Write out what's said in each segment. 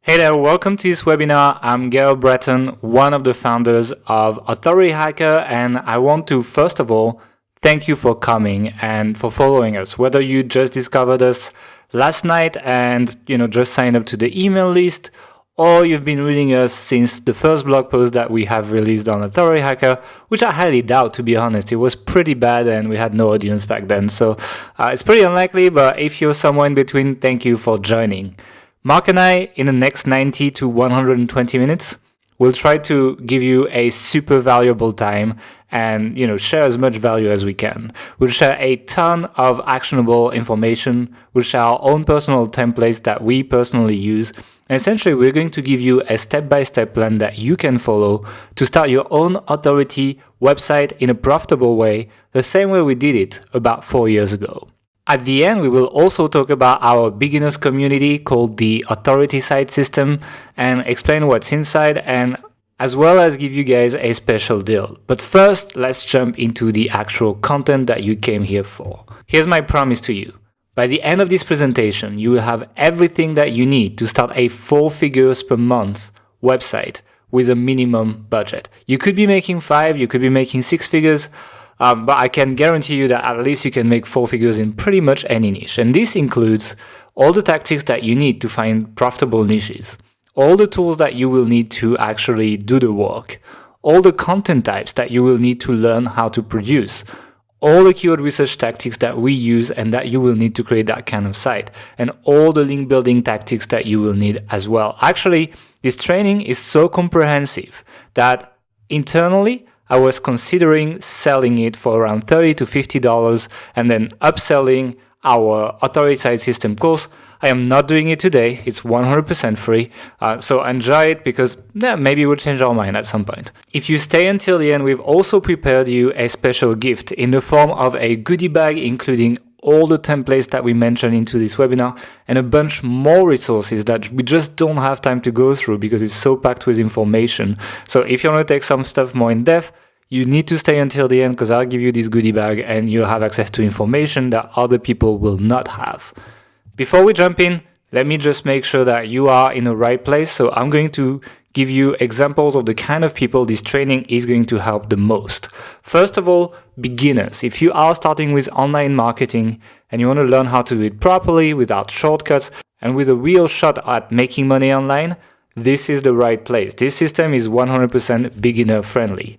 Hey there, welcome to this webinar. I'm Gael Breton, one of the founders of Authority Hacker, and I want to first of all thank you for coming and for following us. Whether you just discovered us last night and just signed up to the email list, or you've been reading us since the first blog post that we have released on Authority Hacker, which I highly doubt, to be honest. It was pretty bad and we had no audience back then, so it's pretty unlikely, but if you're somewhere in between, thank you for joining. Mark and I, in the next 90 to 120 minutes, will try to give you a super valuable time and share as much value as we can. We'll share a ton of actionable information. We'll share our own personal templates that we personally use. And essentially, we're going to give you a step-by-step plan that you can follow to start your own Authority website in a profitable way, the same way we did it about 4 years ago. At the end, we will also talk about our beginners community called the Authority Site System and explain what's inside, and as well as give you guys a special deal. But first, let's jump into the actual content that you came here for. Here's my promise to you. By the end of this presentation, you will have everything that you need to start a 4 figures per month website with a minimum budget. You could be making 5, you could be making 6 figures, but I can guarantee you that at least you can make 4 figures in pretty much any niche. And this includes all the tactics that you need to find profitable niches, all the tools that you will need to actually do the work, all the content types that you will need to learn how to produce, all the keyword research tactics that we use and that you will need to create that kind of site, and all the link building tactics that you will need as well. Actually, this training is so comprehensive that internally, I was considering selling it for around $30 to $50 and then upselling our Authority Site System course. I am not doing it today. It's 100% free. So enjoy it because maybe we'll change our mind at some point. If you stay until the end, we've also prepared you a special gift in the form of a goodie bag, including all the templates that we mentioned into this webinar and a bunch more resources that we just don't have time to go through because it's so packed with information. So if you want to take some stuff more in depth, you need to stay until the end because I'll give you this goodie bag and you'll have access to information that other people will not have. Before we jump in, let me just make sure that you are in the right place. So I'm going to give you examples of the kind of people this training is going to help the most. First of all, beginners. If you are starting with online marketing and you want to learn how to do it properly without shortcuts and with a real shot at making money online, this is the right place. This system is 100% beginner friendly.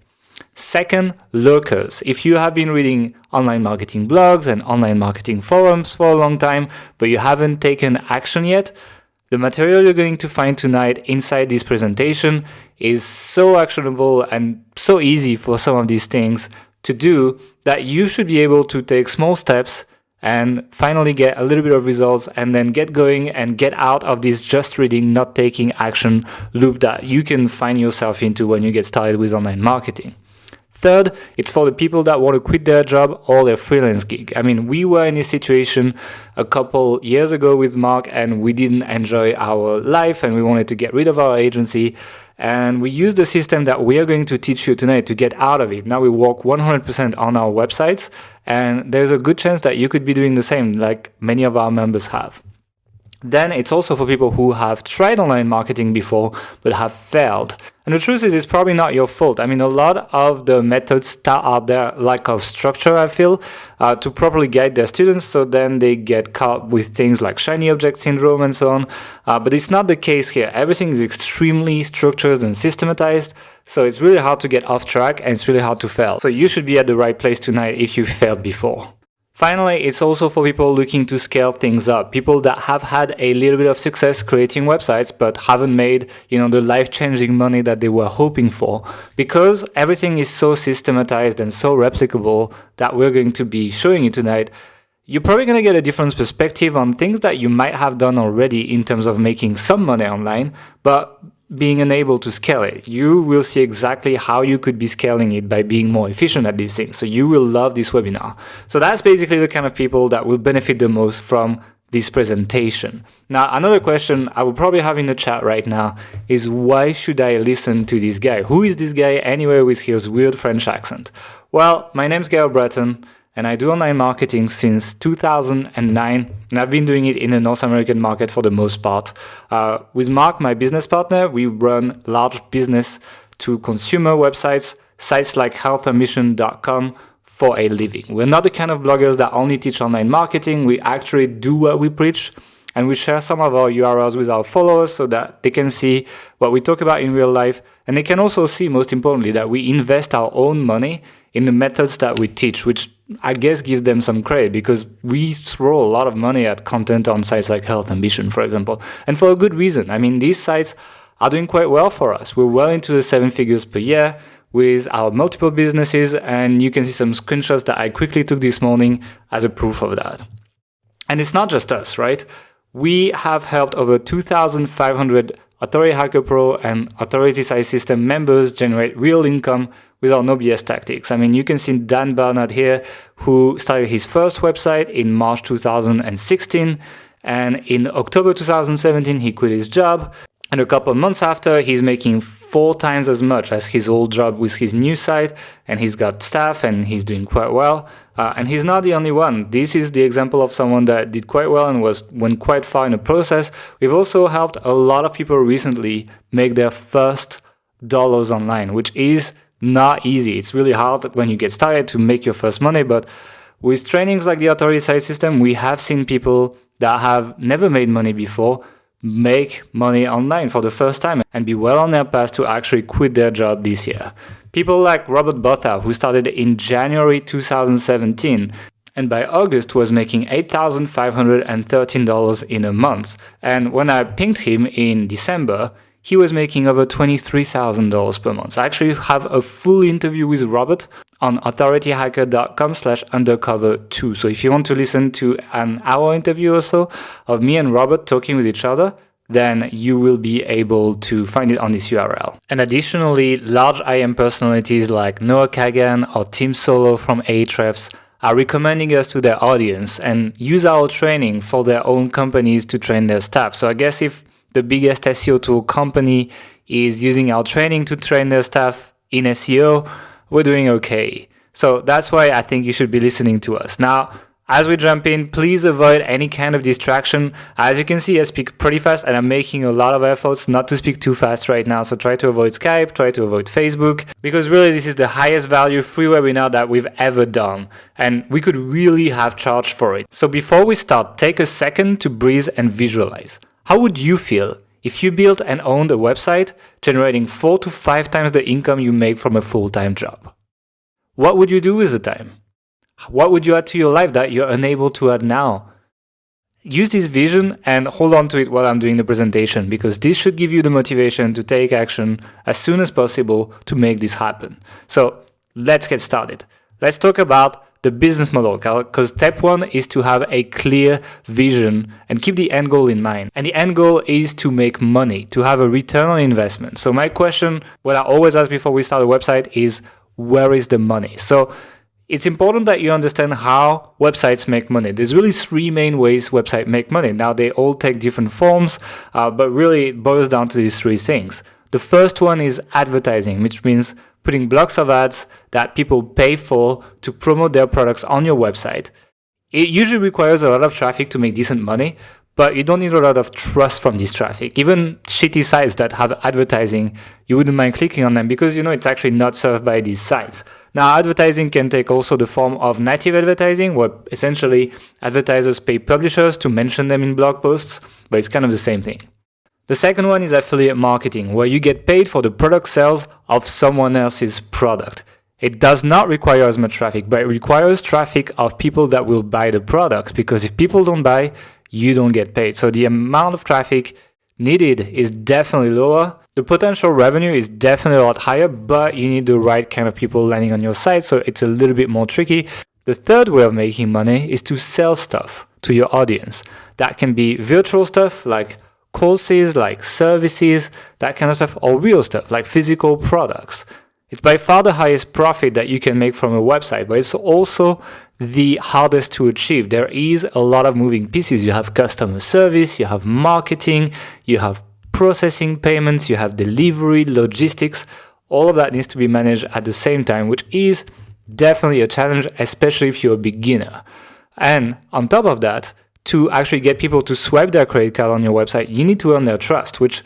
Second, lurkers. If you have been reading online marketing blogs and online marketing forums for a long time, but you haven't taken action yet, the material you're going to find tonight inside this presentation is so actionable and so easy for some of these things to do that you should be able to take small steps and finally get a little bit of results and then get going and get out of this just reading, not taking action loop that you can find yourself into when you get started with online marketing. Third, it's for the people that want to quit their job or their freelance gig. I mean, we were in this situation a couple years ago with Mark and we didn't enjoy our life and we wanted to get rid of our agency. And we used the system that we are going to teach you tonight to get out of it. Now we work 100% on our websites and there's a good chance that you could be doing the same like many of our members have. Then it's also for people who have tried online marketing before but have failed. And the truth is, it's probably not your fault. I mean, a lot of the methods that are there lack of structure, I feel, to properly guide their students. So then they get caught with things like shiny object syndrome and so on. But it's not the case here. Everything is extremely structured and systematized. So it's really hard to get off track and it's really hard to fail. So you should be at the right place tonight if you failed before. Finally, it's also for people looking to scale things up, people that have had a little bit of success creating websites but haven't made, the life-changing money that they were hoping for. Because everything is so systematized and so replicable that we're going to be showing you tonight, you're probably going to get a different perspective on things that you might have done already in terms of making some money online, but being unable to scale it. You will see exactly how you could be scaling it by being more efficient at these things. So you will love this webinar. So that's basically the kind of people that will benefit the most from this presentation. Now, another question I will probably have in the chat right now is why should I listen to this guy? Who is this guy anyway with his weird French accent? Well, my name's Gael Breton and I do online marketing since 2009, and I've been doing it in the North American market for the most part. With Mark, my business partner, we run large business to consumer websites, sites like healthambition.com for a living. We're not the kind of bloggers that only teach online marketing. We actually do what we preach, and we share some of our URLs with our followers so that they can see what we talk about in real life, and they can also see, most importantly, that we invest our own money in the methods that we teach, which I guess gives them some credit, because we throw a lot of money at content on sites like Health Ambition, for example, and for a good reason. I mean, these sites are doing quite well for us. We're well into the 7 figures per year with our multiple businesses, and you can see some screenshots that I quickly took this morning as a proof of that. And it's not just us, right? We have helped over 2,500 Authority Hacker Pro and Authority Site System members generate real income with our no BS tactics. I mean, you can see Dan Bernard here, who started his first website in March 2016, and in October 2017, he quit his job. And a couple of months after, he's making 4 times as much as his old job with his new site, and he's got staff and he's doing quite well. And he's not the only one. This is the example of someone that did quite well and went quite far in the process. We've also helped a lot of people recently make their first dollars online, which is not easy. It's really hard when you get started to make your first money, but with trainings like the Authority Site System, we have seen people that have never made money before make money online for the first time and be well on their path to actually quit their job this year. People like Robert Botha, who started in January 2017, and by August was making $8,513 in a month. And when I pinged him in December, he was making over $23,000 per month. I actually have a full interview with Robert on authorityhacker.com/undercover2. So if you want to listen to an hour interview or so of me and Robert talking with each other, then you will be able to find it on this URL. And additionally, large IM personalities like Noah Kagan or Tim Solo from Ahrefs are recommending us to their audience and use our training for their own companies to train their staff. So I guess if the biggest SEO tool company is using our training to train their staff in SEO, we're doing okay. So that's why I think you should be listening to us. Now, as we jump in, please avoid any kind of distraction. As you can see, I speak pretty fast and I'm making a lot of efforts not to speak too fast right now. So try to avoid Skype, try to avoid Facebook, because really this is the highest value free webinar that we've ever done. And we could really have charged for it. So before we start, take a second to breathe and visualize. How would you feel if you built and owned a website generating 4 to 5 times the income you make from a full-time job? What would you do with the time? What would you add to your life that you're unable to add now? Use this vision and hold on to it while I'm doing the presentation, because this should give you the motivation to take action as soon as possible to make this happen. So let's get started. Let's talk about the business model, because step 1 is to have a clear vision and keep the end goal in mind. And the end goal is to make money, to have a return on investment. So my question, what I always ask before we start a website is, where is the money? So it's important that you understand how websites make money. There's really 3 main ways websites make money. Now, they all take different forms, but really it boils down to these 3 things. The first one is advertising, which means putting blocks of ads that people pay for to promote their products on your website. It usually requires a lot of traffic to make decent money, but you don't need a lot of trust from this traffic. Even shitty sites that have advertising, you wouldn't mind clicking on them because you know it's actually not served by these sites. Now, advertising can take also the form of native advertising, where essentially advertisers pay publishers to mention them in blog posts, but it's kind of the same thing. The second one is affiliate marketing, where you get paid for the product sales of someone else's product. It does not require as much traffic, but it requires traffic of people that will buy the product, because if people don't buy, you don't get paid. So the amount of traffic needed is definitely lower. The potential revenue is definitely a lot higher, but you need the right kind of people landing on your site, so it's a little bit more tricky. The third way of making money is to sell stuff to your audience. That can be virtual stuff like courses, like services, that kind of stuff, or real stuff like physical products. It's by far the highest profit that you can make from a website, but it's also the hardest to achieve. There is a lot of moving pieces. You have customer service, you have marketing, you have processing payments, you have delivery, logistics. All of that needs to be managed at the same time, which is definitely a challenge, especially if you're a beginner. And on top of that, to actually get people to swipe their credit card on your website, you need to earn their trust, which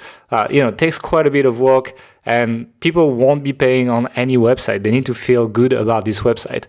takes quite a bit of work, and people won't be paying on any website. They need to feel good about this website.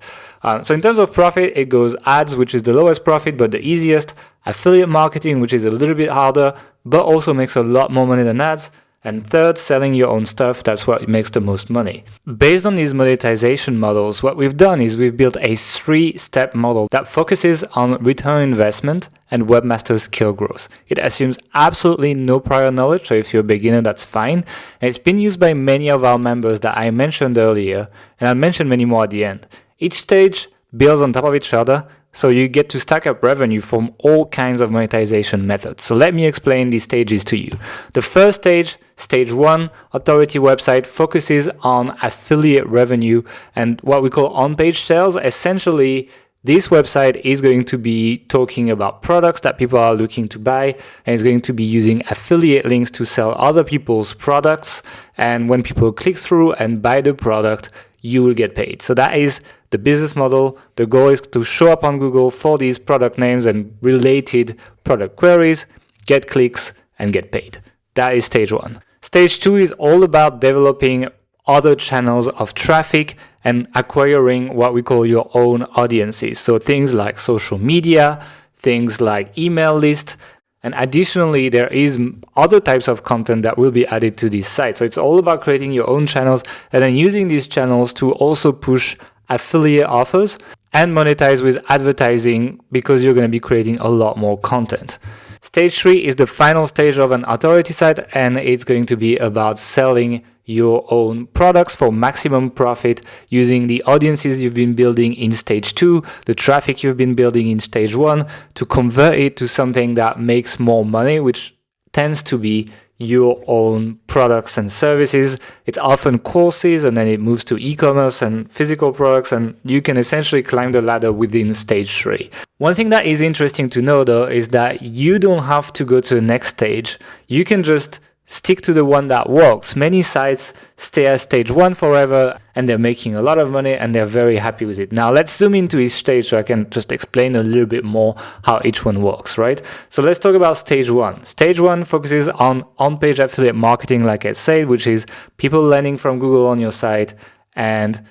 So in terms of profit, it goes ads, which is the lowest profit but the easiest, affiliate marketing, which is a little bit harder but also makes a lot more money than ads, and third, selling your own stuff. That's what makes the most money. Based on these monetization models, what we've done is we've built a 3-step model that focuses on return on investment and webmaster skill growth. It assumes absolutely no prior knowledge, so if you're a beginner, that's fine. And it's been used by many of our members that I mentioned earlier, and I'll mention many more at the end. Each stage builds on top of each other, so you get to stack up revenue from all kinds of monetization methods. So let me explain these stages to you. The first stage, stage 1, authority website, focuses on affiliate revenue and what we call on-page sales. Essentially, this website is going to be talking about products that people are looking to buy, and it's going to be using affiliate links to sell other people's products. And when people click through and buy the product, you will get paid. So that is the business model. The goal is to show up on Google for these product names and related product queries, get clicks, and get paid. That is stage 1. Stage 2 is all about developing other channels of traffic and acquiring what we call your own audiences. So things like social media, things like email list. And additionally, there is other types of content that will be added to this site. So it's all about creating your own channels and then using these channels to also push affiliate offers and monetize with advertising, because you're going to be creating a lot more content. Stage 3 is the final stage of an authority site, and it's going to be about selling your own products for maximum profit using the audiences you've been building in stage 2, the traffic you've been building in stage 1, to convert it to something that makes more money, which tends to be your own products and services. It's often courses, and then it moves to e-commerce and physical products, and you can essentially climb the ladder within stage 3. One thing that is interesting to know though is that you don't have to go to the next stage. You can just stick to the one that works. Many sites stay at stage 1 forever, and they're making a lot of money and they're very happy with it. Now let's zoom into each stage so I can just explain a little bit more how each one works, right? So let's talk about stage 1. Stage 1 focuses on on-page affiliate marketing, like I said, which is people landing from Google on your site and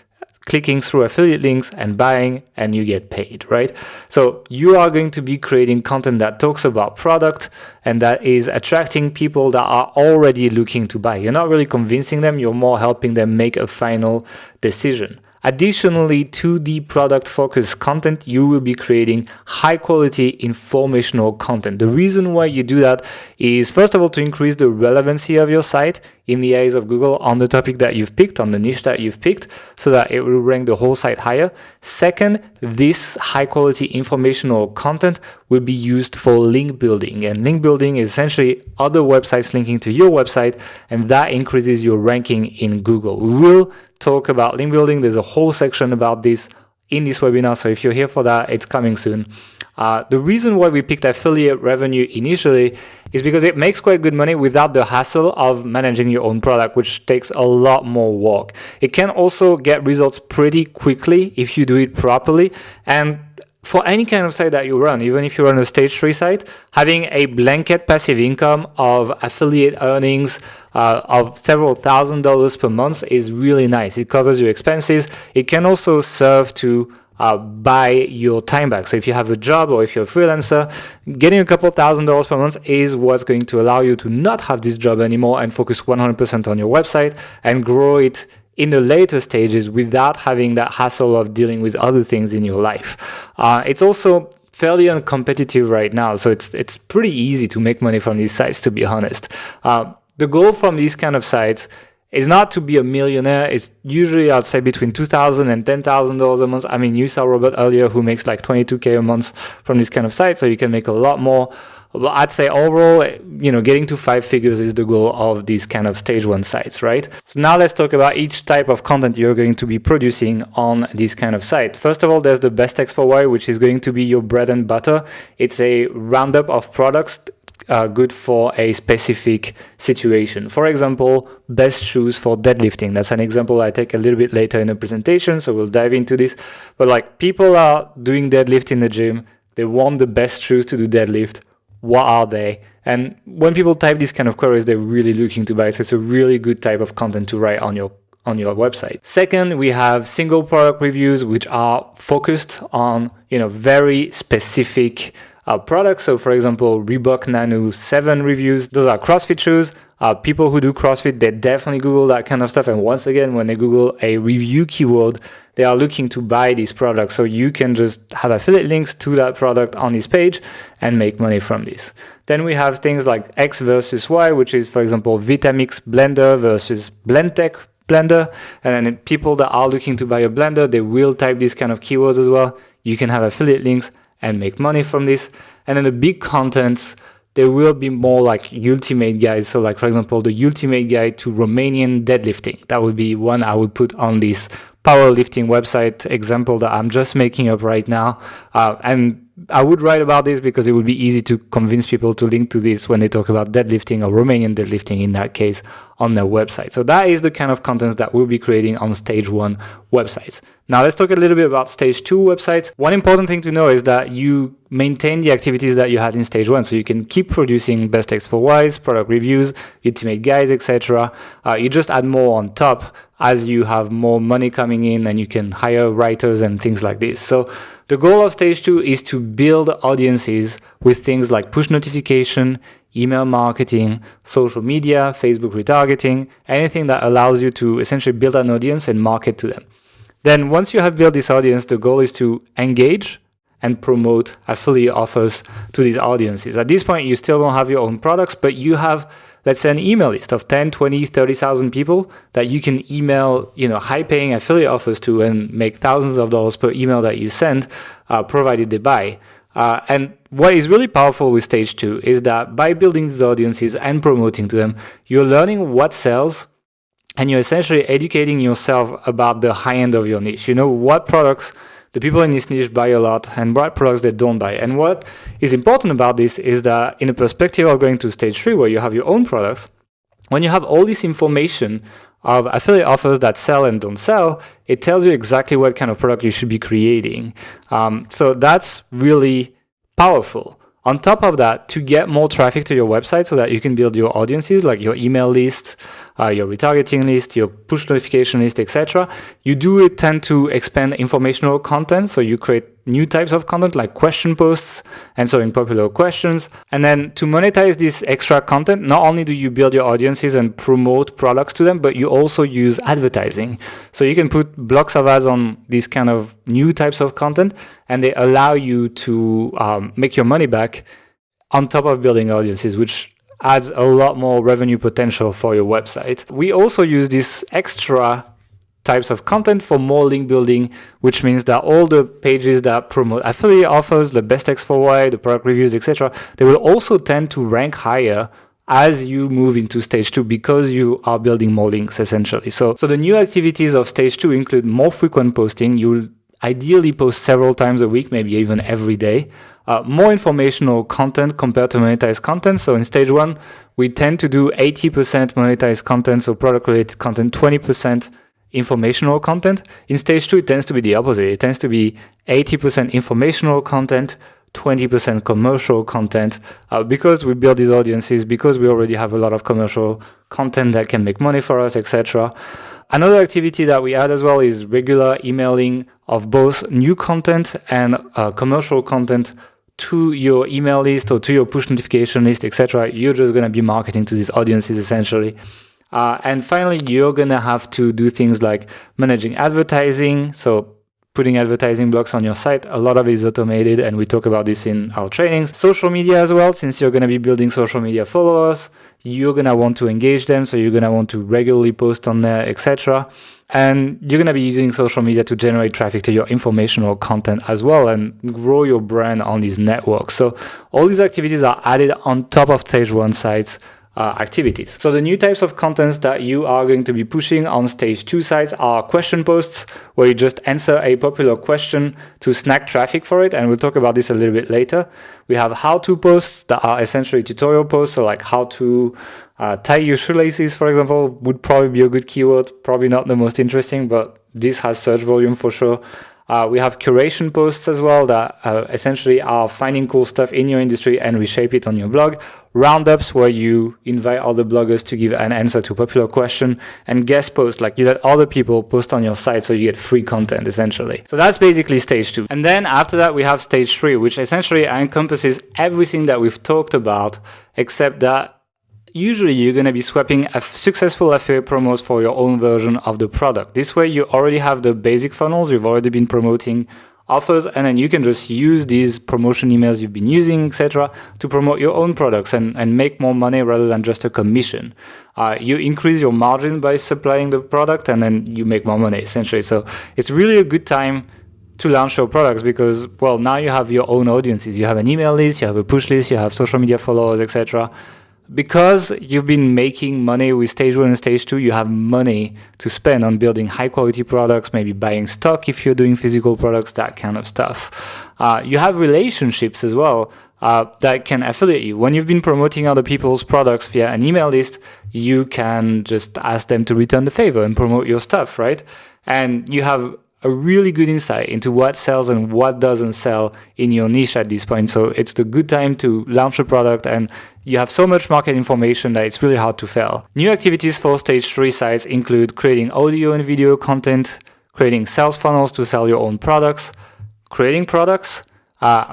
clicking through affiliate links and buying, and you get paid, right? So you are going to be creating content that talks about product and that is attracting people that are already looking to buy. You're not really convincing them, you're more helping them make a final decision. Additionally to the product-focused content, you will be creating high-quality informational content. The reason why you do that is, first of all, to increase the relevancy of your site in the eyes of Google on the topic that you've picked, on the niche that you've picked, so that it will rank the whole site higher. Second, this high-quality informational content will be used for link building. And link building is essentially other websites linking to your website, and that increases your ranking in Google. We will talk about link building. There's a whole section about this in this webinar, so if you're here for that, it's coming soon. The reason why we picked affiliate revenue initially is because it makes quite good money without the hassle of managing your own product, which takes a lot more work. It can also get results pretty quickly if you do it properly. And for any kind of site that you run, even if you run a stage 3 site, having a blanket passive income of affiliate earnings of several $1,000s per month is really nice. It covers your expenses. It can also serve to buy your time back. So if you have a job or if you're a freelancer, getting a couple $1,000s per month is what's going to allow you to not have this job anymore and focus 100% on your website and grow it in the later stages without having that hassle of dealing with other things in your life. It's also fairly uncompetitive right now, so it's pretty easy to make money from these sites, to be honest. The goal from these kind of sites is not to be a millionaire. It's usually, I'd say, between $2,000 and $10,000 a month. I mean, you saw Robert earlier who makes like $22K a month from this kind of site, so you can make a lot more. But I'd say overall, getting to 5 figures is the goal of these kind of stage 1 sites, right? So now let's talk about each type of content you're going to be producing on this kind of site. First of all, there's the best text for why, which is going to be your bread and butter. It's a roundup of products good for a specific situation. For example, best shoes for deadlifting. That's an example I take a little bit later in the presentation, so we'll dive into this. But like, people are doing deadlift in the gym, they want the best shoes to do deadlift. What are they? And when people type these kind of queries, they're really looking to buy. So it's a really good type of content to write on your website. Second, we have single product reviews, which are focused on, very specific products. So for example, Reebok Nano 7 reviews, those are CrossFit shoes. People who do CrossFit, they definitely Google that kind of stuff. And once again, when they Google a review keyword, they are looking to buy these products. So you can just have affiliate links to that product on this page and make money from this. Then we have things like X versus Y, which is, for example, Vitamix blender versus Blendtec blender. And then people that are looking to buy a blender, they will type these kind of keywords as well. You can have affiliate links and make money from this. And then the big contents, there will be more like ultimate guides. So like, for example, the ultimate guide to Romanian deadlifting. That would be one I would put on this powerlifting website example that I'm just making up right now. And I would write about this because it would be easy to convince people to link to this when they talk about deadlifting or Romanian deadlifting in that case on their website. So that is the kind of content that we'll be creating on stage 1 websites. Now let's talk a little bit about stage 2 websites. One important thing to know is that you maintain the activities that you had in stage 1. So you can keep producing best text for Ys, product reviews, ultimate guides, etc. You just add more on top as you have more money coming in and you can hire writers and things like this. So the goal of stage 2 is to build audiences with things like push notification, email marketing, social media, Facebook retargeting, anything that allows you to essentially build an audience and market to them. Then once you have built this audience, the goal is to engage and promote affiliate offers to these audiences. At this point, you still don't have your own products, but you have, let's say, an email list of 10, 20, 30,000 people that you can email, high-paying affiliate offers to and make thousands of dollars per email that you send, provided they buy. And what is really powerful with stage 2 is that by building these audiences and promoting to them, you're learning what sells, and you're essentially educating yourself about the high end of your niche. You know what products the people in this niche buy a lot and what products they don't buy. And what is important about this is that in the perspective of going to stage 3, where you have your own products, when you have all this information of affiliate offers that sell and don't sell, it tells you exactly what kind of product you should be creating. So that's really powerful. On top of that, to get more traffic to your website so that you can build your audiences, like your email list, your retargeting list, your push notification list, etc., you do tend to expand informational content. So you create new types of content like question posts, answering popular questions. And then to monetize this extra content, not only do you build your audiences and promote products to them, but you also use advertising. So you can put blocks of ads on these kind of new types of content, and they allow you to make your money back on top of building audiences, which adds a lot more revenue potential for your website. We also use this extra types of content for more link building, which means that all the pages that promote affiliate offers, the best text for Y, the product reviews, etc., they will also tend to rank higher as you move into stage 2 because you are building more links essentially. So the new activities of stage 2 include more frequent posting. You'll ideally post several times a week, maybe even every day. More informational content compared to monetized content. So in stage 1, we tend to do 80% monetized content, so product-related content, 20% informational content. In stage 2, it tends to be the opposite. It tends to be 80% informational content, 20% commercial content, because we build these audiences, because we already have a lot of commercial content that can make money for us, etc. Another activity that we add as well is regular emailing of both new content and commercial content to your email list or to your push notification list, etc. You're just going to be marketing to these audiences essentially. And finally, you're going to have to do things like managing advertising. So putting advertising blocks on your site, a lot of it is automated, and we talk about this in our trainings. Social media as well, since you're going to be building social media followers, you're going to want to engage them, so you're going to want to regularly post on there, etc. And you're going to be using social media to generate traffic to your informational content as well and grow your brand on these networks. So all these activities are added on top of stage 1 sites activities. So the new types of contents that you are going to be pushing on stage 2 sites are question posts, where you just answer a popular question to snag traffic for it, and we'll talk about this a little bit later. We have how-to posts that are essentially tutorial posts, so like how to tie your shoelaces, for example, would probably be a good keyword. Probably not the most interesting, but this has search volume for sure. We have curation posts as well that essentially are finding cool stuff in your industry and reshape it on your blog. Roundups, where you invite other bloggers to give an answer to a popular question. And guest posts, like you let other people post on your site so you get free content essentially. So that's basically stage 2. And then after that we have stage 3, which essentially encompasses everything that we've talked about, except that usually you're going to be swapping successful affiliate promos for your own version of the product. This way you already have the basic funnels, you've already been promoting offers, and then you can just use these promotion emails you've been using, etc., to promote your own products and make more money rather than just a commission. You increase your margin by supplying the product, and then you make more money essentially. So it's really a good time to launch your products because, well, now you have your own audiences. You have an email list, you have a push list, you have social media followers, etc. Because you've been making money with stage 1 and stage 2, you have money to spend on building high quality products, maybe buying stock if you're doing physical products, that kind of stuff. You have relationships as well that can affiliate you. When you've been promoting other people's products via an email list, you can just ask them to return the favor and promote your stuff, right? And you have a really good insight into what sells and what doesn't sell in your niche at this point. So it's the good time to launch a product, and you have so much market information that it's really hard to fail. New activities for stage 3 sites include creating audio and video content, creating sales funnels to sell your own products, creating products,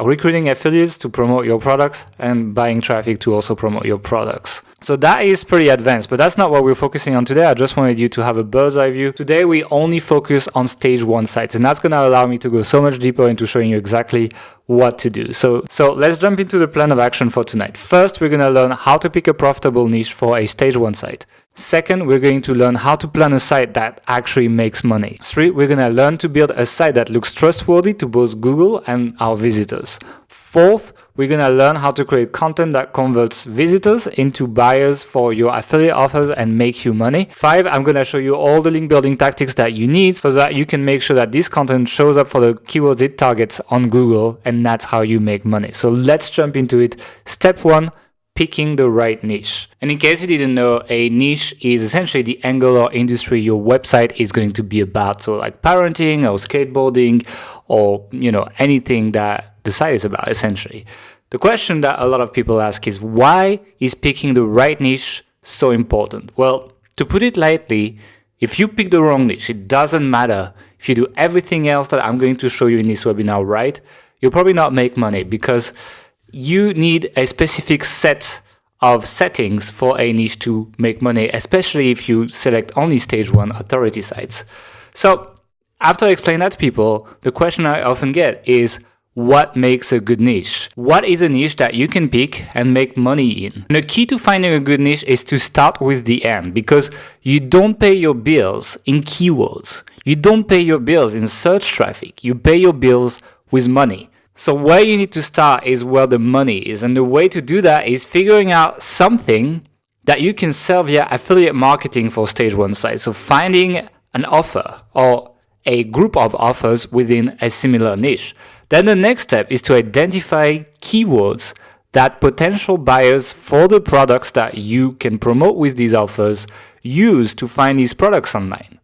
recruiting affiliates to promote your products, and buying traffic to also promote your products. So that is pretty advanced, but that's not what we're focusing on today. I just wanted you to have a bird's eye view. Today, we only focus on stage 1 sites, and that's going to allow me to go so much deeper into showing you exactly what to do. So let's jump into the plan of action for tonight. First, we're going to learn how to pick a profitable niche for a stage 1 site. Second, we're going to learn how to plan a site that actually makes money. 3, we're going to learn to build a site that looks trustworthy to both Google and our visitors. 4th, we're going to learn how to create content that converts visitors into buyers for your affiliate offers and makes you money. 5, I'm going to show you all the link building tactics that you need so that you can make sure that this content shows up for the keywords it targets on Google, and that's how you make money. So let's jump into it. Step 1, picking the right niche. And in case you didn't know, a niche is essentially the angle or industry your website is going to be about. So like parenting or skateboarding or, anything that the site is about essentially. The question that a lot of people ask is, why is picking the right niche so important? Well, to put it lightly, if you pick the wrong niche, it doesn't matter if you do everything else that I'm going to show you in this webinar right, you'll probably not make money because you need a specific set of settings for a niche to make money, especially if you select only stage 1 authority sites. So after I explain that to people, the question I often get is, what makes a good niche? What is a niche that you can pick and make money in? And the key to finding a good niche is to start with the end, because you don't pay your bills in keywords. You don't pay your bills in search traffic. You pay your bills with money. So where you need to start is where the money is. And the way to do that is figuring out something that you can sell via affiliate marketing for stage 1 sites. So finding an offer or a group of offers within a similar niche. Then the next step is to identify keywords that potential buyers for the products that you can promote with these offers use to find these products online.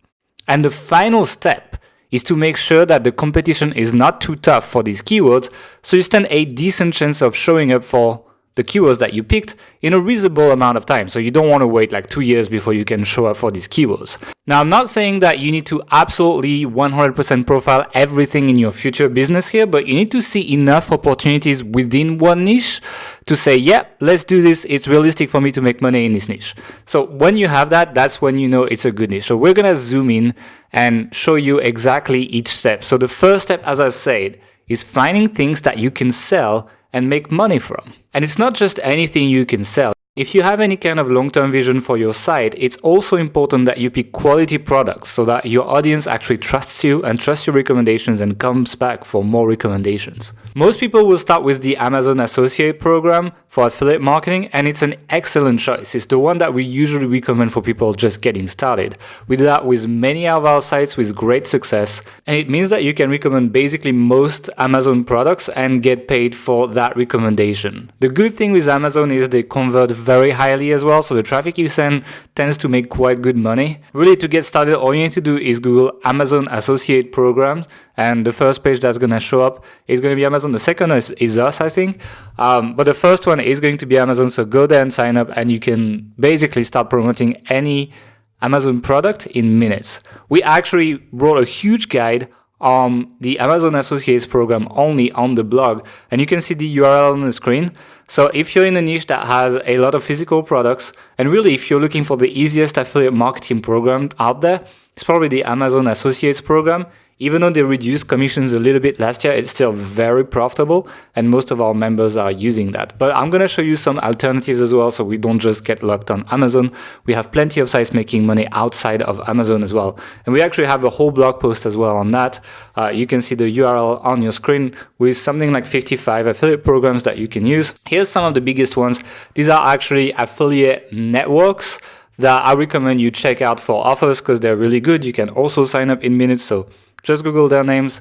And the final step is to make sure that the competition is not too tough for these keywords, so you stand a decent chance of showing up for the keywords that you picked in a reasonable amount of time. So you don't want to wait like 2 years before you can show up for these keywords. Now, I'm not saying that you need to absolutely 100% profile everything in your future business here, but you need to see enough opportunities within one niche to say, yeah, let's do this. It's realistic for me to make money in this niche. So when you have that, that's when you know it's a good niche. So we're going to zoom in and show you exactly each step. So the first step, as I said, is finding things that you can sell and make money from. And it's not just anything you can sell. If you have any kind of long-term vision for your site, it's also important that you pick quality products so that your audience actually trusts you and trusts your recommendations and comes back for more recommendations. Most people will start with the Amazon Associate program for affiliate marketing, and it's an excellent choice. It's the one that we usually recommend for people just getting started. We do that with many of our sites with great success, and it means that you can recommend basically most Amazon products and get paid for that recommendation. The good thing with Amazon is they convert very highly as well, so the traffic you send tends to make quite good money. Really, to get started, all you need to do is Google Amazon Associate Programs, and the first page that's going to show up is going to be Amazon. The second is us, I think. But the first one is going to be Amazon, so go there and sign up, and you can basically start promoting any Amazon product in minutes. We actually wrote a huge guide on the Amazon Associates program only on the blog, and you can see the URL on the screen. So if you're in a niche that has a lot of physical products, and really if you're looking for the easiest affiliate marketing program out there, it's probably the Amazon Associates program. Even though they reduced commissions a little bit last year, it's still very profitable, and most of our members are using that. But I'm going to show you some alternatives as well, so we don't just get locked on Amazon. We have plenty of sites making money outside of Amazon as well. And we actually have a whole blog post as well on that. You can see the URL on your screen with something like 55 affiliate programs that you can use. Here's some of the biggest ones. These are actually affiliate networks that I recommend you check out for offers because they're really good. You can also sign up in minutes, so just Google their names.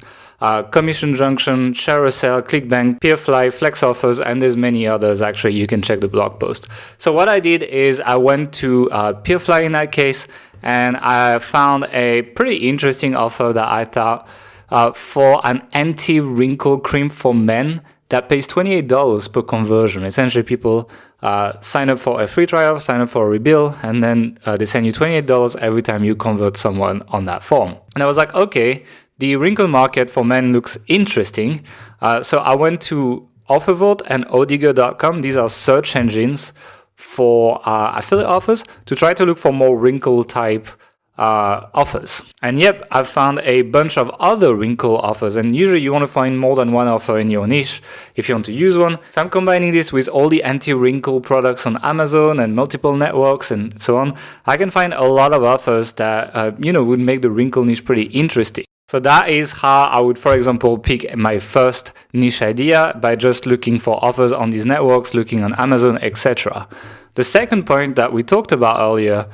Commission Junction, ShareASale, ClickBank, Peerfly, Flex Offers, and there's many others. Actually, you can check the blog post. So what I did is I went to Peerfly in that case, and I found a pretty interesting offer that I thought for an anti-wrinkle cream for men that pays $28 per conversion. Essentially, people sign up for a free trial, sign up for a rebill, and then they send you $28 every time you convert someone on that form. And I was like, okay, the wrinkle market for men looks interesting. So I went to OfferVault and Odigger.com. These are search engines for affiliate offers to try to look for more wrinkle type offers. And yep, I've found a bunch of other wrinkle offers, and usually you want to find more than one offer in your niche if you want to use one. If I'm combining this with all the anti-wrinkle products on Amazon and multiple networks and so on, I can find a lot of offers that would make the wrinkle niche pretty interesting. So that is how I would, for example, pick my first niche idea, by just looking for offers on these networks, looking on Amazon, etc. The second point that we talked about earlier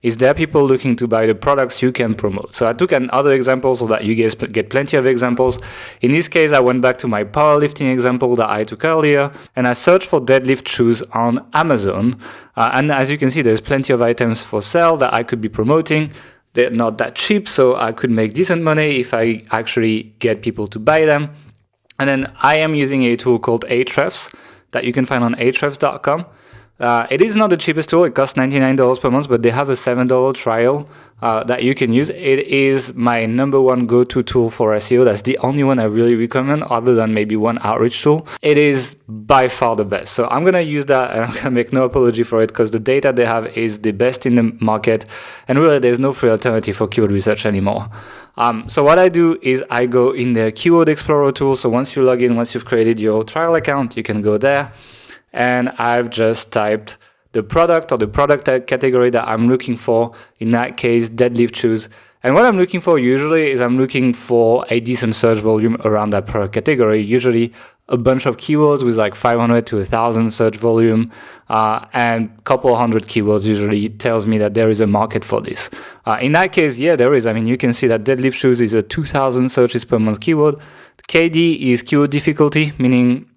is there people looking to buy the products you can promote? So I took another example so that you guys get plenty of examples. In this case, I went back to my powerlifting example that I took earlier, and I searched for deadlift shoes on Amazon. And as you can see, there's plenty of items for sale that I could be promoting. They're not that cheap, so I could make decent money if I actually get people to buy them. And then I am using a tool called Ahrefs that you can find on ahrefs.com. It is not the cheapest tool. It costs $99 per month, but they have a $7 trial that you can use. It is my number one go-to tool for SEO. That's the only one I really recommend, other than maybe one outreach tool. It is by far the best. So I'm going to use that, and I'm going to make no apology for it, because the data they have is the best in the market, and really there's no free alternative for keyword research anymore. So what I do is I go in the Keyword Explorer tool. So once you log in, once you've created your trial account, you can go there. And I've just typed the product or the product category that I'm looking for, in that case, deadlift shoes. And what I'm looking for usually is I'm looking for a decent search volume around that product category, usually a bunch of keywords with like 500 to 1,000 search volume, and a couple hundred keywords usually tells me that there is a market for this. In that case, yeah, there is. I mean, you can see that deadlift shoes is a 2,000 searches per month keyword. KD is keyword difficulty, meaning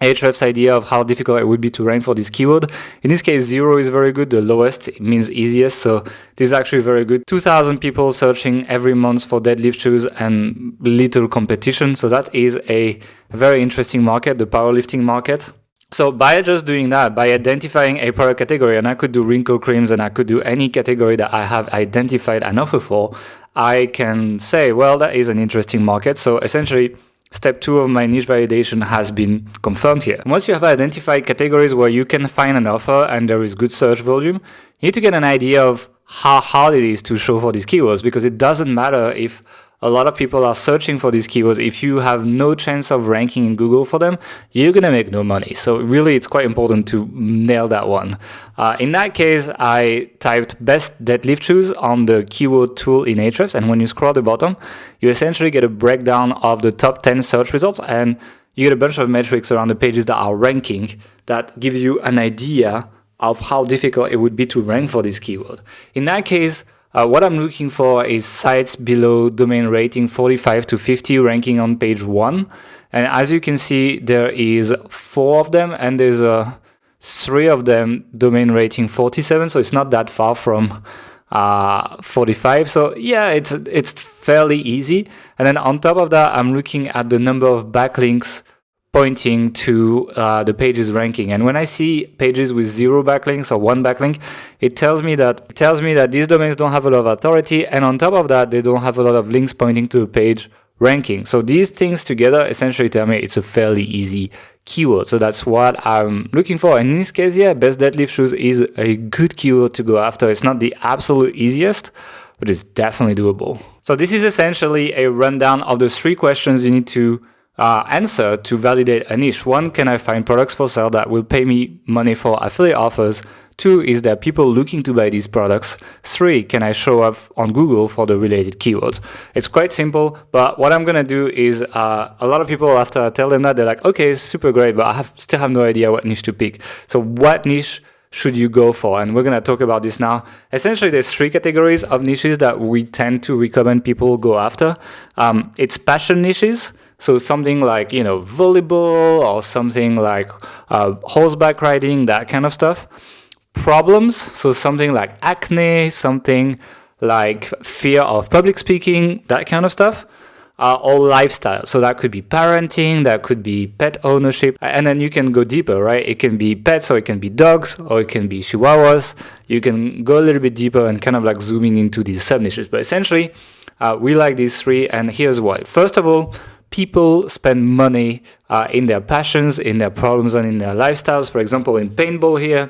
Ahrefs' idea of how difficult it would be to rank for this keyword. In this case, 0 is very good. The lowest means easiest. So this is actually very good. 2,000 people searching every month for deadlift shoes and little competition. So that is a very interesting market, the powerlifting market. So by just doing that, by identifying a product category, and I could do wrinkle creams and I could do any category that I have identified an offer for, I can say, well, that is an interesting market. So essentially, Step 2 of my niche validation has been confirmed here. Once you have identified categories where you can find an offer and there is good search volume, you need to get an idea of how hard it is to show for these keywords, because it doesn't matter if a lot of people are searching for these keywords. If you have no chance of ranking in Google for them, you're gonna make no money. So really, it's quite important to nail that one. In that case, I typed best deadlift shoes on the keyword tool in Ahrefs, and when you scroll to the bottom, you essentially get a breakdown of the top 10 search results, and you get a bunch of metrics around the pages that are ranking that gives you an idea of how difficult it would be to rank for this keyword. In that case, what I'm looking for is sites below domain rating 45 to 50 ranking on page 1. And as you can see, there is 4 of them, and there's 3 of them domain rating 47, so it's not that far from 45. So yeah, it's fairly easy. And then on top of that, I'm looking at the number of backlinks pointing to the page's ranking. And when I see pages with 0 backlinks or 1 backlink, it tells me that these domains don't have a lot of authority, and on top of that, they don't have a lot of links pointing to the page ranking. So these things together essentially tell me it's a fairly easy keyword. So that's what I'm looking for. And in this case, yeah, best deadlift shoes is a good keyword to go after. It's not the absolute easiest, but it's definitely doable. So this is essentially a rundown of the 3 questions you need to answer to validate a niche. 1, can I find products for sale that will pay me money for affiliate offers? 2, is there people looking to buy these products? 3, can I show up on Google for the related keywords? It's quite simple, but what I'm gonna do is a lot of people, after I tell them that, they're like, okay, super great, but I still have no idea what niche to pick. So what niche should you go for? And we're going to talk about this now. Essentially, there's 3 categories of niches that we tend to recommend people go after. It's passion niches. So something like, volleyball, or something like horseback riding, that kind of stuff. Problems, so something like acne, something like fear of public speaking, that kind of stuff. Or lifestyle. So that could be parenting, that could be pet ownership, and then you can go deeper, right? It can be pets, or it can be dogs, or it can be chihuahuas. You can go a little bit deeper and kind of like zooming into these sub niches. But essentially, we like these 3, and here's why. First of all, people spend money in their passions, in their problems, and in their lifestyles. For example, in paintball here,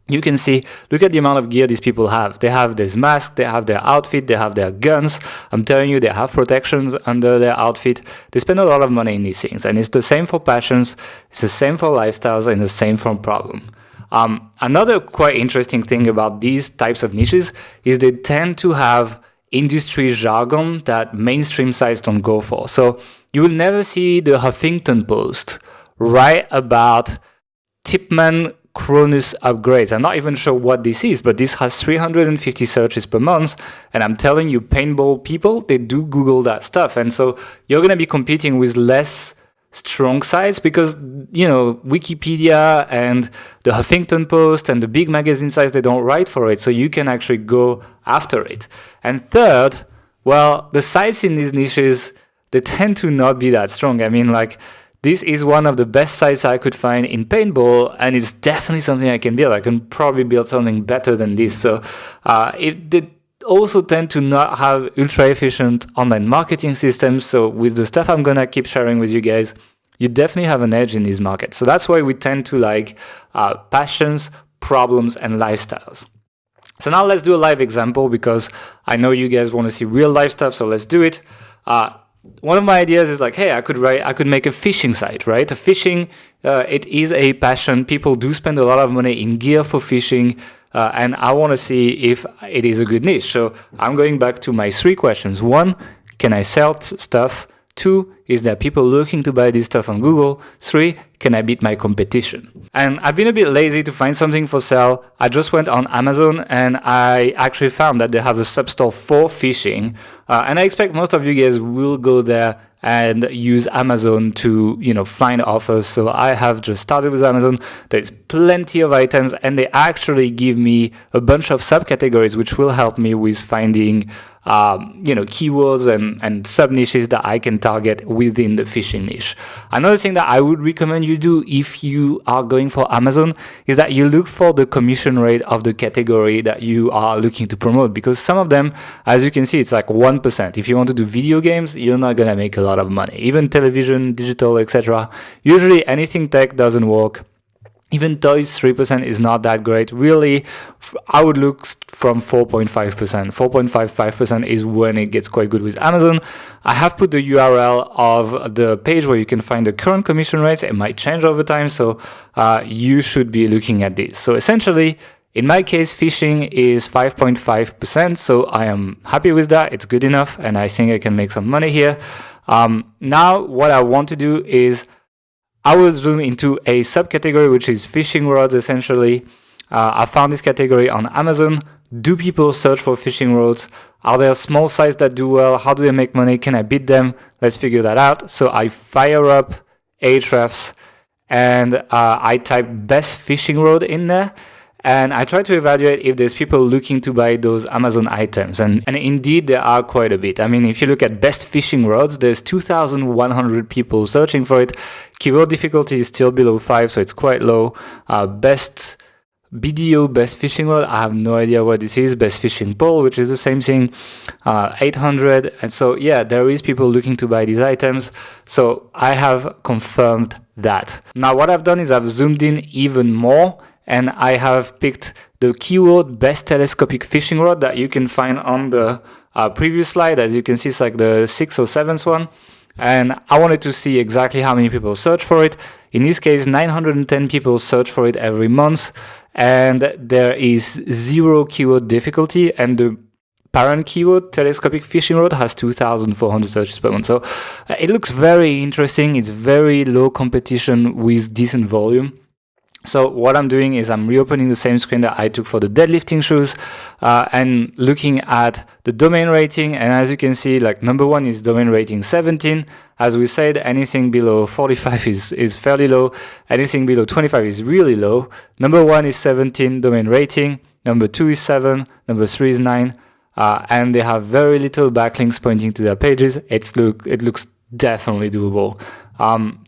you can see, look at the amount of gear these people have. They have this mask, they have their outfit, they have their guns. I'm telling you, they have protections under their outfit. They spend a lot of money in these things. And it's the same for passions, it's the same for lifestyles, and the same for problem. Another quite interesting thing about these types of niches is they tend to have industry jargon that mainstream sites don't go for. So you will never see the Huffington Post write about Tipman Cronus upgrades. I'm not even sure what this is, but this has 350 searches per month, and I'm telling you, paintball people, they do Google that stuff. And so you're going to be competing with less strong sites because, Wikipedia and the Huffington Post and the big magazine sites, they don't write for it. So you can actually go after it. And third, well, the sites in these niches, they tend to not be that strong. I mean, this is one of the best sites I could find in paintball, and it's definitely something I can build. I can probably build something better than this. So they also tend to not have ultra efficient online marketing systems. So with the stuff I'm going to keep sharing with you guys, you definitely have an edge in these markets. So that's why we tend to like passions, problems, and lifestyles. So now let's do a live example because I know you guys want to see real life stuff. So let's do it. One of my ideas is like, hey, I could make a fishing site, right? A fishing, it is a passion. People do spend a lot of money in gear for fishing, and I want to see if it is a good niche. So I'm going back to my 3 questions. 1, can I sell stuff? 2, is there people looking to buy this stuff on Google? 3, can I beat my competition? And I've been a bit lazy to find something for sale. I just went on Amazon and I actually found that they have a substore for fishing. And I expect most of you guys will go there and use Amazon to, find offers. So I have just started with Amazon. There's plenty of items and they actually give me a bunch of subcategories which will help me with finding keywords and sub niches that I can target within the fishing niche. Another thing that I would recommend you do if you are going for Amazon is that you look for the commission rate of the category that you are looking to promote, because some of them, as you can see, it's like 1%. If you want to do video games, you're not going to make a lot of money. Even television, digital, etc. Usually anything tech doesn't work Even toys, 3% is not that great. Really, I would look from 4.5%. 4.55% is when it gets quite good with Amazon. I have put the URL of the page where you can find the current commission rates. It might change over time, so you should be looking at this. So essentially, in my case, phishing is 5.5%, so I am happy with that. It's good enough, and I think I can make some money here. Now, what I want to do is I will zoom into a subcategory, which is phishing rods, essentially. I found this category on Amazon. Do people search for phishing rods? Are there small sites that do well? How do they make money? Can I beat them? Let's figure that out. So I fire up Ahrefs and I type best phishing rod in there. And I try to evaluate if there's people looking to buy those Amazon items. And indeed, there are quite a bit. I mean, if you look at best phishing rods, there's 2,100 people searching for it. Keyword difficulty is still below 5, so it's quite low. Best BDO, best phishing rod, I have no idea what this is. Best phishing pole, which is the same thing, 800. And so, yeah, there is people looking to buy these items. So I have confirmed that. Now, what I've done is I've zoomed in even more, and I have picked the keyword best telescopic phishing rod that you can find on the previous slide. As you can see, it's like the 6th or 7th one. And I wanted to see exactly how many people search for it. In this case, 910 people search for it every month. And there is 0 keyword difficulty. And the parent keyword, telescopic phishing rod, has 2,400 searches per month. So it looks very interesting. It's very low competition with decent volume. So what I'm doing is I'm reopening the same screen that I took for the deadlifting shoes and looking at the domain rating. And as you can see, like number 1 is domain rating 17. As we said, anything below 45 is fairly low. Anything below 25 is really low. Number 1 is 17 domain rating. Number 2 is 7. Number 3 is 9. And they have very little backlinks pointing to their pages. It looks definitely doable.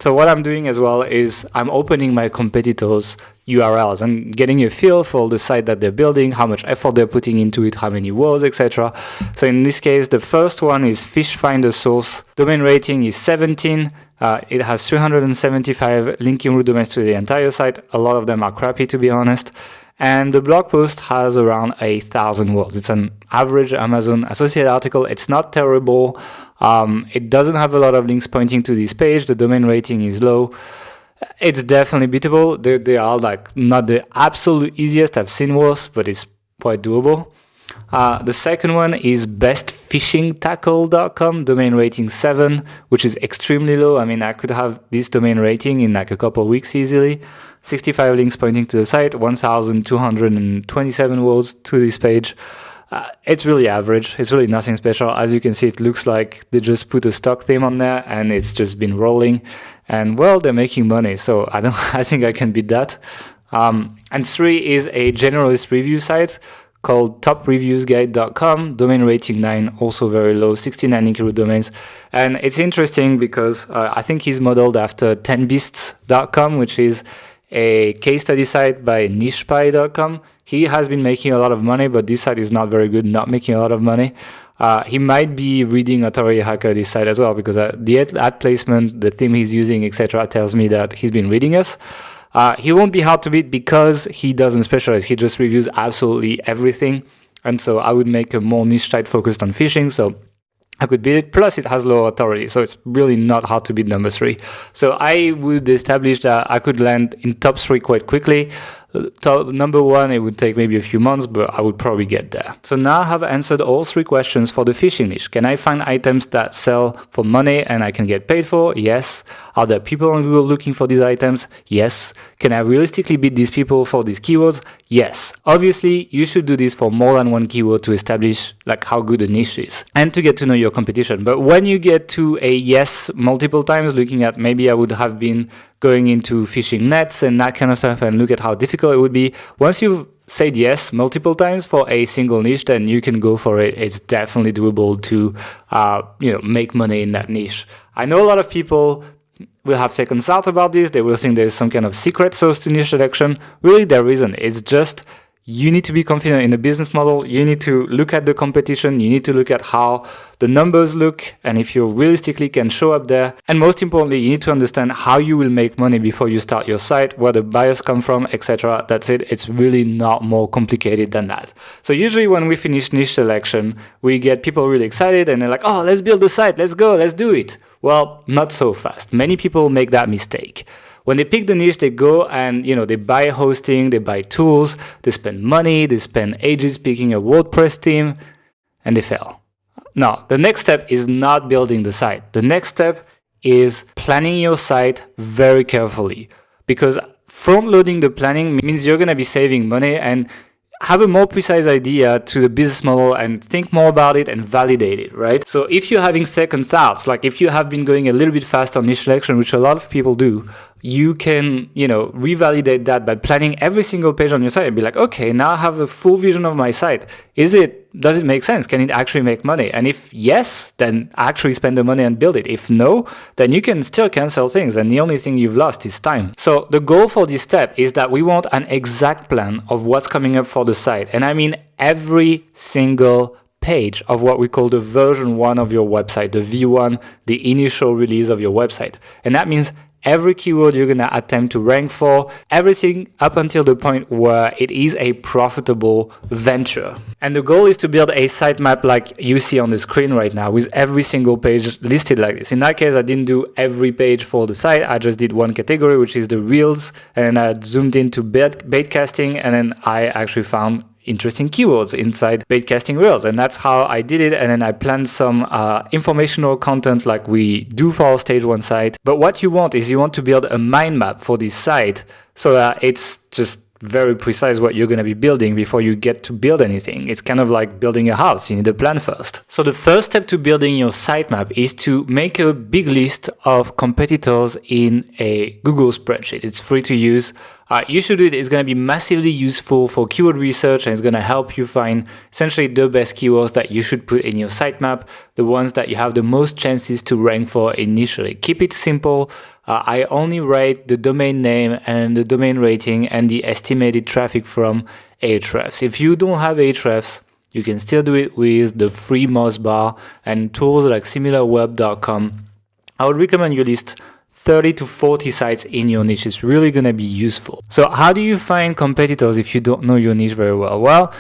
So what I'm doing as well is I'm opening my competitors' URLs and getting a feel for the site that they're building, how much effort they're putting into it, how many words, etc. So in this case, the first one is Fish Finder Source. Domain rating is 17. It has 375 linking root domains to the entire site. A lot of them are crappy, to be honest. And the blog post has around 1,000 words. It's an average Amazon Associated article. It's not terrible. It doesn't have a lot of links pointing to this page. The domain rating is low. It's definitely beatable. They are like not the absolute easiest. I've seen worse, but it's quite doable. The second one is bestfishingtackle.com, domain rating 7, which is extremely low. I mean, I could have this domain rating in like a couple of weeks easily. 65 links pointing to the site, 1,227 words to this page. It's really average. It's really nothing special. As you can see, it looks like they just put a stock theme on there and it's just been rolling. And well, they're making money, so I think I can beat that. And 3 is a generalist review site called topreviewsguide.com, domain rating 9, also very low, 69 linking root domains. And it's interesting because I think he's modeled after 10beasts.com, which is a case study site by nichepie.com. He has been making a lot of money, but this site is not very good, not making a lot of money. He might be reading Authority Hacker, this site as well, because the ad placement, the theme he's using, etc., tells me that he's been reading us. He won't be hard to beat because he doesn't specialize. He just reviews absolutely everything. And so I would make a more niche site focused on phishing. So I could beat it. Plus, it has low authority. So it's really not hard to beat number 3. So I would establish that I could land in top 3 quite quickly. Number 1, it would take maybe a few months, but I would probably get there. So now I have answered all 3 questions for the phishing niche. Can I find items that sell for money and I can get paid for? Yes. Are there people on Google looking for these items? Yes. Can I realistically beat these people for these keywords? Yes. Obviously, you should do this for more than one keyword to establish like how good a niche is and to get to know your competition. But when you get to a yes multiple times, looking at maybe I would have been going into phishing nets and that kind of stuff and look at how difficult it would be. Once you've said yes multiple times for a single niche, then you can go for it. It's definitely doable to make money in that niche. I know a lot of people will have second thoughts about this. They will think there's some kind of secret sauce to niche selection. Really, there isn't. It's just you need to be confident in the business model. You need to look at the competition. You need to look at how the numbers look and if you realistically can show up there. And most importantly, you need to understand how you will make money before you start your site, where the buyers come from, etc. That's it. It's really not more complicated than that. So usually when we finish niche selection, we get people really excited and they're like, oh, let's build the site. Let's go. Let's do it. Well, not so fast. Many people make that mistake. When they pick the niche, they go and, they buy hosting, they buy tools, they spend money, they spend ages picking a WordPress theme, and they fail. Now, the next step is not building the site. The next step is planning your site very carefully, because front-loading the planning means you're going to be saving money and have a more precise idea to the business model and think more about it and validate it, right? So if you're having second thoughts, like if you have been going a little bit fast on niche selection, which a lot of people do, you can, revalidate that by planning every single page on your site and be like, okay, now I have a full vision of my site. Does it make sense? Can it actually make money? And if yes, then actually spend the money and build it. If no, then you can still cancel things and the only thing you've lost is time. So the goal for this step is that we want an exact plan of what's coming up for the site. And I mean every single page of what we call the version 1 of your website, the V1, the initial release of your website. And that means every keyword you're going to attempt to rank for, everything up until the point where it is a profitable venture. And the goal is to build a sitemap like you see on the screen right now with every single page listed like this. In that case, I didn't do every page for the site. I just did one category, which is the reels, and I zoomed into bait casting, and then I actually found interesting keywords inside baitcasting reels, and that's how I did it. And then I planned some informational content like we do for our stage 1 site. But what you want to build a mind map for this site so that it's just very precise what you're going to be building before you get to build anything. It's kind of like building a house. You need a plan first. So the first step to building your sitemap is to make a big list of competitors in a Google spreadsheet. It's free to use. You should do it. It's going to be massively useful for keyword research, and it's going to help you find essentially the best keywords that you should put in your sitemap, the ones that you have the most chances to rank for initially. Keep it simple. I only rate the domain name and the domain rating and the estimated traffic from Ahrefs. If you don't have Ahrefs, you can still do it with the free Mossbar and tools like SimilarWeb.com. I would recommend you list 30 to 40 sites in your niche. It's really going to be useful. So how do you find competitors if you don't know your niche very well? Well,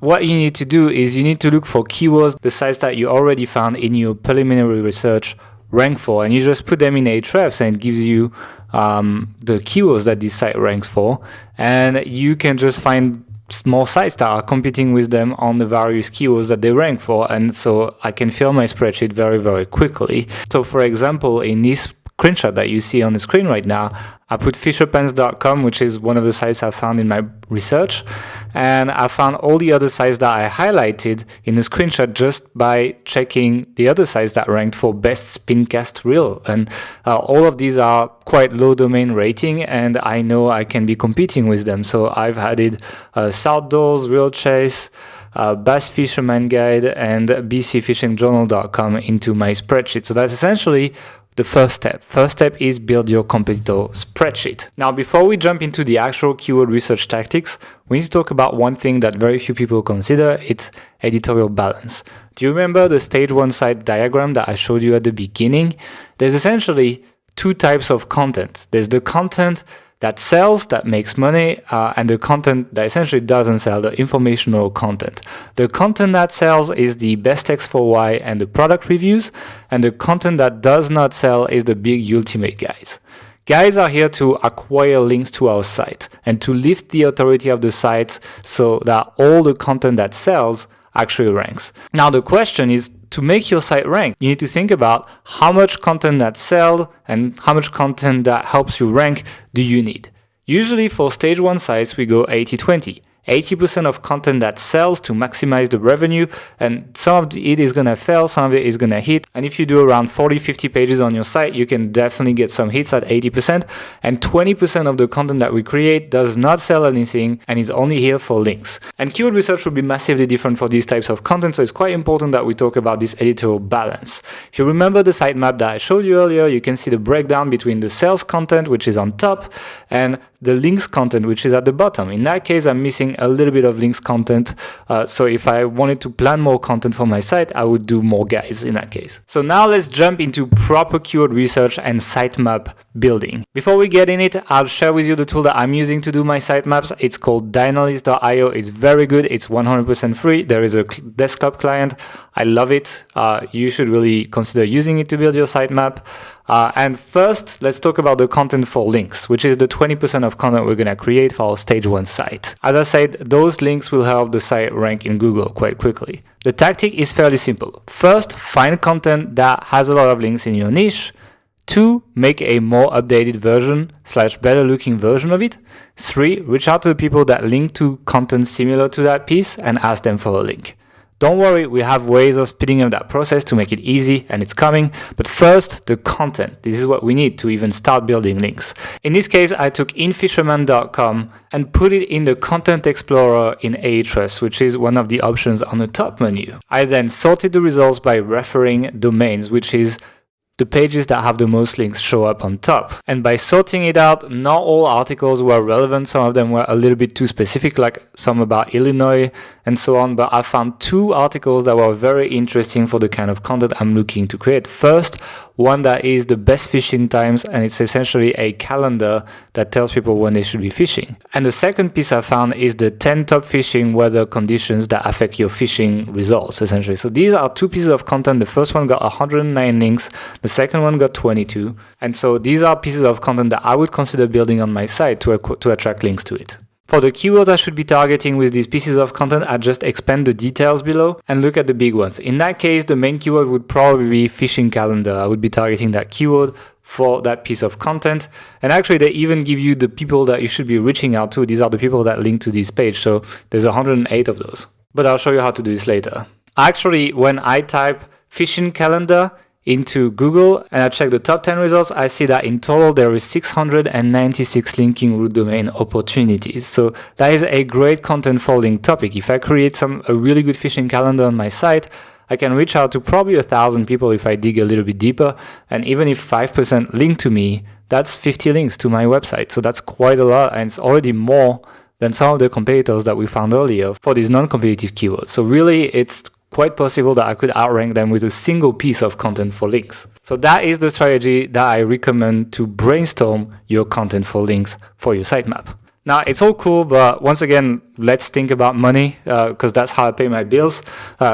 what you need to do is you need to look for keywords, the sites that you already found in your preliminary research rank for, and you just put them in Ahrefs and it gives you the keywords that this site ranks for, and you can just find small sites that are competing with them on the various keywords that they rank for, and so I can fill my spreadsheet very, very quickly. So for example, in this screenshot that you see on the screen right now, I put fisherpants.com, which is one of the sites I found in my research, and I found all the other sites that I highlighted in the screenshot just by checking the other sites that ranked for best spincast reel, and all of these are quite low domain rating, and I know I can be competing with them. So I've added Southdoors, Reel Chase, Bass Fisherman Guide, and bcfishingjournal.com into my spreadsheet. So that's essentially the first step. First step is build your competitor spreadsheet. Now, before we jump into the actual keyword research tactics, we need to talk about one thing that very few people consider. It's editorial balance. Do you remember the stage 1 site diagram that I showed you at the beginning? There's essentially two types of content. There's the content that sells, that makes money, and the content that essentially doesn't sell, the informational content. The content that sells is the best X for Y and the product reviews, and the content that does not sell is the big ultimate guides. Guides are here to acquire links to our site and to lift the authority of the site so that all the content that sells actually ranks. Now the question is, to make your site rank, you need to think about how much content that sells and how much content that helps you rank do you need. Usually for stage 1 sites, we go 80-20. 80% of content that sells to maximize the revenue, and some of it is going to fail, some of it is going to hit. And if you do around 40-50 pages on your site, you can definitely get some hits at 80%. And 20% of the content that we create does not sell anything and is only here for links. And keyword research will be massively different for these types of content, so it's quite important that we talk about this editorial balance. If you remember the sitemap that I showed you earlier, you can see the breakdown between the sales content, which is on top, and the links content, which is at the bottom. In that case, I'm missing a little bit of links content. So if I wanted to plan more content for my site, I would do more guides in that case. So now let's jump into proper keyword research and sitemap building. Before we get in it, I'll share with you the tool that I'm using to do my sitemaps. It's called Dynalyst.io. It's very good. It's 100% free. There is a desktop client. I love it. You should really consider using it to build your sitemap. And first, let's talk about the content for links, which is the 20% of content we're going to create for our stage 1 site. As I said, those links will help the site rank in Google quite quickly. The tactic is fairly simple. First, find content that has a lot of links in your niche. 2, make a more updated version / better looking version of it. 3, reach out to the people that link to content similar to that piece and ask them for a link. Don't worry, we have ways of speeding up that process to make it easy, and it's coming. But first, the content. This is what we need to even start building links. In this case, I took infisherman.com and put it in the Content Explorer in Ahrefs, which is one of the options on the top menu. I then sorted the results by referring domains, which is the pages that have the most links show up on top. And by sorting it out, not all articles were relevant. Some of them were a little bit too specific, like some about Illinois and so on. But I found 2 articles that were very interesting for the kind of content I'm looking to create. First, one that is the best fishing times, and it's essentially a calendar that tells people when they should be fishing. And the second piece I found is the 10 top fishing weather conditions that affect your fishing results, essentially. So these are 2 pieces of content. The first one got 109 links. The second one got 22. And so these are pieces of content that I would consider building on my site to attract links to it. For the keywords I should be targeting with these pieces of content, I just expand the details below and look at the big ones. In that case, the main keyword would probably be fishing calendar. I would be targeting that keyword for that piece of content. And actually, they even give you the people that you should be reaching out to. These are the people that link to this page. So there's 108 of those. But I'll show you how to do this later. Actually, when I type fishing calendar into Google and I check the top 10 results, I see that in total there is 696 linking root domain opportunities. So that is a great content for link topic. If I create a really good fishing calendar on my site, I can reach out to probably 1,000 people if I dig a little bit deeper. And even if 5% link to me, that's 50 links to my website. So that's quite a lot, and it's already more than some of the competitors that we found earlier for these non-competitive keywords. So really, it's quite possible that I could outrank them with a single piece of content for links. So that is the strategy that I recommend to brainstorm your content for links for your sitemap. Now, it's all cool, but once again, let's think about money, because that's how I pay my bills.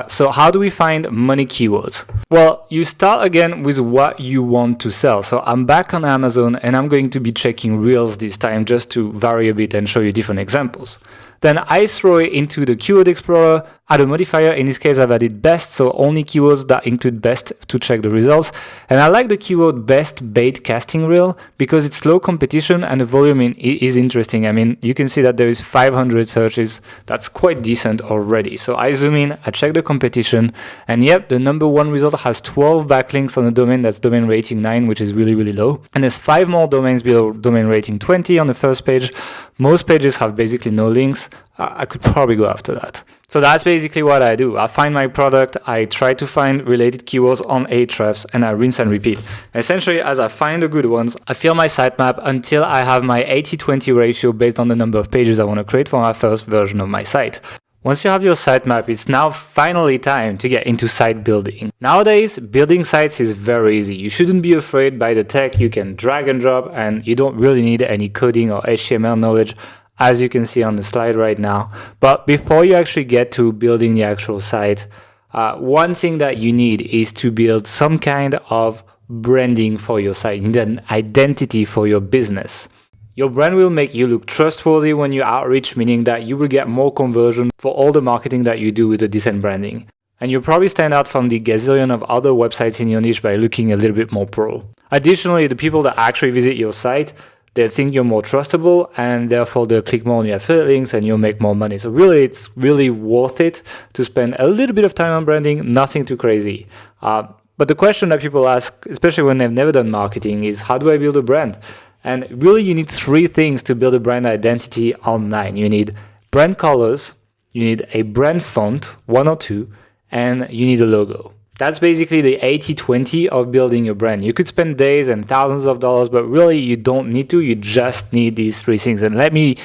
So how do we find money keywords? Well, you start again with what you want to sell. So I'm back on Amazon, and I'm going to be checking Reels this time just to vary a bit and show you different examples. Then I throw it into the Keyword Explorer, add a modifier. In this case, I've added best, so only keywords that include best to check the results. And I like the keyword best bait casting reel because it's low competition and the volume is interesting. I mean, you can see that there is 500 searches. That's quite decent already. So I zoom in, I check the competition, and yep, the number 1 result has 12 backlinks on a domain that's domain rating 9, which is really, really low. And there's 5 more domains below domain rating 20 on the first page. Most pages have basically no links. I could probably go after that. So that's basically what I do. I find my product, I try to find related keywords on Ahrefs, and I rinse and repeat. Essentially, as I find the good ones, I fill my sitemap until I have my 80-20 ratio based on the number of pages I want to create for my first version of my site. Once you have your sitemap, it's now finally time to get into site building. Nowadays, building sites is very easy. You shouldn't be afraid by the tech. You can drag and drop, and you don't really need any coding or HTML knowledge, as you can see on the slide right now. But before you actually get to building the actual site, one thing that you need is to build some kind of branding for your site. You need an identity for your business. Your brand will make you look trustworthy when you outreach, meaning that you will get more conversion for all the marketing that you do with a decent branding. And you'll probably stand out from the gazillion of other websites in your niche by looking a little bit more pro. Additionally, the people that actually visit your site, they think you're more trustable, and therefore they'll click more on your affiliate links and you'll make more money. So really, it's really worth it to spend a little bit of time on branding, nothing too crazy. But the question that people ask, especially when they've never done marketing, is how do I build a brand? And really, you need 3 things to build a brand identity online. You need brand colors, you need a brand font, 1 or 2, and you need a logo. That's basically the 80-20 of building your brand. You could spend days and thousands of dollars, but really you don't need to. You just need these three things. And let me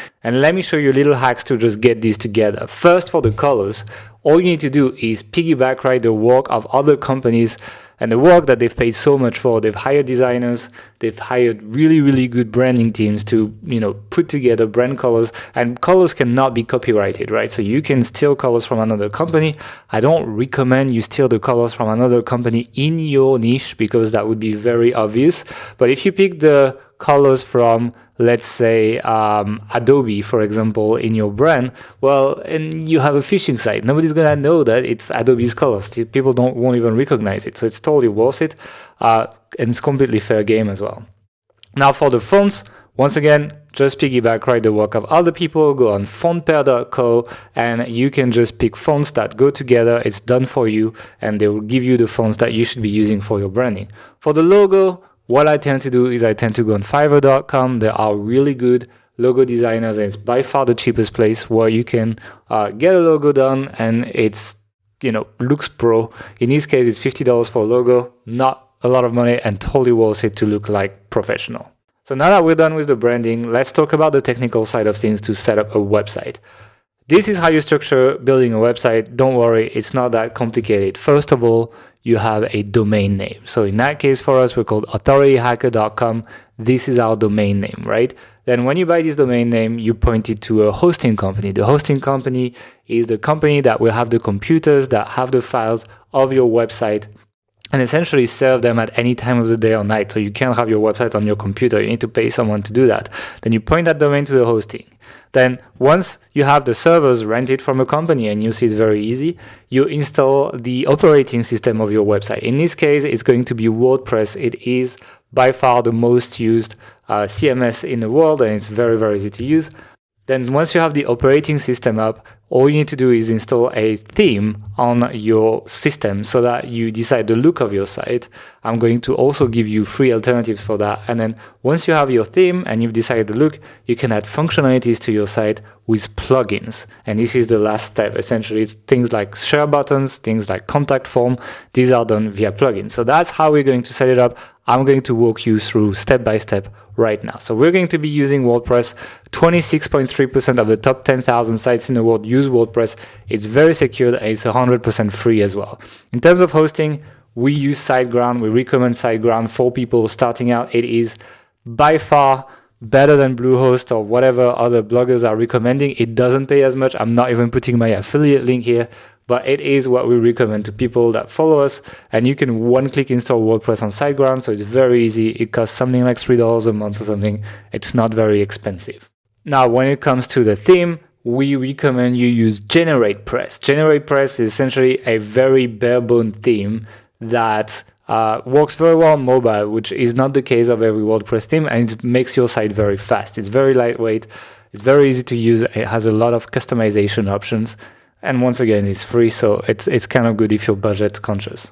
show you little hacks to just get these together. First, for the colors, all you need to do is piggyback right the work of other companies and the work that they've paid so much for. They've hired designers, they've hired really, really good branding teams to, put together brand colors, and colors cannot be copyrighted, right? So you can steal colors from another company. I don't recommend you steal the colors from another company in your niche because that would be very obvious. But if you pick the colors from, let's say, Adobe, for example, in your brand, well, and you have a phishing site, nobody's gonna know that it's Adobe's colors. People won't even recognize it. So it's totally worth it, and it's completely fair game as well. Now for the fonts, once again, just piggyback right the work of other people. Go on fontpair.co and you can just pick fonts that go together. It's done for you, and they will give you the fonts that you should be using for your branding. For the logo, what I tend to do is I tend to go on Fiverr.com. There are really good logo designers, and it's by far the cheapest place where you can get a logo done, and it's looks pro. In this case, it's $50 for a logo, not a lot of money, and totally worth it to look like professional. So now that we're done with the branding, let's talk about the technical side of things to set up a website. This is how you structure building a website. Don't worry, it's not that complicated. First of all, you have a domain name. So in that case for us, we're called authorityhacker.com. This is our domain name, right? Then when you buy this domain name, you point it to a hosting company. The hosting company is the company that will have the computers that have the files of your website and essentially serve them at any time of the day or night. So you can't have your website on your computer. You need to pay someone to do that. Then you point that domain to the hosting. Then once you have the servers rented from a company, and you see it's very easy, you install the operating system of your website. In this case, it's going to be WordPress. It is by far the most used CMS in the world, and it's very, very easy to use. Then once you have the operating system up, all you need to do is install a theme on your system so that you decide the look of your site. I'm going to also give you free alternatives for that. And then once you have your theme and you've decided the look, you can add functionalities to your site with plugins. And this is the last step. Essentially, it's things like share buttons, things like contact form. These are done via plugins. So that's how we're going to set it up. I'm going to walk you through step by step right now. So we're going to be using WordPress. 26.3% of the top 10,000 sites in the world use WordPress. It's very secure and it's 100% free as well. In terms of hosting, we use SiteGround. We recommend SiteGround for people starting out. It is by far better than Bluehost or whatever other bloggers are recommending. It doesn't pay as much. I'm not even putting my affiliate link here, but it is what we recommend to people that follow us. And you can one-click install WordPress on SiteGround, so it's very easy. It costs something like $3 a month or something. It's not very expensive. Now, when it comes to the theme, we recommend you use GeneratePress. GeneratePress is essentially a very bare-bone theme that works very well on mobile, which is not the case of every WordPress theme, and it makes your site very fast. It's very lightweight. It's very easy to use. It has a lot of customization options. And once again, it's free, so it's kind of good if you're budget conscious.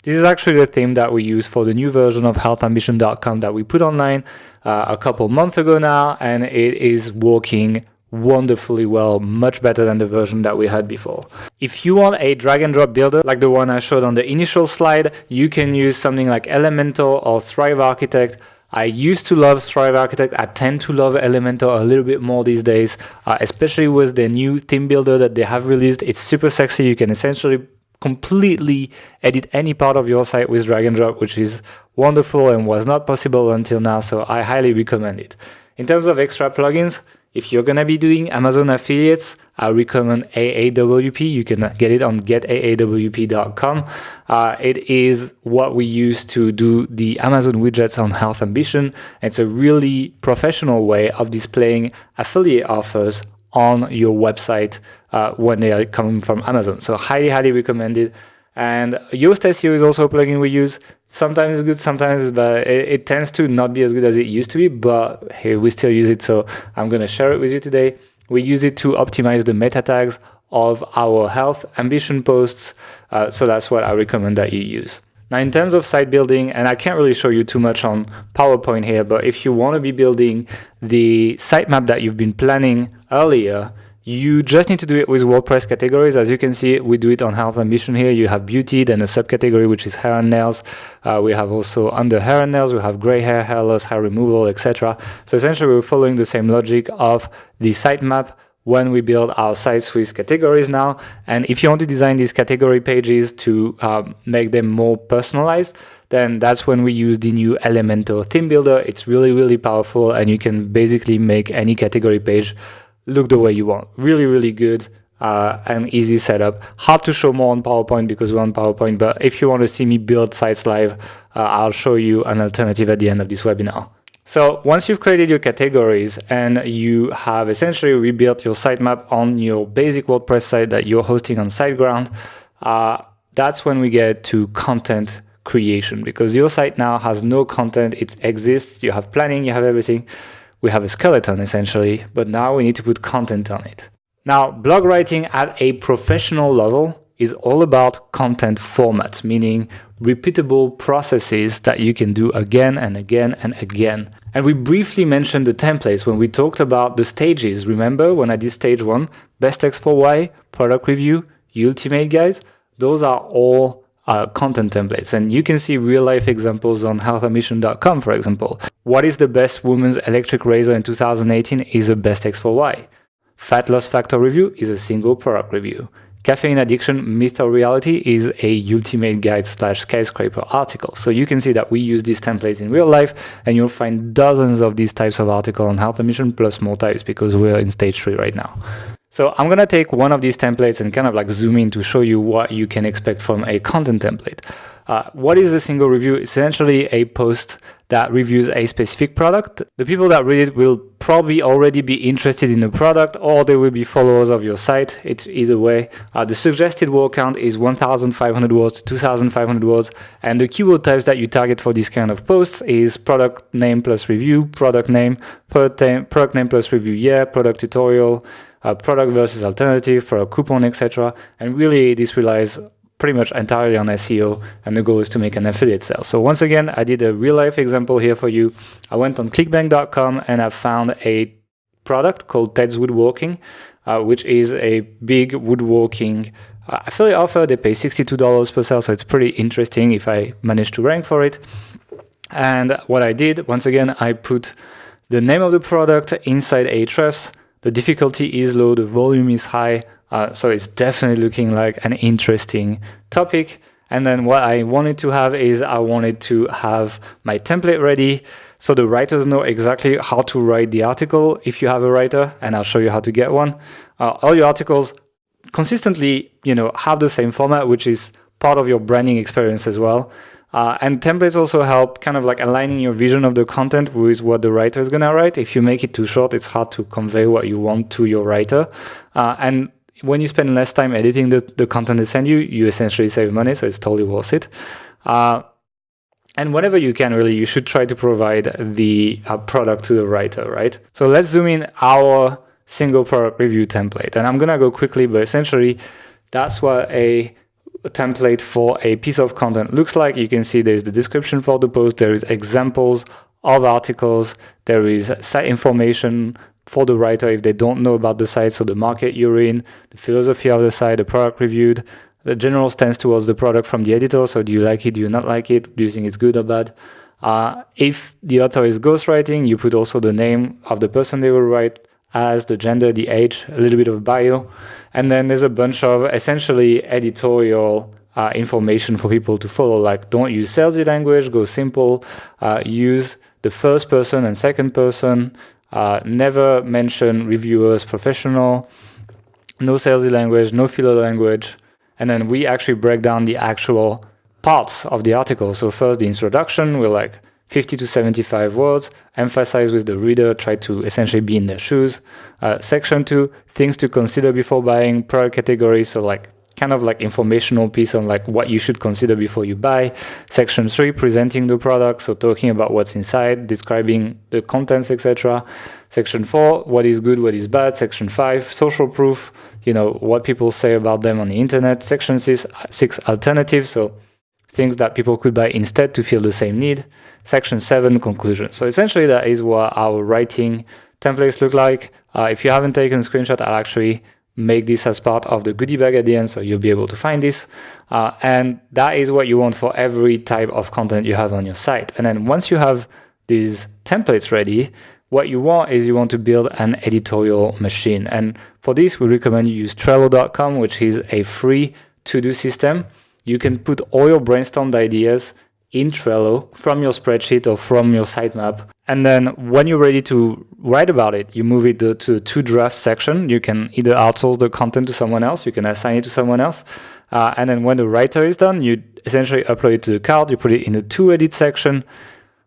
This is actually the theme that we use for the new version of healthambition.com that we put online a couple months ago now, and it is working wonderfully well, much better than the version that we had before. If you want a drag and drop builder like the one I showed on the initial slide, you can use something like Elementor or Thrive Architect. I used to love Thrive Architect. I tend to love Elementor a little bit more these days, especially with the new theme builder that they have released. It's super sexy. You can essentially completely edit any part of your site with drag and drop, which is wonderful and was not possible until now, so I highly recommend it. In terms of extra plugins, if you're going to be doing Amazon affiliates, I recommend AAWP. You can get it on getaawp.com. It is what we use to do the Amazon widgets on Health Ambition. It's a really professional way of displaying affiliate offers on your website when they are coming from Amazon. So highly, highly recommended. And Yoast SEO is also a plugin we use. Sometimes it's good, sometimes it's bad. It tends to not be as good as it used to be, but hey, we still use it, so I'm going to share it with you today. We use it to optimize the meta tags of our Health Ambition posts, so that's what I recommend that you use. Now, in terms of site building, and I can't really show you too much on PowerPoint here, but if you want to be building the sitemap that you've been planning earlier, You just need to do it with WordPress categories. As you can see, we do it on Health Ambition here. You have beauty, then a subcategory, which is hair and nails. We have also under hair and nails, we have gray hair, hair loss, hair removal, etc. So essentially, we're following the same logic of the sitemap when we build our sites with categories now. And if you want to design these category pages to make them more personalized, then that's when we use the new Elementor theme builder. It's really, really powerful, and you can basically make any category page look the way you want. Really, really good and easy setup. Hard to show more on PowerPoint because we're on PowerPoint, but if you want to see me build sites live, I'll show you an alternative at the end of this webinar. So once you've created your categories and you have essentially rebuilt your sitemap on your basic WordPress site that you're hosting on SiteGround, that's when we get to content creation, because your site now has no content. It exists, you have planning, you have everything. We have a skeleton essentially, but now we need to put content on it. Now, blog writing at a professional level is all about content formats, meaning repeatable processes that you can do again and again and again. And we briefly mentioned the templates when we talked about the stages. Remember when I did stage 1, best text for why, product review, ultimate guides? Those are all content templates, and you can see real life examples on healthambition.com. For example, what is the best women's electric razor in 2018 is a best text for why. Fat loss factor review is a single product review. Caffeine addiction, myth or reality is a ultimate guide / skyscraper article. So you can see that we use these templates in real life, and you'll find dozens of these types of articles on Health Ambition plus more types because we're in stage 3 right now. So I'm going to take one of these templates and kind of like zoom in to show you what you can expect from a content template. What is a single review? Essentially a post that reviews a specific product. The people that read it will probably already be interested in the product, or they will be followers of your site. It's either way. The suggested word count is 1,500 words to 2,500 words. And the keyword types that you target for this kind of posts is product name plus review, product name plus review year, product tutorial, product versus alternative, product coupon, etc. And really this relies pretty much entirely on SEO, and the goal is to make an affiliate sale. So once again, I did a real life example here for you. I went on clickbank.com and I found a product called Ted's Woodworking, which is a big woodworking affiliate offer. They pay $62 per sale, so it's pretty interesting if I manage to rank for it. And what I did, once again, I put the name of the product inside Ahrefs. The difficulty is low, the volume is high, so it's definitely looking like an interesting topic. And then what I wanted to have is I wanted to have my template ready so the writers know exactly how to write the article if you have a writer, and I'll show you how to get one. All your articles consistently, have the same format, which is part of your branding experience as well. And templates also help kind of like aligning your vision of the content with what the writer is going to write. If you make it too short, it's hard to convey what you want to your writer. And when you spend less time editing the content they send you, you essentially save money, so it's totally worth it. And whenever you can, really, you should try to provide the product to the writer, right? So let's zoom in our single product review template. And I'm going to go quickly, but essentially that's what a template for a piece of content looks like. You can see there's the description for the post, there is examples of articles, there is site information for the writer if they don't know about the site, so the market you're in, the philosophy of the site, the product reviewed, the general stance towards the product from the editor, so do you like it, do you not like it, do you think it's good or bad. If the author is ghostwriting, you put also the name of the person they will write as, the gender, the age, a little bit of bio, and then there's a bunch of essentially editorial information for people to follow, like don't use salesy language, go simple, use the first person and second person, never mention reviewers professional, no salesy language, no filler language, and then we actually break down the actual parts of the article. So first the introduction, we're like 50 to 75 words, emphasize with the reader, try to essentially be in their shoes. Section 2, things to consider before buying, product category, so like kind of like informational piece on like what you should consider before you buy. Section 3, presenting the product, so talking about what's inside, describing the contents, etc. Section 4, what is good, what is bad. Section 5, social proof, what people say about them on the internet. Section 6, alternatives, so things that people could buy instead to fill the same need. Section 7, conclusion. So essentially that is what our writing templates look like. If you haven't taken a screenshot, I'll actually make this as part of the goodie bag at the end, so you'll be able to find this. And that is what you want for every type of content you have on your site. And then once you have these templates ready, what you want is you want to build an editorial machine. And for this, we recommend you use Trello.com, which is a free to-do system. You can put all your brainstormed ideas in Trello from your spreadsheet or from your sitemap. And then when you're ready to write about it, you move it to to draft section. You can either outsource the content to someone else, you can assign it to someone else. And then when the writer is done, you essentially upload it to the card, you put it in the to edit section.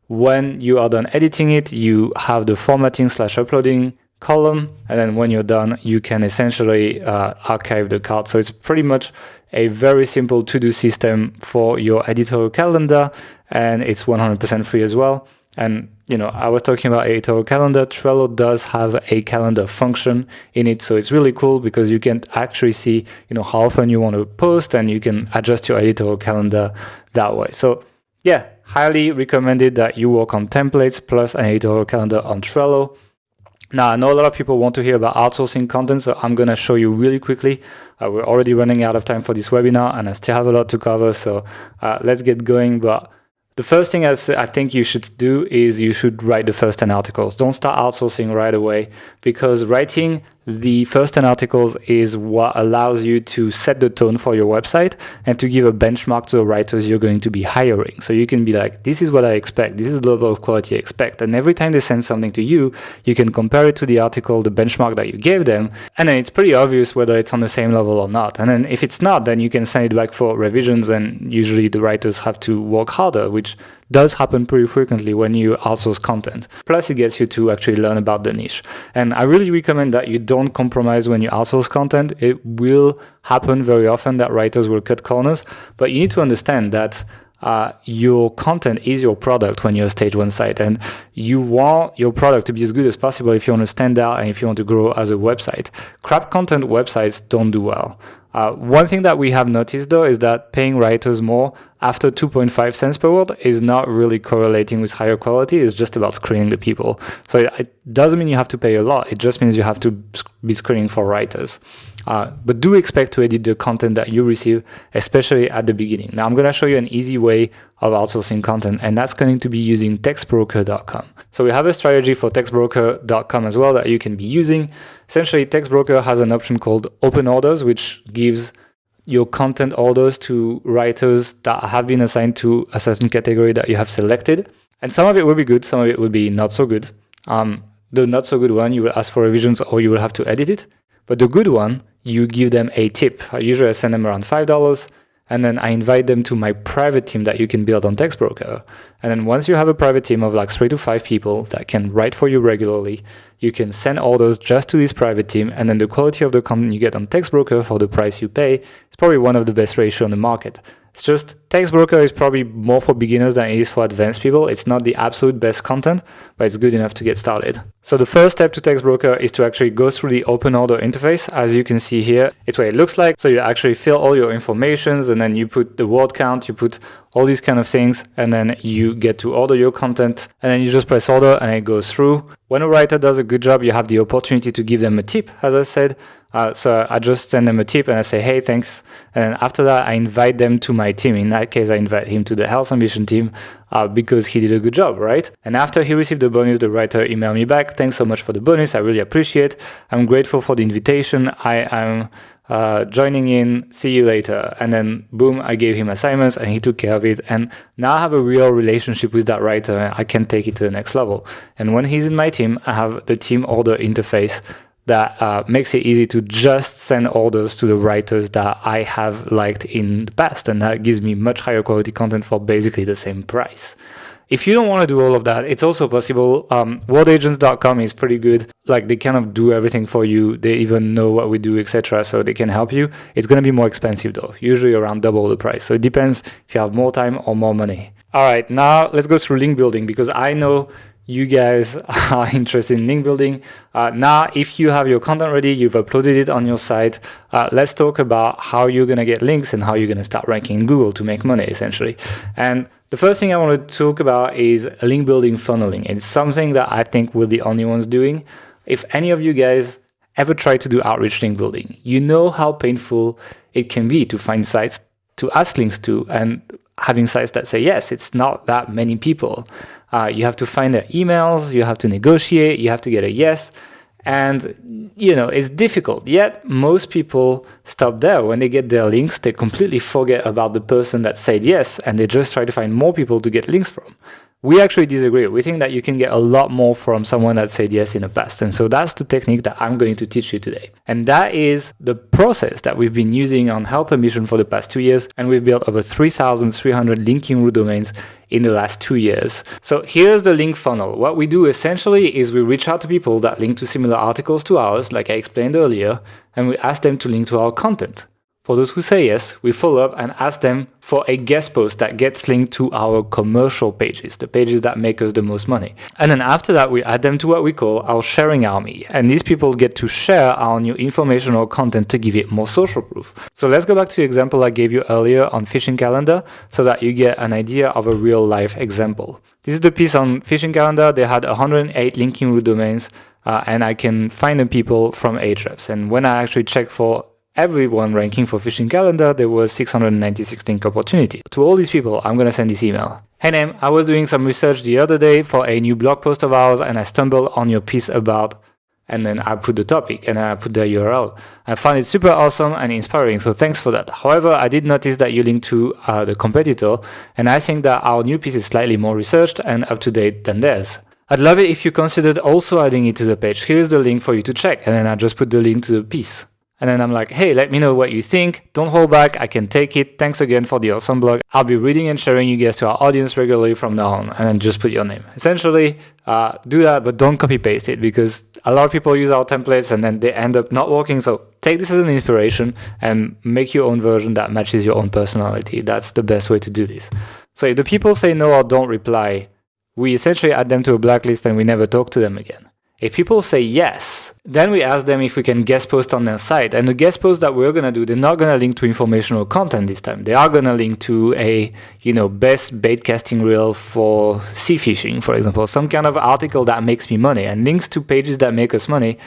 When you are done editing it, you have the formatting/uploading column. And then when you're done, you can essentially archive the card. So it's pretty much a very simple to-do system for your editorial calendar, and it's 100% free as well. And I was talking about editorial calendar. Trello does have a calendar function in it, so it's really cool because you can actually see how often you want to post, and you can adjust your editorial calendar that way. So yeah, highly recommended that you work on templates plus an editorial calendar on Trello. Now, I know a lot of people want to hear about outsourcing content, so I'm going to show you really quickly. We're already running out of time for this webinar, and I still have a lot to cover, so let's get going. But the first thing I think you should do is you should write the first 10 articles. Don't start outsourcing right away, because writing the first 10 articles is what allows you to set the tone for your website and to give a benchmark to the writers you're going to be hiring. So you can be like, this is what I expect, this is the level of quality I expect. And every time they send something to you, you can compare it to the article, the benchmark that you gave them, and then it's pretty obvious whether it's on the same level or not. And then if it's not, then you can send it back for revisions, and usually the writers have to work harder, which does happen pretty frequently when you outsource content. Plus, it gets you to actually learn about the niche. And I really recommend that you don't compromise when you outsource content. It will happen very often that writers will cut corners, but you need to understand that your content is your product when you're a stage 1 site, and you want your product to be as good as possible if you want to stand out and if you want to grow as a website. Crap content websites don't do well. One thing that we have noticed though is that paying writers more after 2.5 cents per word is not really correlating with higher quality. It's just about screening the people. So it doesn't mean you have to pay a lot. It just means you have to be screening for writers. But do expect to edit the content that you receive, especially at the beginning. Now I'm going to show you an easy way of outsourcing content, and that's going to be using textbroker.com. So we have a strategy for textbroker.com as well that you can be using. Essentially, Textbroker has an option called open orders, which gives your content orders to writers that have been assigned to a certain category that you have selected. And some of it will be good, some of it will be not so good. The not so good one, you will ask for revisions or you will have to edit it. But the good one, you give them a tip. Usually I send them around $5, and then I invite them to my private team that you can build on Textbroker. And then once you have a private team of like 3 to 5 people that can write for you regularly, you can send orders just to this private team, and then the quality of the content you get on Textbroker for the price you pay is probably one of the best ratio on the market. It's just Textbroker is probably more for beginners than it is for advanced people. It's not the absolute best content, but it's good enough to get started. So the first step to Textbroker is to actually go through the open order interface. As you can see here, it's what it looks like. So you actually fill all your informations, and then you put the word count, you put all these kind of things, and then you get to order your content, and then you just press order and it goes through. When a writer does a good job, you have the opportunity to give them a tip, as I said. So I just send them a tip and I say, hey, thanks. And after that, I invite them to my team. In that case, I invite him to the Health Ambition team because he did a good job, right? And after he received the bonus, the writer emailed me back. Thanks so much for the bonus. I really appreciate it. I'm grateful for the invitation. I am joining in. See you later. And then boom, I gave him assignments and he took care of it. And now I have a real relationship with that writer, and I can take it to the next level. And when he's in my team, I have the team order interface that makes it easy to just send orders to the writers that I have liked in the past, and that gives me much higher quality content for basically the same price. If you don't want to do all of that, it's also possible. WordAgents.com is pretty good. Like, they kind of do everything for you. They even know what we do, etc. So they can help you. It's going to be more expensive though, usually around double the price. So it depends if you have more time or more money. All right, now let's go through link building, because I know you guys are interested in link building. Now, if you have your content ready, you've uploaded it on your site, let's talk about how you're going to get links and how you're going to start ranking in Google to make money, essentially. And the first thing I want to talk about is link building funneling. It's something that I think we're the only ones doing. If any of you guys ever try to do outreach link building, you know how painful it can be to find sites to ask links to, and having sites that say yes, it's not that many people. You have to find their emails, you have to negotiate, you have to get a yes, and it's difficult. Yet most people stop there. When they get their links, they completely forget about the person that said yes, and they just try to find more people to get links from. We actually disagree. We think that you can get a lot more from someone that said yes in the past. And so that's the technique that I'm going to teach you today. And that is the process that we've been using on Health on Mission for the past 2 years. And we've built over 3,300 linking root domains in the last 2 years. So here's the link funnel. What we do essentially is we reach out to people that link to similar articles to ours, like I explained earlier, and we ask them to link to our content. For those who say yes, we follow up and ask them for a guest post that gets linked to our commercial pages, the pages that make us the most money. And then after that, we add them to what we call our sharing army. And these people get to share our new informational content to give it more social proof. So let's go back to the example I gave you earlier on Fishing Calendar so that you get an idea of a real life example. This is the piece on Fishing Calendar. They had 108 linking root domains, and I can find the people from Ahrefs. And when I actually check for everyone ranking for Fishing Calendar, there was 696 link opportunities. To all these people, I'm going to send this email. Hey Naim, I was doing some research the other day for a new blog post of ours, and I stumbled on your piece about, and then I put the topic and I put the URL. I found it super awesome and inspiring, so thanks for that. However, I did notice that you linked to the competitor, and I think that our new piece is slightly more researched and up to date than theirs. I'd love it if you considered also adding it to the page. Here's the link for you to check, and then I just put the link to the piece. And then I'm like, hey, let me know what you think. Don't hold back. I can take it. Thanks again for the awesome blog. I'll be reading and sharing you guys to our audience regularly from now on. And then just put your name. Essentially, do that, but don't copy paste it, because a lot of people use our templates and then they end up not working. So take this as an inspiration and make your own version that matches your own personality. That's the best way to do this. So if the people say no or don't reply, we essentially add them to a blacklist and we never talk to them again. If people say yes, then we ask them if we can guest post on their site. And the guest post that we're going to do, they're not going to link to informational content this time. They are going to link to a, best bait casting reel for sea fishing, for example, some kind of article that makes me money. And links to pages that make us money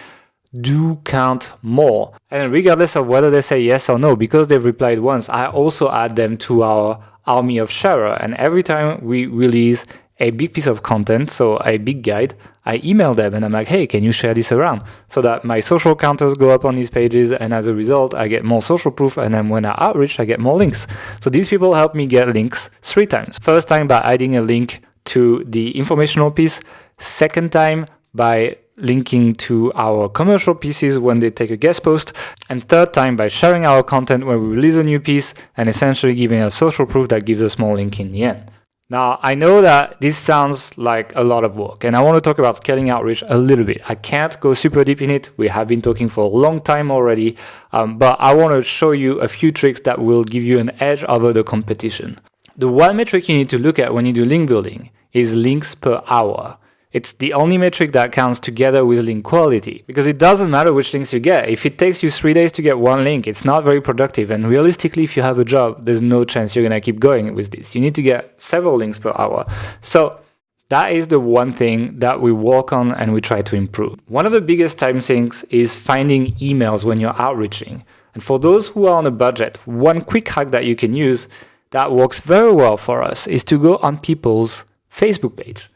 do count more. And regardless of whether they say yes or no, because they've replied once, I also add them to our army of sharer. And every time we release a big piece of content, so a big guide, I email them and I'm like, hey, can you share this around? So that my social counters go up on these pages, and as a result, I get more social proof, and then when I outreach, I get more links. So these people help me get links 3 times. First time by adding a link to the informational piece, second time by linking to our commercial pieces when they take a guest post, and third time by sharing our content when we release a new piece and essentially giving us social proof that gives us more link in the end. Now, I know that this sounds like a lot of work, and I want to talk about scaling outreach a little bit. I can't go super deep in it. We have been talking for a long time already, but I want to show you a few tricks that will give you an edge over the competition. The one metric you need to look at when you do link building is links per hour. It's the only metric that counts together with link quality, because it doesn't matter which links you get. If it takes you 3 days to get one link, it's not very productive. And realistically, if you have a job, there's no chance you're going to keep going with this. You need to get several links per hour. So that is the one thing that we work on and we try to improve. One of the biggest time sinks is finding emails when you're outreaching. And for those who are on a budget, one quick hack that you can use that works very well for us is to go on people's Facebook page.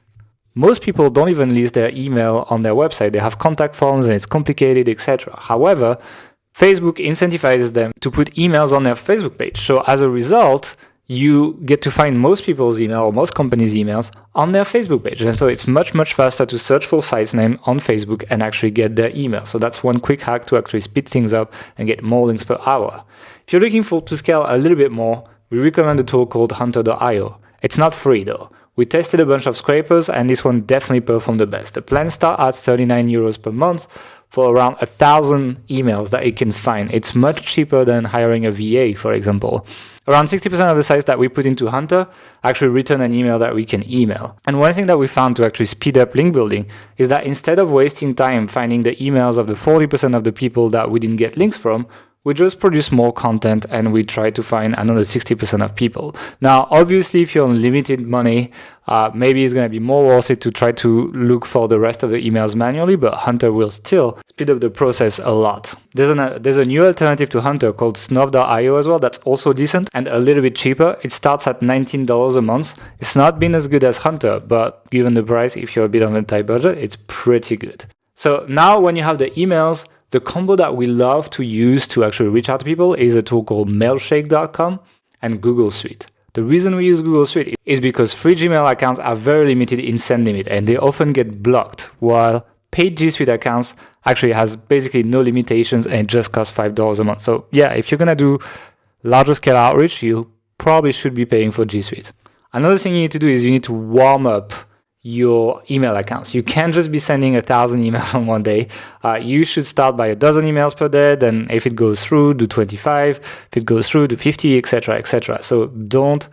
Most people don't even list their email on their website. They have contact forms and it's complicated, etc. However, Facebook incentivizes them to put emails on their Facebook page. So as a result, you get to find most people's email or most companies' emails on their Facebook page. And so it's much, much faster to search for sites name on Facebook and actually get their email. So that's one quick hack to actually speed things up and get more links per hour. If you're looking to scale a little bit more, we recommend a tool called Hunter.io. It's not free though. We tested a bunch of scrapers and this one definitely performed the best. The plan starts at €39 per month, for around 1,000 emails that it can find. It's much cheaper than hiring a VA, for example. Around 60% of the sites that we put into Hunter actually return an email that we can email. And one thing that we found to actually speed up link building is that instead of wasting time finding the emails of the 40% of the people that we didn't get links from, we just produce more content and we try to find another 60% of people. Now, obviously, if you're on limited money, maybe it's going to be more worth it to try to look for the rest of the emails manually, but Hunter will still speed up the process a lot. There's a new alternative to Hunter called Snuff.io as well that's also decent and a little bit cheaper. It starts at $19 a month. It's not been as good as Hunter, but given the price, if you're a bit on a tight budget, it's pretty good. So now when you have the emails, the combo that we love to use to actually reach out to people is a tool called Mailshake.com and Google Suite. The reason we use Google Suite is because free Gmail accounts are very limited in send limit and they often get blocked, while paid G Suite accounts actually has basically no limitations and it just costs $5 a month. So yeah, if you're going to do larger scale outreach, you probably should be paying for G Suite. Another thing you need to do is you need to warm up your email accounts. You can't just be sending 1,000 emails on one day. You should start by 12 emails per day. Then if it goes through, do 25. If it goes through, do 50, etc., etc. So don't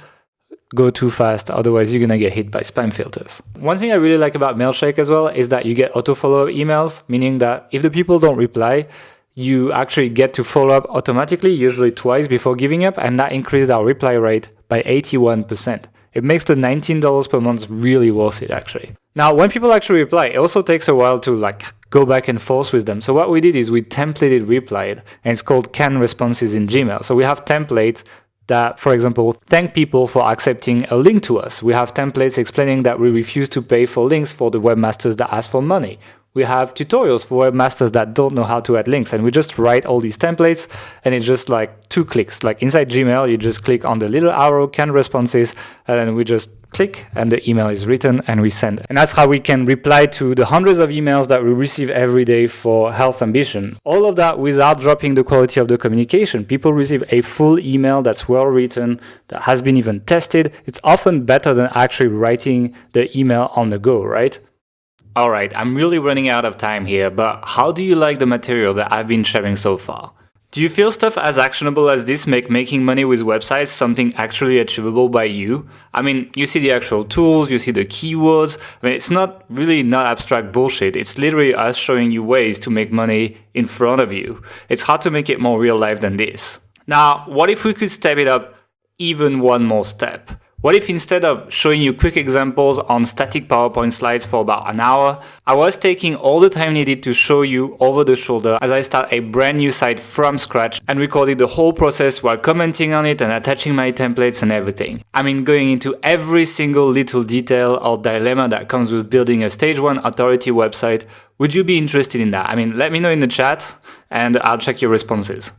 go too fast. Otherwise, you're going to get hit by spam filters. One thing I really like about Mailshake as well is that you get auto follow-up emails, meaning that if the people don't reply, you actually get to follow up automatically, usually twice before giving up. And that increased our reply rate by 81%. It makes the $19 per month really worth it, actually. Now, when people actually reply, it also takes a while to go back and forth with them. So what we did is we templated replied, and it's called canned responses in Gmail. So we have templates that, for example, thank people for accepting a link to us. We have templates explaining that we refuse to pay for links for the webmasters that ask for money. We have tutorials for webmasters that don't know how to add links, and we just write all these templates, and it's just 2 clicks. Inside Gmail, you just click on the little arrow, canned responses, and then we just click, and the email is written, and we send it. And that's how we can reply to the hundreds of emails that we receive every day for Health Ambition. All of that without dropping the quality of the communication. People receive a full email that's well written, that has been even tested. It's often better than actually writing the email on the go, right? Alright, I'm really running out of time here, but how do you like the material that I've been sharing so far? Do you feel stuff as actionable as this make making money with websites something actually achievable by you? I mean, you see the actual tools, you see the keywords. I mean, it's not abstract bullshit. It's literally us showing you ways to make money in front of you. It's hard to make it more real life than this. Now, what if we could step it up even one more step? What if instead of showing you quick examples on static PowerPoint slides for about an hour, I was taking all the time needed to show you over the shoulder as I start a brand new site from scratch and recorded the whole process while commenting on it and attaching my templates and everything. I mean, going into every single little detail or dilemma that comes with building a stage 1 authority website. Would you be interested in that? I mean, let me know in the chat and I'll check your responses.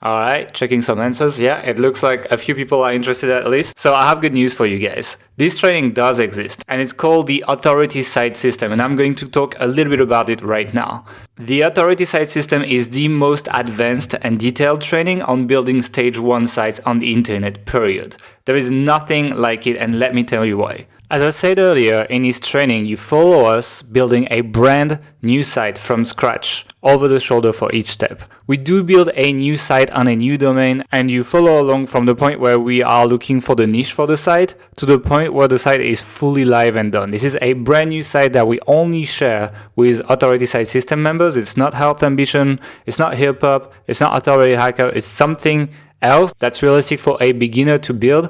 Alright, checking some answers. Yeah, it looks like a few people are interested at least. So I have good news for you guys. This training does exist and it's called the Authority Site System, and I'm going to talk a little bit about it right now. The Authority Site System is the most advanced and detailed training on building stage 1 sites on the internet, period. There is nothing like it, and let me tell you why. As I said earlier, in this training, you follow us building a brand new site from scratch, over the shoulder for each step. We do build a new site on a new domain, and you follow along from the point where we are looking for the niche for the site to the point where the site is fully live and done. This is a brand new site that we only share with Authority Site System members. It's not Health Ambition, it's not Hip Hop, it's not Authority Hacker, it's something else that's realistic for a beginner to build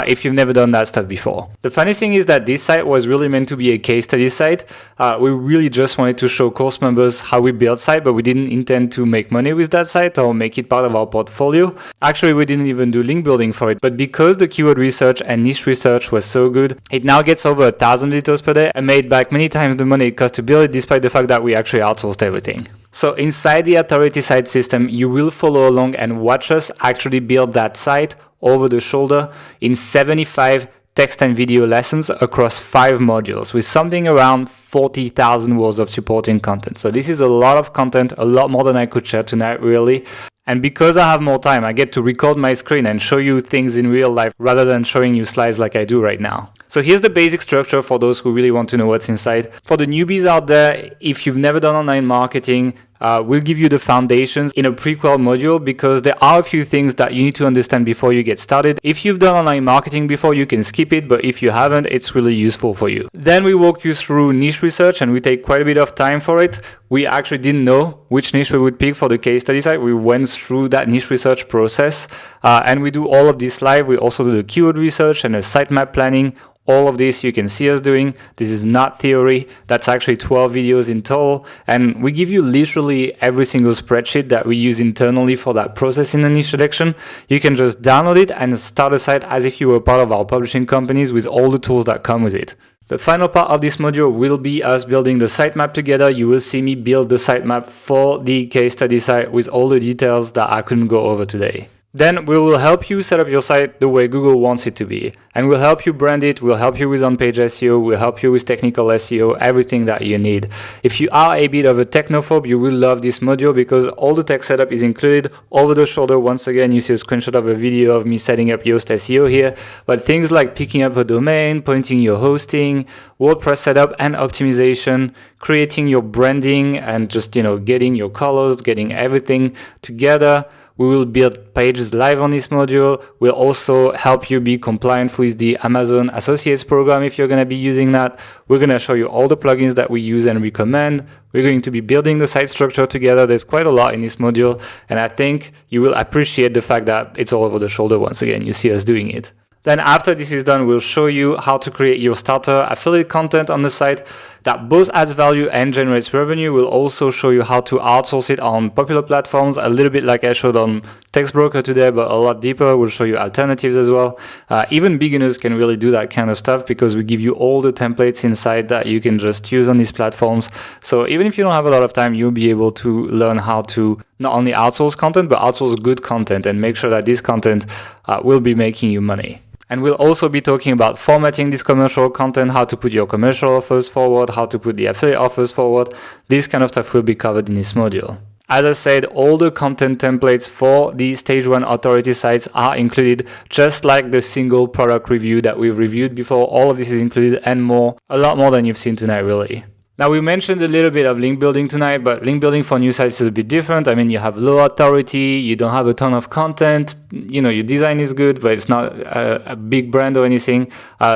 if you've never done that stuff before. The funny thing is that this site was really meant to be a case study site. We really just wanted to show course members how we build site, but we didn't intend to make money with that site or make it part of our portfolio. Actually, we didn't even do link building for it, but because the keyword research and niche research was so good, it now gets over 1,000 visitors per day and made back many times the money it cost to build it, despite the fact that we actually outsourced everything. So inside the Authority Site System, you will follow along and watch us actually build that site over the shoulder in 75 text and video lessons across 5 modules with something around 40,000 words of supporting content. So this is a lot of content, a lot more than I could share tonight, really. And because I have more time, I get to record my screen and show you things in real life rather than showing you slides like I do right now. So here's the basic structure for those who really want to know what's inside. For the newbies out there, if you've never done online marketing, we'll give you the foundations in a prequel module because there are a few things that you need to understand before you get started. If you've done online marketing before, you can skip it, but if you haven't, it's really useful for you. Then we walk you through niche research and we take quite a bit of time for it. We actually didn't know which niche we would pick for the case study site. We went through that niche research process and we do all of this live. We also do the keyword research and the sitemap planning. All of this you can see us doing. This is not theory. That's actually 12 videos in total. And we give you literally every single spreadsheet that we use internally for that process in the niche selection. You can just download it and start a site as if you were part of our publishing companies with all the tools that come with it. The final part of this module will be us building the sitemap together. You will see me build the sitemap for the case study site with all the details that I couldn't go over today. Then we will help you set up your site the way Google wants it to be. And we'll help you brand it, we'll help you with on-page SEO, we'll help you with technical SEO, everything that you need. If you are a bit of a technophobe, you will love this module because all the tech setup is included over the shoulder. Once again, you see a screenshot of a video of me setting up Yoast SEO here. But things like picking up a domain, pointing your hosting, WordPress setup and optimization, creating your branding and just, getting your colors, getting everything together. We will build pages live on this module. We'll also help you be compliant with the Amazon Associates program if you're going to be using that. We're going to show you all the plugins that we use and recommend. We're going to be building the site structure together. There's quite a lot in this module, and I think you will appreciate the fact that it's all over the shoulder once again. You see us doing it. Then after this is done, we'll show you how to create your starter affiliate content on the site that both adds value and generates revenue. We'll also show you how to outsource it on popular platforms, a little bit like I showed on Textbroker today, but a lot deeper. We'll show you alternatives as well. Even beginners can really do that kind of stuff because we give you all the templates inside that you can just use on these platforms. So even if you don't have a lot of time, you'll be able to learn how to not only outsource content, but outsource good content and make sure that this content will be making you money. And we'll also be talking about formatting this commercial content, how to put your commercial offers forward, how to put the affiliate offers forward. This kind of stuff will be covered in this module. As I said, all the content templates for the Stage 1 authority sites are included, just like the single product review that we've reviewed before. All of this is included and more, a lot more than you've seen tonight, really. Now, we mentioned a little bit of link building tonight, but link building for new sites is a bit different. I mean, you have low authority, you don't have a ton of content, your design is good, but it's not a big brand or anything.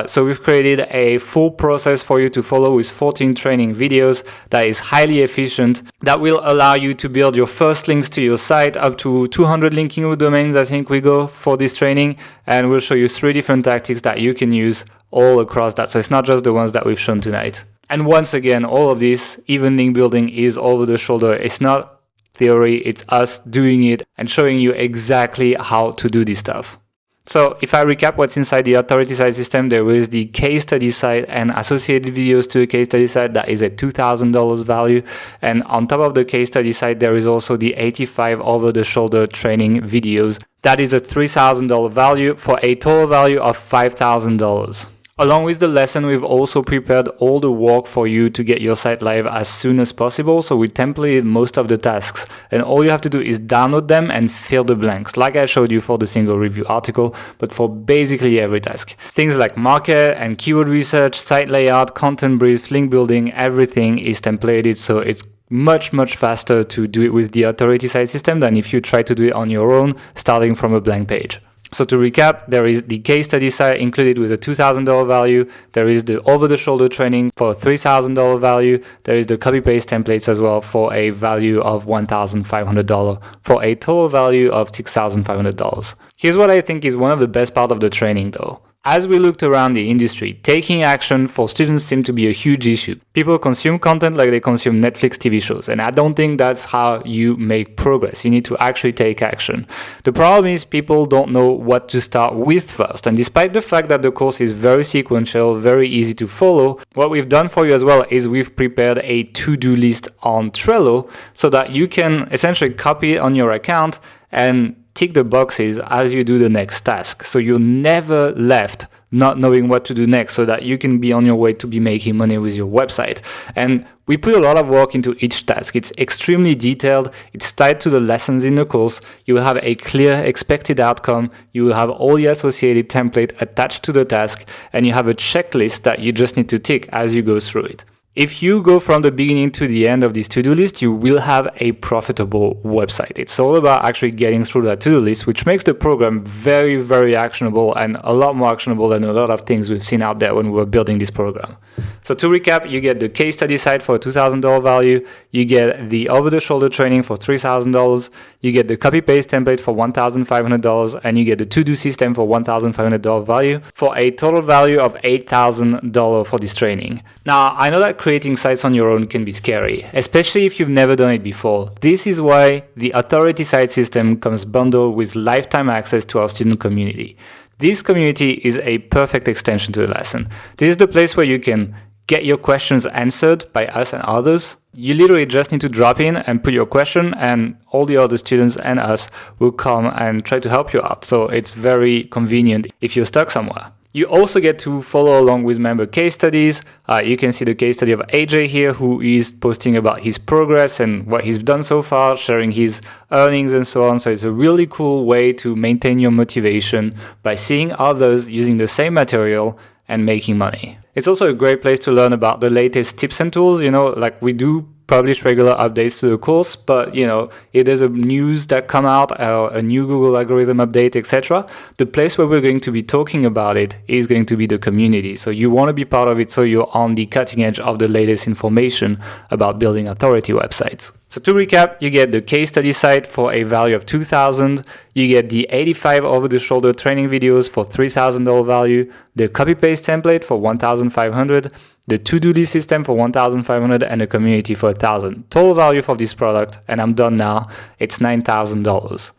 So we've created a full process for you to follow with 14 training videos that is highly efficient, that will allow you to build your first links to your site, up to 200 linking root domains, I think we go for this training. And we'll show you 3 different tactics that you can use all across that. So it's not just the ones that we've shown tonight. And once again, all of this, even link building, is over the shoulder. It's not theory, it's us doing it and showing you exactly how to do this stuff. So if I recap what's inside the authority site system, there is the case study site and associated videos to a case study site that is a $2,000 value. And on top of the case study site, there is also the 85 over-the-shoulder training videos. That is a $3,000 value for a total value of $5,000. Along with the lesson, we've also prepared all the work for you to get your site live as soon as possible. So we templated most of the tasks, and all you have to do is download them and fill the blanks, like I showed you for the single review article, but for basically every task. Things like market and keyword research, site layout, content brief, link building, everything is templated, so it's much faster to do it with the authority site system than if you try to do it on your own, starting from a blank page. So to recap, there is the case study site included with a $2,000 value. There is the over-the-shoulder training for a $3,000 value. There is the copy-paste templates as well for a value of $1,500 for a total value of $6,500. Here's what I think is one of the best part of the training though. As we looked around the industry, taking action for students seemed to be a huge issue. People consume content like they consume Netflix TV shows, and I don't think that's how you make progress. You need to actually take action. The problem is people don't know what to start with first, and despite the fact that the course is very sequential, very easy to follow, what we've done for you as well is we've prepared a to-do list on Trello so that you can essentially copy it on your account and tick the boxes as you do the next task. So you're never left not knowing what to do next so that you can be on your way to be making money with your website. And we put a lot of work into each task. It's extremely detailed. It's tied to the lessons in the course. You will have a clear expected outcome. You will have all the associated template attached to the task, and you have a checklist that you just need to tick as you go through it. If you go from the beginning to the end of this to-do list, you will have a profitable website. It's all about actually getting through that to-do list, which makes the program very, very actionable and a lot more actionable than a lot of things we've seen out there when we were building this program. So to recap, you get the case study site for a $2,000 value, you get the over-the-shoulder training for $3,000, you get the copy-paste template for $1,500, and you get the to-do system for $1,500 value for a total value of $8,000 for this training. Now, I know that creating sites on your own can be scary, especially if you've never done it before. This is why the Authority Site system comes bundled with lifetime access to our student community. This community is a perfect extension to the lesson. This is the place where you can get your questions answered by us and others. You literally just need to drop in and put your question, and all the other students and us will come and try to help you out. So it's very convenient if you're stuck somewhere. You also get to follow along with member case studies. You can see the case study of AJ here, who is posting about his progress and what he's done so far, sharing his earnings and so on. So it's a really cool way to maintain your motivation by seeing others using the same material and making money. It's also a great place to learn about the latest tips and tools. Like we do publish regular updates to the course, but if there's a news that come out, a new Google algorithm update, etc., the place where we're going to be talking about it is going to be the community. So you want to be part of it so you're on the cutting edge of the latest information about building authority websites. So to recap, you get the case study site for a value of $2,000, you get the 85 over-the-shoulder training videos for $3,000 value, the copy-paste template for $1,500, the to-do list system for $1,500, and a community for $1,000. Total value for this product, and I'm done now, it's $9,000.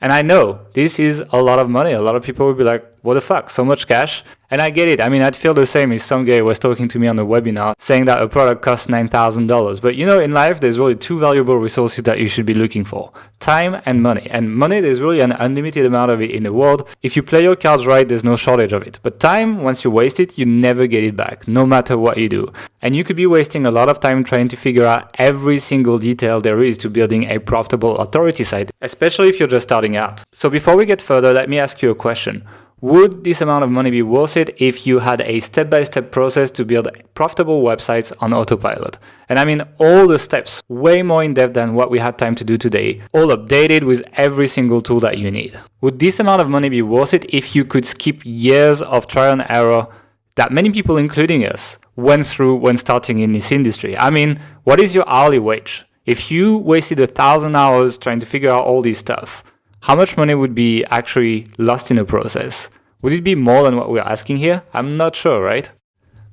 And I know this is a lot of money. A lot of people will be like, what the fuck, so much cash? And I get it. I mean, I'd feel the same if some guy was talking to me on a webinar saying that a product costs $9,000. But in life, there's really two valuable resources that you should be looking for: time and money. And money, there's really an unlimited amount of it in the world. If you play your cards right, there's no shortage of it. But time, once you waste it, you never get it back, no matter what you do. And you could be wasting a lot of time trying to figure out every single detail there is to building a profitable authority site, especially if you're just starting out. So before we get further, let me ask you a question. Would this amount of money be worth it if you had a step-by-step process to build profitable websites on autopilot? And I mean all the steps, way more in depth than what we had time to do today, all updated with every single tool that you need. Would this amount of money be worth it if you could skip years of trial and error that many people, including us, went through when starting in this industry? I mean, what is your hourly wage? If you wasted 1,000 hours trying to figure out all this stuff, how much money would be actually lost in the process? Would it be more than what we're asking here? I'm not sure, right?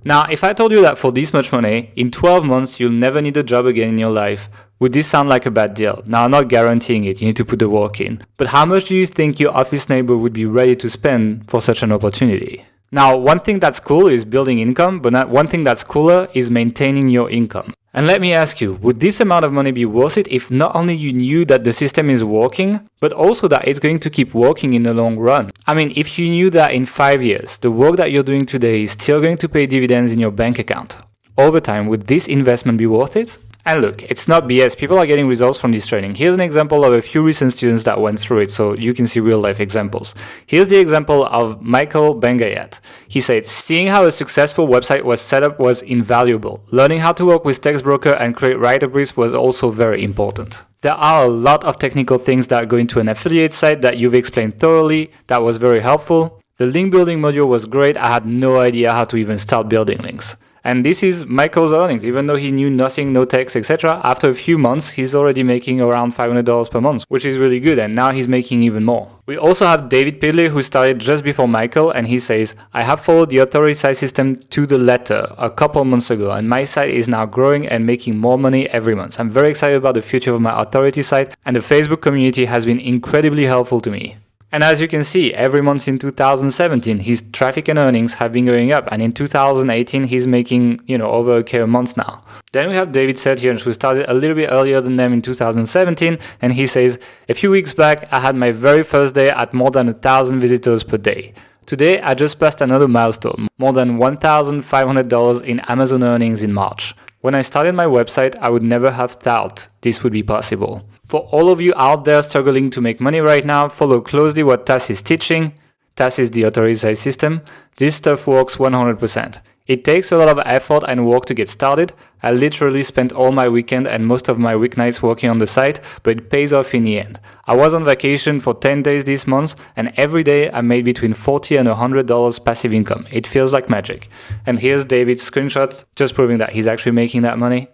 Now, if I told you that for this much money, in 12 months, you'll never need a job again in your life, would this sound like a bad deal? Now, I'm not guaranteeing it, you need to put the work in. But how much do you think your office neighbor would be ready to spend for such an opportunity? Now, one thing that's cool is building income, but one thing that's cooler is maintaining your income. And let me ask you, would this amount of money be worth it if not only you knew that the system is working, but also that it's going to keep working in the long run? I mean, if you knew that in 5 years, the work that you're doing today is still going to pay dividends in your bank account, over time, would this investment be worth it? And look, it's not BS. People are getting results from this training. Here's an example of a few recent students that went through it, so you can see real life examples. Here's the example of Michael Bengayat. He said, seeing how a successful website was set up was invaluable. Learning how to work with TextBroker and create writer briefs was also very important. There are a lot of technical things that go into an affiliate site that you've explained thoroughly. That was very helpful. The link building module was great. I had no idea how to even start building links. And this is Michael's earnings. Even though he knew nothing, no text, etc., after a few months, he's already making around $500 per month, which is really good, and now he's making even more. We also have David Pidley, who started just before Michael, and he says, I have followed the authority site system to the letter a couple months ago, and my site is now growing and making more money every month. I'm very excited about the future of my authority site, and the Facebook community has been incredibly helpful to me. And as you can see, every month in 2017, his traffic and earnings have been going up. And in 2018, he's making, over $1,000 a month now. Then we have David Seth here, who started a little bit earlier than them in 2017. And he says, a few weeks back, I had my very first day at more than 1,000 visitors per day. Today, I just passed another milestone, more than $1,500 in Amazon earnings in March. When I started my website, I would never have thought this would be possible. For all of you out there struggling to make money right now, follow closely what TAS is teaching. TAS is the authority site system. This stuff works 100%. It takes a lot of effort and work to get started. I literally spent all my weekend and most of my weeknights working on the site, but it pays off in the end. I was on vacation for 10 days this month, and every day I made between $40 and $100 passive income. It feels like magic. And here's David's screenshot, just proving that he's actually making that money.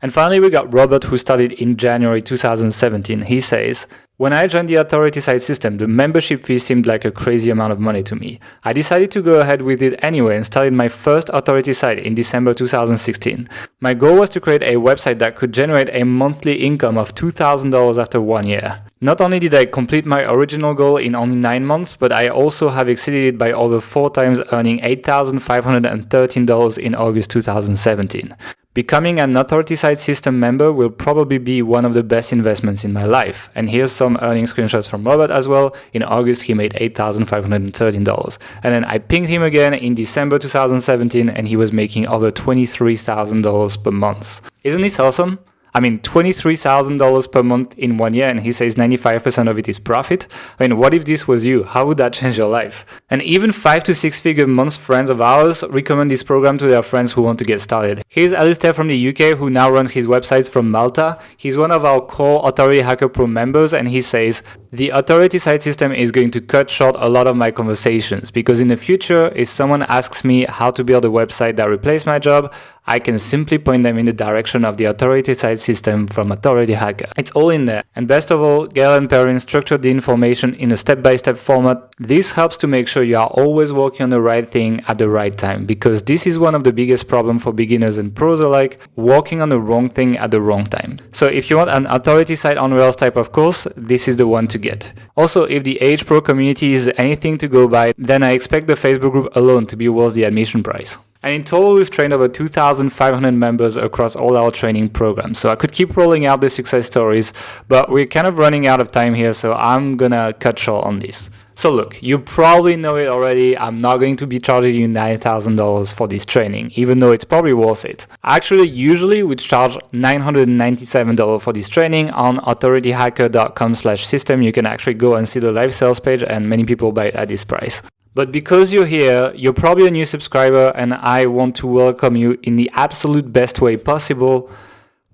And finally, we got Robert, who started in January 2017. He says, "When I joined the authority site system, the membership fee seemed like a crazy amount of money to me. I decided to go ahead with it anyway and started my first authority site in December 2016. My goal was to create a website that could generate a monthly income of $2,000 after 1 year. Not only did I complete my original goal in only 9 months, but I also have exceeded it by over 4 times, earning $8,513 in August 2017. Becoming an authority site system member will probably be one of the best investments in my life." And here's some earnings screenshots from Robert as well. In August, he made $8,513. And then I pinged him again in December 2017, and he was making over $23,000 per month. Isn't this awesome? I mean, $23,000 per month in 1 year, and he says 95% of it is profit. I mean, what if this was you? How would that change your life? And even 5 to 6 figure month friends of ours recommend this program to their friends who want to get started. Here's Alistair from the UK, who now runs his websites from Malta. He's one of our core Authority Hacker Pro members, and he says, "The authority site system is going to cut short a lot of my conversations, because in the future, if someone asks me how to build a website that replaces my job, I can simply point them in the direction of the authority site system from Authority Hacker. It's all in there. And best of all, Gail and Perrin structured the information in a step-by-step format. This helps to make sure you are always working on the right thing at the right time, because this is one of the biggest problems for beginners and pros alike, working on the wrong thing at the wrong time. So if you want an authority site on Rails type of course, this is the one to get. Also, if the Age Pro community is anything to go by, then I expect the Facebook group alone to be worth the admission price. And in total, we've trained over 2,500 members across all our training programs. So I could keep rolling out the success stories, but we're kind of running out of time here, so I'm gonna cut short on this. So look, you probably know it already. I'm not going to be charging you $9,000 for this training, even though it's probably worth it. Actually, usually we charge $997 for this training. On authorityhacker.com/system, you can actually go and see the live sales page, and many people buy it at this price. But because you're here, you're probably a new subscriber, and I want to welcome you in the absolute best way possible.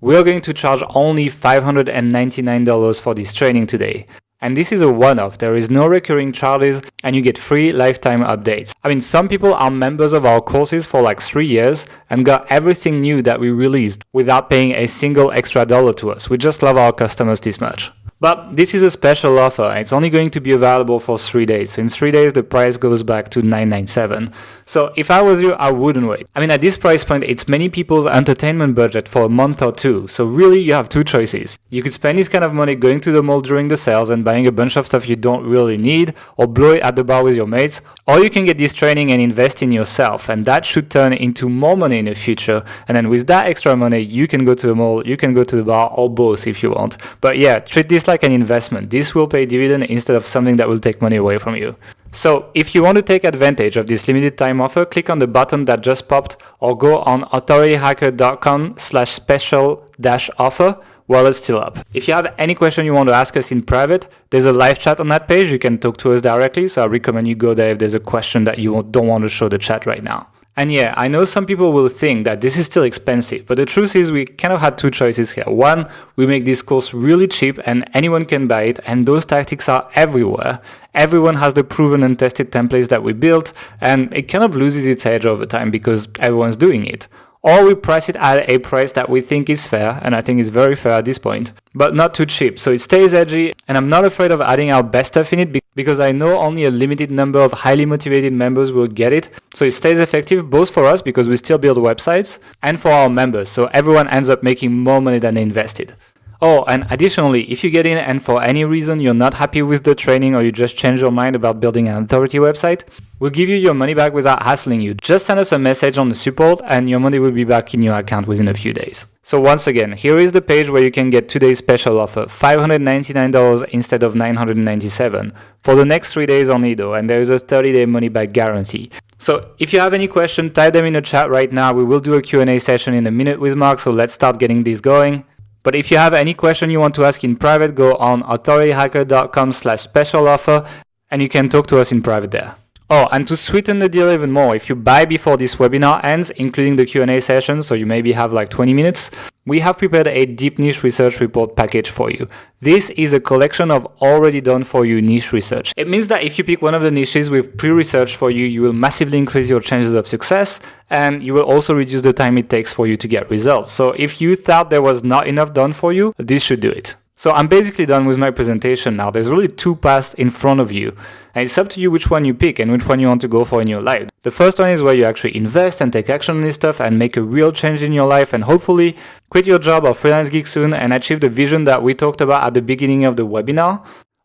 We're going to charge only $599 for this training today. And this is a one-off. There is no recurring charges, and you get free lifetime updates. I mean, some people are members of our courses for like 3 years and got everything new that we released without paying a single extra dollar to us. We just love our customers this much. But this is a special offer. It's only going to be available for 3 days. So in 3 days, the price goes back to $997. So if I was you, I wouldn't wait. I mean, at this price point, it's many people's entertainment budget for a month or two. So really, you have two choices. You could spend this kind of money going to the mall during the sales and buying a bunch of stuff you don't really need, or blow it at the bar with your mates. Or you can get this training and invest in yourself, and that should turn into more money in the future. And then with that extra money, you can go to the mall, you can go to the bar, or both if you want. But yeah, treat this like an investment. This will pay dividend instead of something that will take money away from you. So if you want to take advantage of this limited time offer, click on the button that just popped, or go on authorityhacker.com/special-offer while it's still up. If you have any question you want to ask us in private, there's a live chat on that page. You can talk to us directly. So I recommend you go there if there's a question that you don't want to show the chat right now. And yeah, I know some people will think that this is still expensive, but the truth is we kind of had two choices here. One, we make this course really cheap and anyone can buy it, and those tactics are everywhere. Everyone has the proven and tested templates that we built, and it kind of loses its edge over time because everyone's doing it. Or we price it at a price that we think is fair, and I think it's very fair at this point, but not too cheap, so it stays edgy, and I'm not afraid of adding our best stuff in it because I know only a limited number of highly motivated members will get it, so it stays effective both for us because we still build websites, and for our members, so everyone ends up making more money than they invested. Oh, and additionally, if you get in and for any reason you're not happy with the training or you just change your mind about building an authority website, we'll give you your money back without hassling you. Just send us a message on the support and your money will be back in your account within a few days. So once again, here is the page where you can get today's special offer, $599 instead of $997 for the next 3 days only though, and there is a 30-day money back guarantee. So if you have any question, type them in the chat right now. We will do a Q&A session in a minute with Mark, so let's start getting this going. But if you have any question you want to ask in private, go on authorityhacker.com/special offer and you can talk to us in private there. Oh, and to sweeten the deal even more, if you buy before this webinar ends, including the Q&A session, so you maybe have like 20 minutes, we have prepared a deep niche research report package for you. This is a collection of already done for you niche research. It means that if you pick one of the niches we've pre-researched for you, you will massively increase your chances of success, and you will also reduce the time it takes for you to get results. So if you thought there was not enough done for you, this should do it. So I'm basically done with my presentation now. There's really two paths in front of you, and it's up to you which one you pick and which one you want to go for in your life. The first one is where you actually invest and take action on this stuff and make a real change in your life and hopefully quit your job or freelance gig soon and achieve the vision that we talked about at the beginning of the webinar.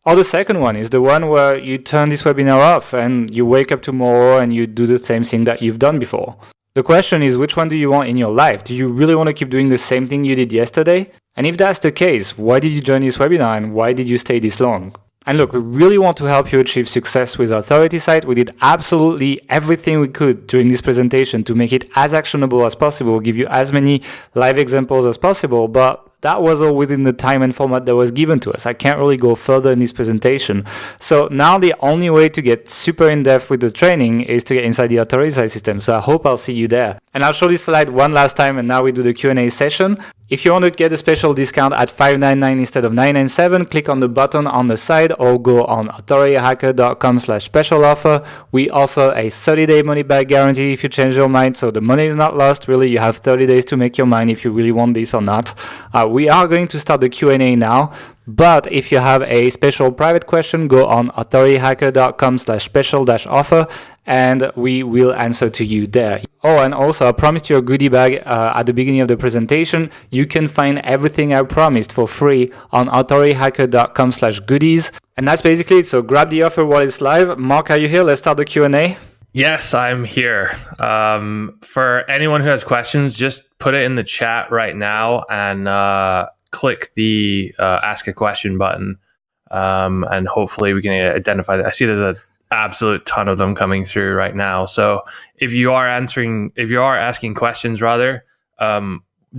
Or the second one is the one where you turn this webinar off and you wake up tomorrow and you do the same thing that you've done before. The question is, which one do you want in your life? Do you really want to keep doing the same thing you did yesterday? And if that's the case, why did you join this webinar and why did you stay this long? And look, we really want to help you achieve success with Authority Site. We did absolutely everything we could during this presentation to make it as actionable as possible, give you as many live examples as possible, but that was all within the time and format that was given to us. I can't really go further in this presentation. So now the only way to get super in-depth with the training is to get inside the Authority Site system. So I hope I'll see you there. And I'll show this slide one last time and now we do the Q&A session. If you want to get a special discount at $599 instead of $997, click on the button on the side or go on authorityhacker.com/special offer. We offer a 30-day money back guarantee if you change your mind. So the money is not lost. Really, you have 30 days to make your mind if you really want this or not. We are going to start the Q&A now. But if you have a special private question, go on authorityhacker.com/special-offer and we will answer to you there. Oh, and also I promised you a goodie bag at the beginning of the presentation. You can find everything I promised for free on authorityhacker.com/goodies. And that's basically it. So grab the offer while it's live. Mark, are you here? Let's start the Q&A. Yes, I'm here. For anyone who has questions, just put it in the chat right now and click the ask a question button, and hopefully we can identify that. I see there's an absolute ton of them coming through right now. So if you are asking questions rather,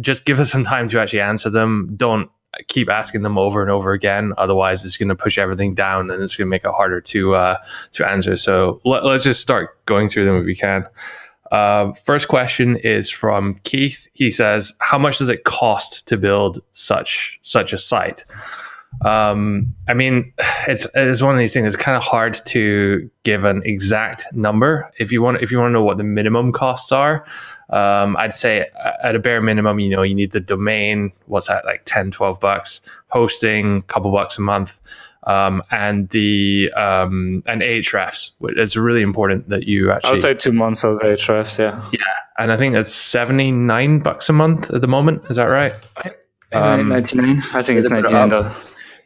just give us some time to actually answer them. Don't keep asking them over and over again. Otherwise it's going to push everything down and it's going to make it harder to answer. So let's just start going through them if we can. First question is from Keith. He says, how much does it cost to build such a site? I mean, it's one of these things. It's kind of hard to give an exact number. If you want to know what the minimum costs are, I'd say at a bare minimum, you need the domain. What's that, like $10-12? Hosting, a couple bucks a month. And the and Ahrefs. It's really important that you actually. I would say 2 months of Ahrefs, yeah. Yeah, and I think it's $79 a month at the moment. Is that right? Isn't it 99? I think it's $99.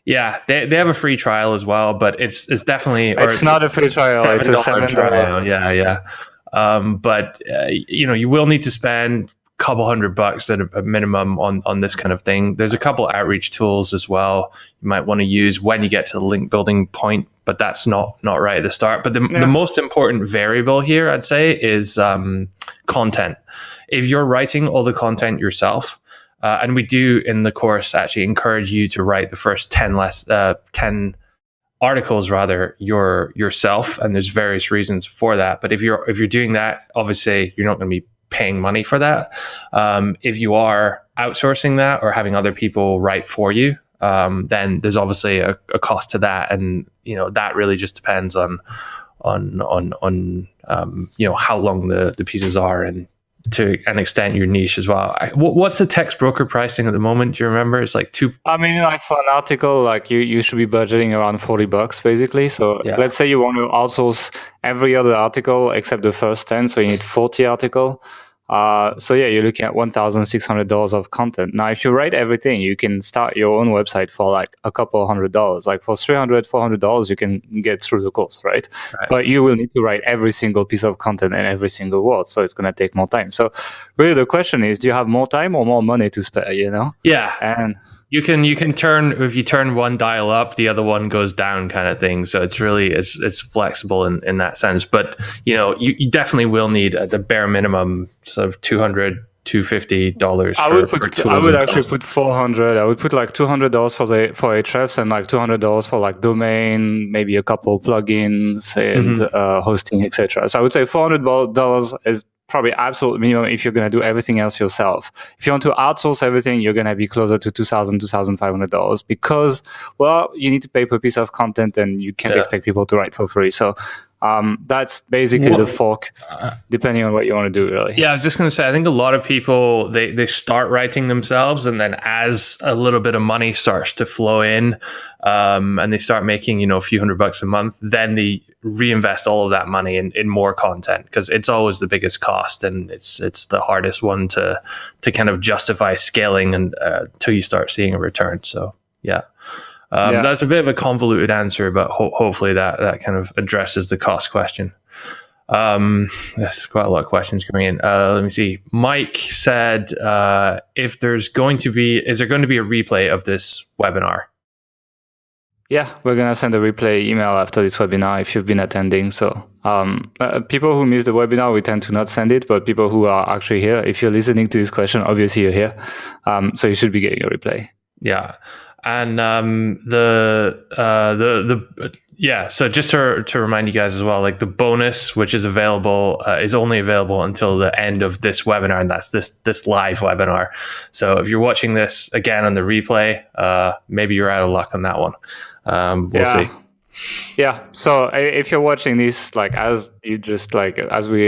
Yeah, they have a free trial as well, but it's definitely. It's not a free trial. It's a $7 trial. Yeah. But you will need to spend couple $100 at a minimum on this kind of thing. There's a couple outreach tools as well you might want to use when you get to the link building point, but that's not right at the start. But the most important variable here, I'd say, is content. If you're writing all the content yourself, and we do in the course actually encourage you to write the first 10 articles rather yourself, and there's various reasons for that. But if you're doing that, obviously you're not going to be paying money for that. If you are outsourcing that or having other people write for you, then there's obviously a cost to that, and that really just depends on how long the pieces are, and to an extent your niche as well. What's the text broker pricing at the moment? Do you remember? It's like I mean, like for an article, like you should be budgeting around $40 basically. So let's say you want to outsource every other article except the first 10, so you need 40 article. So yeah, you're looking at $1,600 of content. Now, if you write everything, you can start your own website for like a couple $100. Like for $300, $400, you can get through the course, right? But you will need to write every single piece of content and every single word, so it's going to take more time. So really, the question is, do you have more time or more money to spare? Yeah. And you can turn, if you turn one dial up, the other one goes down, kind of thing. So it's really it's flexible in that sense. But you definitely will need at the bare minimum sort of $200, $250. I would actually put 400. I would put like $200 for Ahrefs and like $200 for like domain, maybe a couple plugins and hosting, etc. So I would say $400 is probably absolute minimum if you're going to do everything else yourself. If you want to outsource everything, you're going to be closer to $2,000, $2,500 because, well, you need to pay per piece of content and you can't expect people to write for free. So that's basically the fork, depending on what you want to do, really. Yeah, I was just going to say, I think a lot of people, they start writing themselves, and then as a little bit of money starts to flow in, and they start making, a few $100 a month, then they reinvest all of that money in more content, because it's always the biggest cost, and it's the hardest one to kind of justify scaling and until you start seeing a return. So yeah. That's a bit of a convoluted answer, but hopefully that kind of addresses the cost question. There's quite a lot of questions coming in. Let me see. Mike said, is there going to be a replay of this webinar? Yeah, we're going to send a replay email after this webinar if you've been attending. So people who miss the webinar, we tend to not send it, but people who are actually here, if you're listening to this question, obviously you're here. So you should be getting a replay. Yeah. And so just to remind you guys as well, like the bonus, which is available, is only available until the end of this webinar, and that's this live webinar. So if you're watching this again on the replay, maybe you're out of luck on that one. We'll see. Yeah. So if you're watching this, as we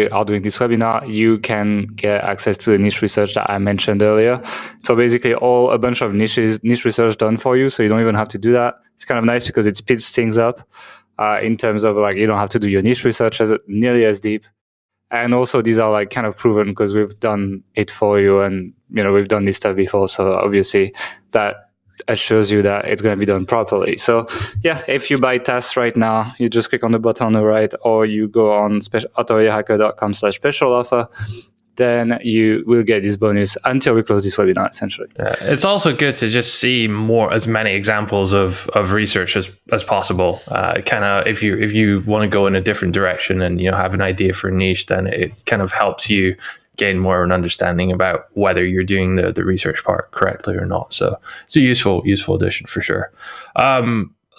are doing this webinar, you can get access to the niche research that I mentioned earlier. So basically a bunch of niche research done for you. So you don't even have to do that. It's kind of nice because it speeds things up in terms of you don't have to do your niche research nearly as deep. And also these are kind of proven because we've done it for you and, we've done this stuff before. So obviously that assures you that it's going to be done properly. So yeah, if you buy TAS right now, you just click on the button on the right, or you go on authorityhacker.com/special offer, then you will get this bonus until we close this webinar, essentially. It's also good to just see as many examples of research as possible. Kind of if you want to go in a different direction and have an idea for a niche, then it kind of helps you gain more of an understanding about whether you're doing the research part correctly or not. So it's a useful addition for sure.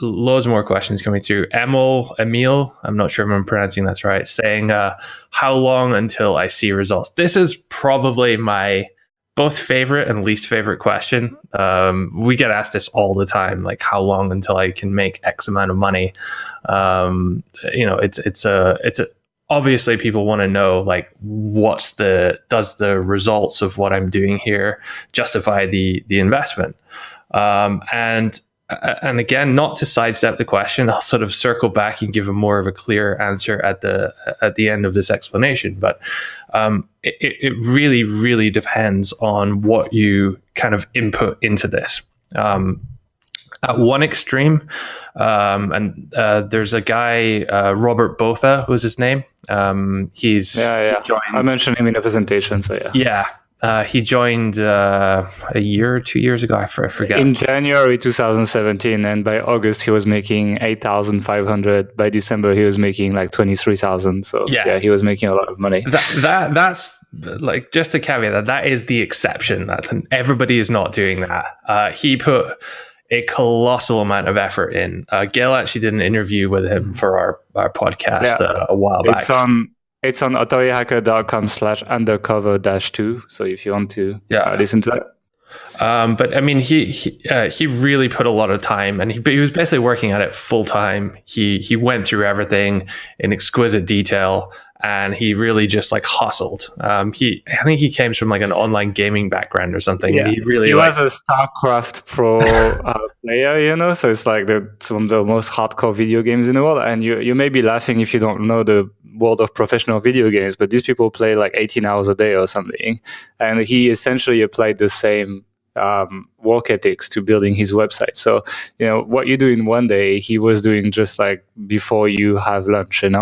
Loads more questions coming through. Emil, I'm not sure if I'm pronouncing that right, saying, how long until I see results? This is probably my both favorite and least favorite question. We get asked this all the time, like how long until I can make X amount of money? It's obviously people want to know does the results of what I'm doing here justify the investment? And again, not to sidestep the question, I'll sort of circle back and give a more of a clear answer at the end of this explanation. But it really, really depends on what you kind of input into this. At one extreme, and there's a guy, Robert Botha was his name. He joined, I mentioned him in the presentation, so yeah. He joined a year or 2 years ago. I forget. In January 2017, and by August he was making 8,500. By December he was making like 23,000. So yeah, he was making a lot of money. That's like just a caveat that is the exception. That everybody is not doing that. He put a colossal amount of effort in. Gail actually did an interview with him for our podcast a while back. It's on authorityhacker.com/undercover-2. So if you want to listen to that. But I mean, he really put a lot of time, and he was basically working at it full time. He went through everything in exquisite detail, and he really just hustled. I think he came from an online gaming background or something. Yeah. He was a StarCraft pro player, so it's some of the most hardcore video games in the world. And you may be laughing if you don't know world of professional video games, but these people play like 18 hours a day or something. And he essentially applied the same work ethics to building his website. So, what you do in one day, he was doing just like before you have lunch, and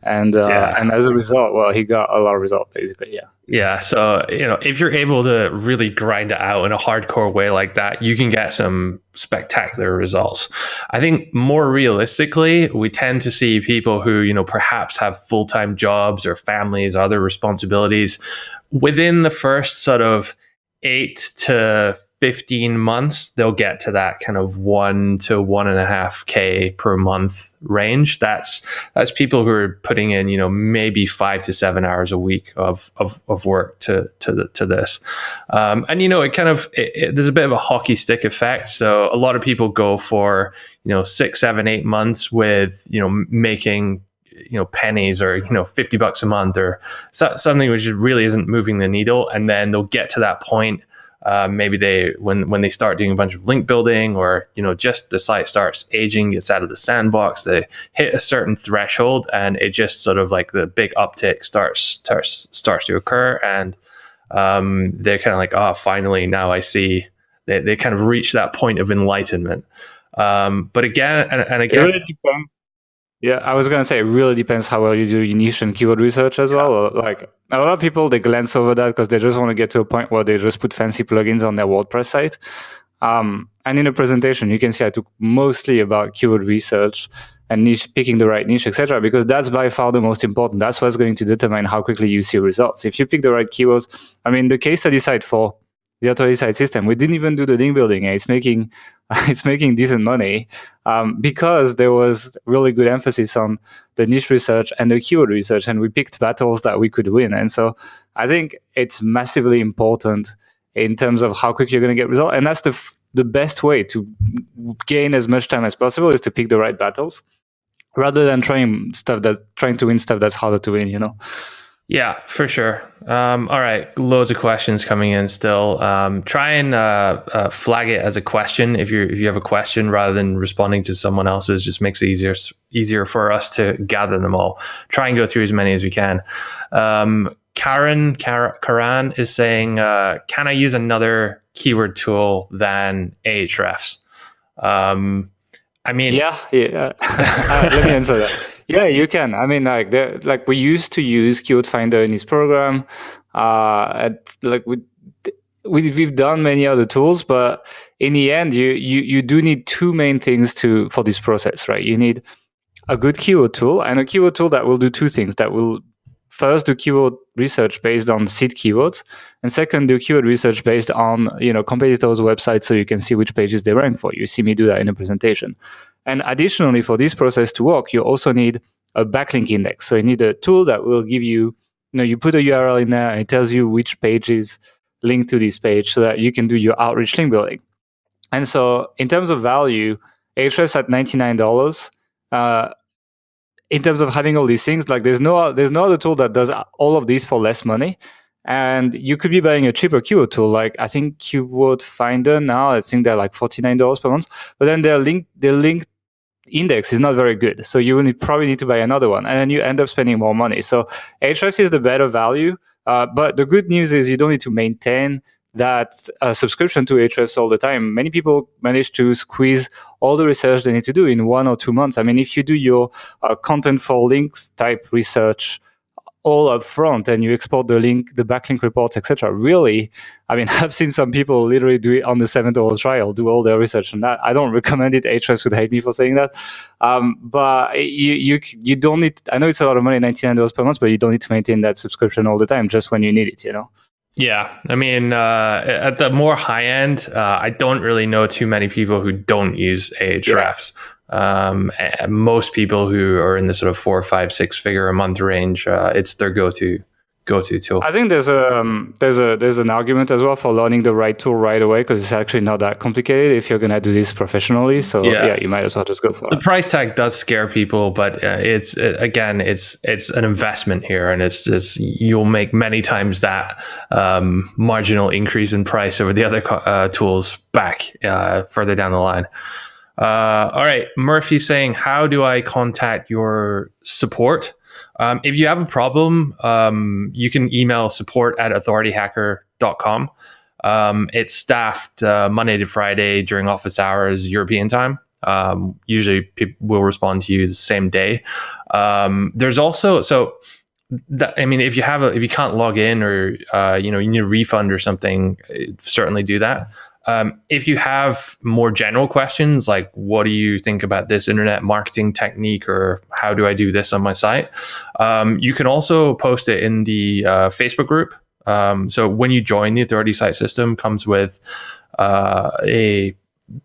as a result, well, he got a lot of result basically. Yeah. Yeah. So, if you're able to really grind it out in a hardcore way like that, you can get some spectacular results. I think more realistically, we tend to see people who, perhaps have full-time jobs or families, other responsibilities within the first sort of 8 to 15 months, they'll get to that kind of 1 to 1.5K per month range. That's people who are putting in, maybe 5 to 7 hours a week of work to this. And, it kind of, there's a bit of a hockey stick effect. So a lot of people go for, 6, 7, 8 months with, making pennies or $50 a month or something which really isn't moving the needle, and then they'll get to that point. Maybe when they start doing a bunch of link building, or just the site starts aging, gets out of the sandbox, they hit a certain threshold, and it just sort of like the big uptick starts to occur, and they're kind of like, oh, finally now I see. They kind of reach that point of enlightenment. But again, and again. It really depends. Yeah, I was going to say, it really depends how well you do your niche and keyword research as well. Like a lot of people, they glance over that because they just want to get to a point where they just put fancy plugins on their WordPress site. And in the presentation, you can see I talk mostly about keyword research and niche, picking the right niche, etc., because that's by far the most important. That's what's going to determine how quickly you see results. If you pick the right keywords, the case study site for the authority site system, we didn't even do the link building, and it's making decent money because there was really good emphasis on the niche research and the keyword research, and we picked battles that we could win. And so I think it's massively important in terms of how quick you're going to get results, and that's the best way to gain as much time as possible is to pick the right battles rather than trying to win stuff that's harder to win. Yeah, for sure. All right, loads of questions coming in still. Try and flag it as a question if you have a question rather than responding to someone else's. Just makes it easier for us to gather them all. Try and go through as many as we can. Karan is saying, can I use another keyword tool than Ahrefs? Let me answer that. Yeah, you can. We used to use Keyword Finder in this program. We've done many other tools, but in the end, you do need two main things for this process, right? You need a good keyword tool and a keyword tool that will do two things. That will first do keyword research based on seed keywords, and second, do keyword research based on competitors' websites, so you can see which pages they rank for. You see me do that in the presentation. And additionally, for this process to work, you also need a backlink index. So you need a tool that will give you, you put a URL in there and it tells you which page is linked to this page so that you can do your outreach link building. And so in terms of value, Ahrefs at $99, in terms of having all these things, there's no other tool that does all of these for less money. And you could be buying a cheaper keyword tool, like I think Keyword Finder now, I think they're like $49 per month. But then their link index is not very good, so you will probably need to buy another one, and then you end up spending more money. So Ahrefs is the better value, but the good news is you don't need to maintain that subscription to Ahrefs all the time. Many people manage to squeeze all the research they need to do in 1 or 2 months. If you do your content for links type research all up front and you export the backlink reports, etc. Really, I've seen some people literally do it on the 7-hour trial, do all their research on that. I don't recommend it. Ahrefs would hate me for saying that. But you don't need, I know it's a lot of money, $99 per month, but you don't need to maintain that subscription all the time, just when you need it, Yeah, at the more high end, I don't really know too many people who don't use Ahrefs. Most people who are in the sort of 4, 5, 6 figure a month range, it's their go-to tool. I think there's an argument as well for learning the right tool right away, because it's actually not that complicated if you're gonna do this professionally. So yeah, you might as well just go for it. The price tag does scare people, but it's an investment here, and it's you'll make many times that marginal increase in price over the other tools back further down the line. All right, Murphy saying, how do I contact your support? If you have a problem, you can email support@authorityhacker.com. It's staffed Monday to Friday during office hours, European time. Usually people will respond to you the same day. There's also, if you can't log in or, you need a refund or something, certainly do that. If you have more general questions, like what do you think about this internet marketing technique, or how do I do this on my site? You can also post it in the Facebook group. So when you join the Authority Site System, comes with a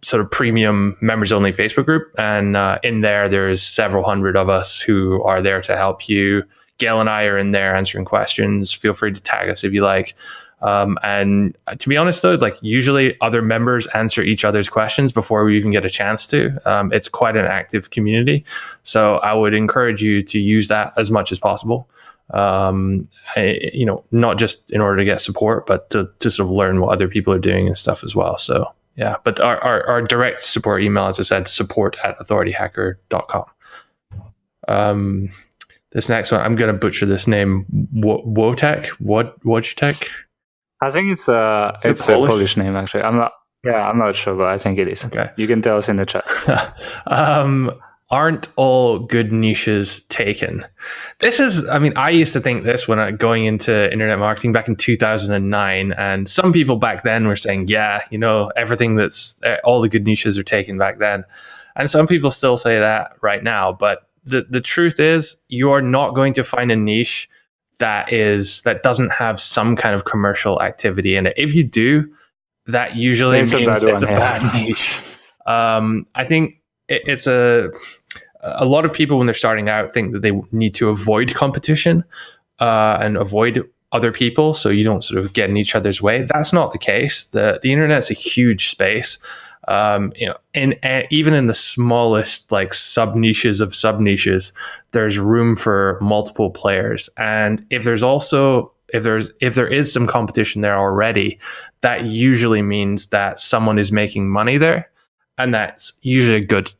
sort of premium members only Facebook group. And in there's several hundred of us who are there to help you. Gail and I are in there answering questions. Feel free to tag us if you like. And to be honest, though, like usually other members answer each other's questions before we even get a chance to. It's quite an active community. So I would encourage you to use that as much as possible. Not just in order to get support, but to sort of learn what other people are doing and stuff as well. So yeah, but our direct support email, as I said, support@authorityhacker.com. This next one, I'm going to butcher this name. Wojtek? I think it's a Polish name, actually. I'm not sure, but I think it is. Okay. You can tell us in the chat. Aren't all good niches taken? This is, I used to think this when I'm going into internet marketing back in 2009, and some people back then were saying, everything all the good niches are taken back then. And some people still say that right now, but the truth is you are not going to find a niche that doesn't have some kind of commercial activity in it. If you do, that usually means it's a bad niche. I think it's a lot of people when they're starting out think that they need to avoid competition and avoid other people so you don't sort of get in each other's way. That's not the case. The internet's a huge space. Even in the smallest like sub niches of sub niches, there's room for multiple players. And if there is some competition there already, that usually means that someone is making money there, and that's usually a good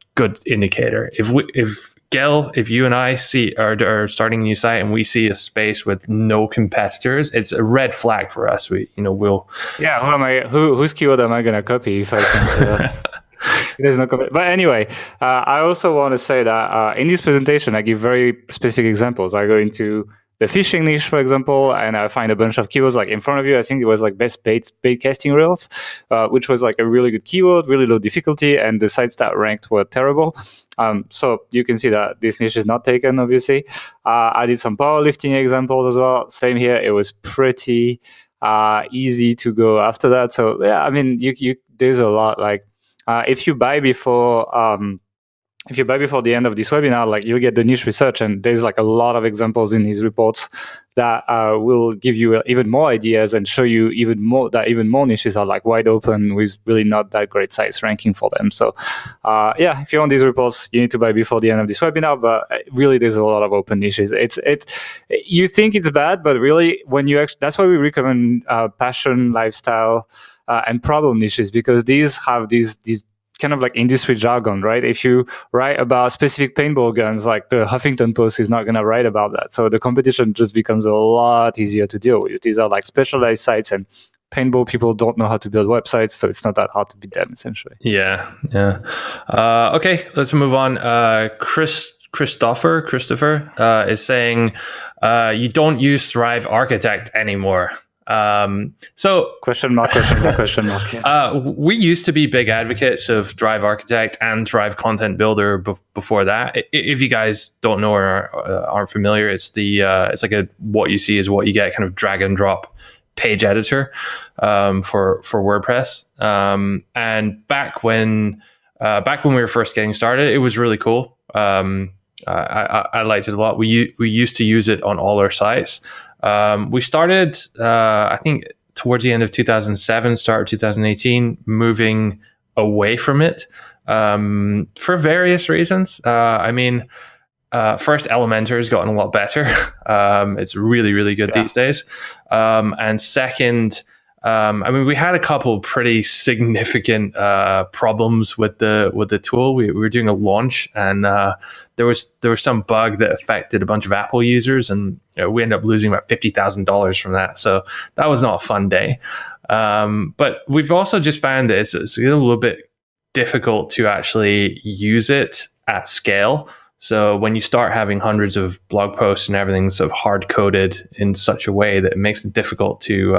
indicator. If Gail, if you and I are starting a new site and we see a space with no competitors, it's a red flag for us. We'll. Yeah, whose keyword am I going to copy if I can't? There's no comment. But anyway, I also want to say that in this presentation, I give very specific examples. I go into the phishing niche, for example, and I find a bunch of keywords like in front of you. I think it was like best bait casting reels, which was like a really good keyword, really low difficulty, and the sites that ranked were terrible. So you can see that this niche is not taken, obviously. I did some powerlifting examples as well. Same here. It was pretty easy to go after that. So yeah, you there's a lot. Like if you buy before the end of this webinar, like you'll get the niche research, and there's like a lot of examples in these reports that will give you even more ideas and show you even more niches are like wide open with really not that great sites ranking for them. So if you want these reports, you need to buy before the end of this webinar, but really there's a lot of open niches. You think it's bad, but really that's why we recommend passion, lifestyle, and problem niches, because these have these kind of like industry jargon, right? If you write about specific paintball guns, like the Huffington Post is not going to write about that. So the competition just becomes a lot easier to deal with. These are like specialized sites, and paintball people don't know how to build websites, so it's not that hard to beat them, essentially. Yeah. Okay, let's move on. Christopher is saying you don't use Thrive Architect anymore. Question mark. We used to be big advocates of Thrive Architect and Thrive Content Builder before that. If you guys don't know or aren't familiar, it's like a what you see is what you get kind of drag and drop page editor for WordPress. And back when we were first getting started, it was really cool. I liked it a lot. We used to use it on all our sites. We started, I think, towards the end of 2007, start of 2018, moving away from it for various reasons. First, Elementor has gotten a lot better. It's really, really good these days. And second, I mean, we had a couple pretty significant problems with the tool. We were doing a launch, and there was some bug that affected a bunch of Apple users, and we ended up losing about $50,000 from that. So that was not a fun day. But we've also just found that it's a little bit difficult to actually use it at scale. So when you start having hundreds of blog posts and everything sort of hard coded in such a way that it makes it difficult to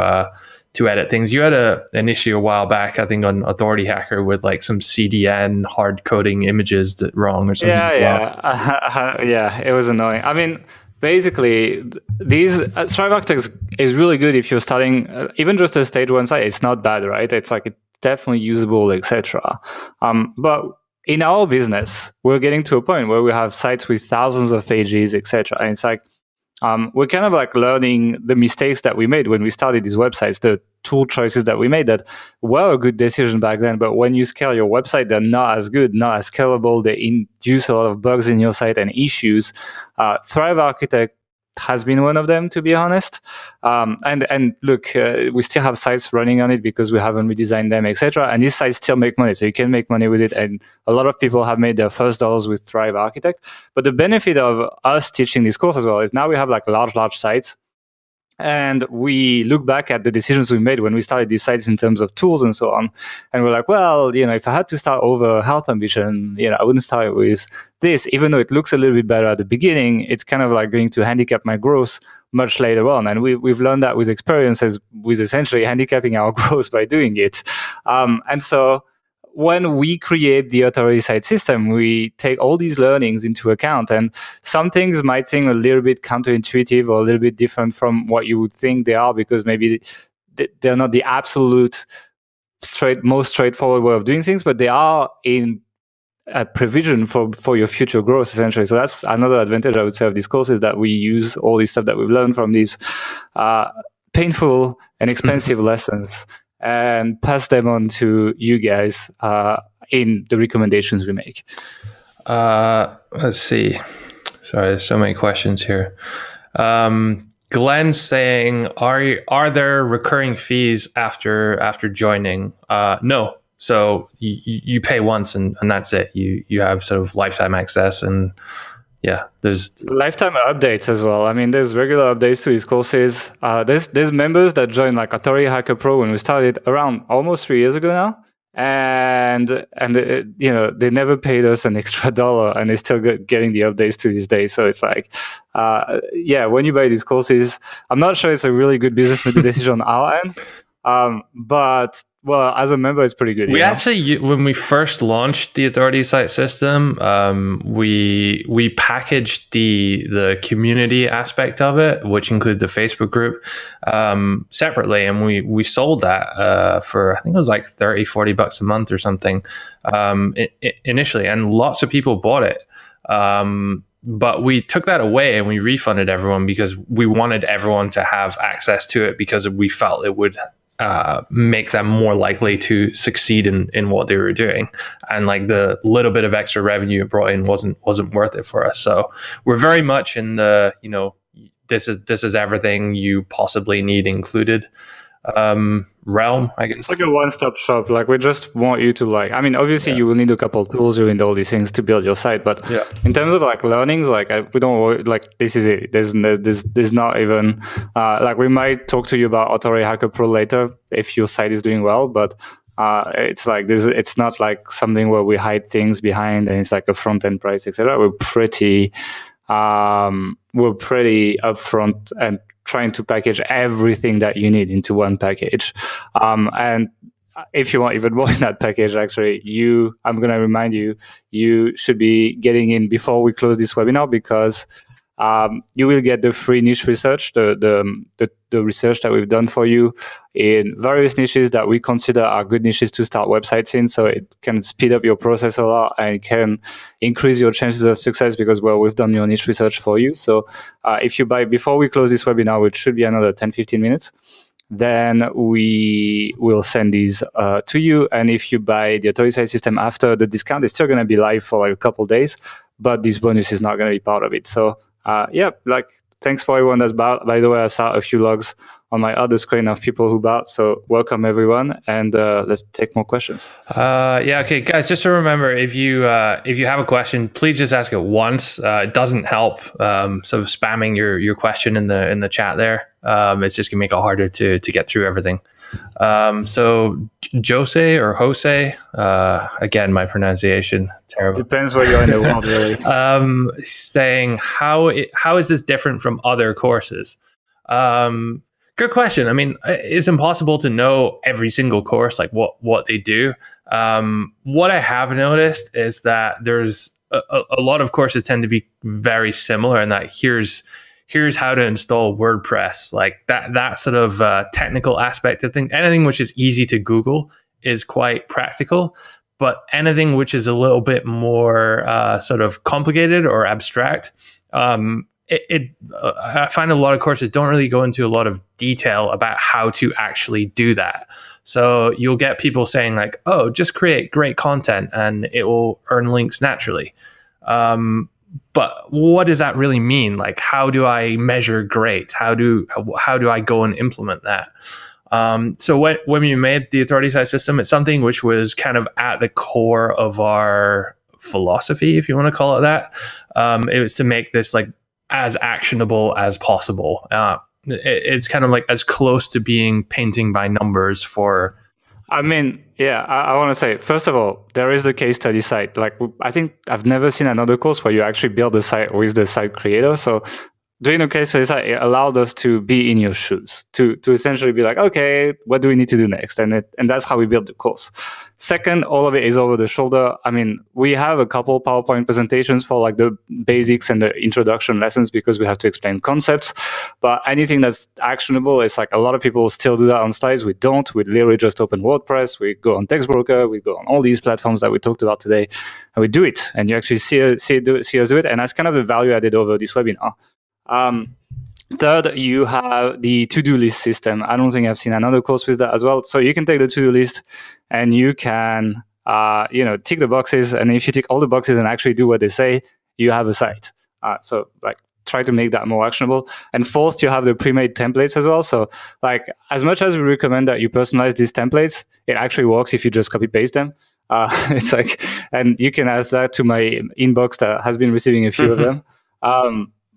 edit things. You had an issue a while back, I think, on Authority Hacker with like some CDN hard coding images that wrong or something. Yeah, it was annoying. I mean, basically, these Strive Architect is really good if you're starting even just a stage one site. It's not bad, right? It's like it's definitely usable, etc. But in our business, we're getting to a point where we have sites with thousands of pages, etc. And it's like we're kind of like learning the mistakes that we made when we started these websites, the tool choices that we made that were a good decision back then. But when you scale your website, they're not as good, not as scalable. They induce a lot of bugs in your site and issues. Thrive Architect has been one of them, to be honest. And look, we still have sites running on it because we haven't redesigned them, etc. And these sites still make money, so you can make money with it. And a lot of people have made their first dollars with Thrive Architect. But the benefit of us teaching this course as well is now we have like large sites. And we look back at the decisions we made when we started these sites in terms of tools and so on. And we're like, well, if I had to start over Health Ambition, I wouldn't start with this, even though it looks a little bit better at the beginning. It's kind of like going to handicap my growth much later on. And we've learned that with experiences, with essentially handicapping our growth by doing it. And so when we create the authority site system, we take all these learnings into account, and some things might seem a little bit counterintuitive or a little bit different from what you would think they are, because maybe they're not the absolute most straightforward way of doing things, but they are in a provision for your future growth, essentially. So that's another advantage, I would say, of this course, is that we use all this stuff that we've learned from these painful and expensive lessons and pass them on to you guys in the recommendations we make. Let's see. Sorry, there's so many questions here. Glenn's saying, are there recurring fees after joining? No. So you pay once and that's it. You have sort of lifetime access, and yeah, there's lifetime updates as well. I mean, there's regular updates to these courses. There's members that joined like Authority Hacker Pro when we started around almost 3 years ago now, and they never paid us an extra $1, and they're still getting the updates to this day. So it's like, when you buy these courses, I'm not sure it's a really good business decision on our end, but well, as a member, it's pretty good. We actually, when we first launched the Authority Site system, we packaged the community aspect of it, which included the Facebook group, separately, and we sold that for, I think it was like $30-$40 a month or something initially, and lots of people bought it. But we took that away and we refunded everyone because we wanted everyone to have access to it, because we felt it would make them more likely to succeed in what they were doing, and like the little bit of extra revenue it brought in wasn't worth it for us. So we're very much in the this is everything you possibly need included realm, I guess. Like a one-stop shop. Like, we just want you to obviously you will need a couple of tools, you need all these things to build your site, but in terms of like learnings, we don't worry, like this is it. There's not even we might talk to you about Authority Hacker Pro later if your site is doing well, but it's like this. It's not like something where we hide things behind and it's like a front-end price, etc. We're pretty upfront and trying to package everything that you need into one package. And if you want even more in that package, actually, I'm going to remind you should be getting in before we close this webinar, because you will get the free niche research, the research that we've done for you in various niches that we consider are good niches to start websites in. So it can speed up your process a lot and it can increase your chances of success, because we've done your niche research for you. So if you buy before we close this webinar, which should be another 10-15 minutes, then we will send these to you. And if you buy the Authority Site system after the discount, it's still going to be live for like a couple of days, but this bonus is not going to be part of it. So thanks for everyone that's by the way, I saw a few logs on my other screen of people who bought. So welcome everyone, and let's take more questions. Okay, guys. Just to remember, if you have a question, please just ask it once. It doesn't help sort of spamming your question in the chat there. It's just gonna make it harder to get through everything. So Jose or Jose, again, my pronunciation terrible. Depends where you're in the world, really. Saying how is this different from other courses? Good question. I mean, it's impossible to know every single course, like what they do. What I have noticed is that there's a lot of courses tend to be very similar, and that here's how to install WordPress, like that sort of technical aspect of things. Anything which is easy to Google is quite practical, but anything which is a little bit more sort of complicated or abstract, I find a lot of courses don't really go into a lot of detail about how to actually do that. So you'll get people saying like, "Oh, just create great content and it will earn links naturally." But what does that really mean? Like, how do I measure great? How do I go and implement that? So when we made the authority site system, it's something which was kind of at the core of our philosophy, if you want to call it that. It was to make this like as actionable as possible. It's kind of like as close to being painting by numbers for. I mean, yeah, I want to say, first of all, there is a case study site. Like, I think I've never seen another course where you actually build a site with the site creator. So doing a case study site, it allowed us to be in your shoes, to essentially be like, okay, what do we need to do next? And that's how we built the course. Second, all of it is over the shoulder. I mean, we have a couple PowerPoint presentations for like the basics and the introduction lessons because we have to explain concepts. But anything that's actionable, it's like a lot of people still do that on slides. We don't. We literally just open WordPress. We go on Textbroker. We go on all these platforms that we talked about today, and we do it. And you actually see us do it. And that's kind of the value added over this webinar. Third, you have the to-do list system. I don't think I've seen another course with that as well. So you can take the to-do list and you can, tick the boxes. And if you tick all the boxes and actually do what they say, you have a site. So like try to make that more actionable. And fourth, you have the pre-made templates as well. So like as much as we recommend that you personalize these templates, it actually works if you just copy paste them. It's like, and you can ask that to my inbox that has been receiving a few of them.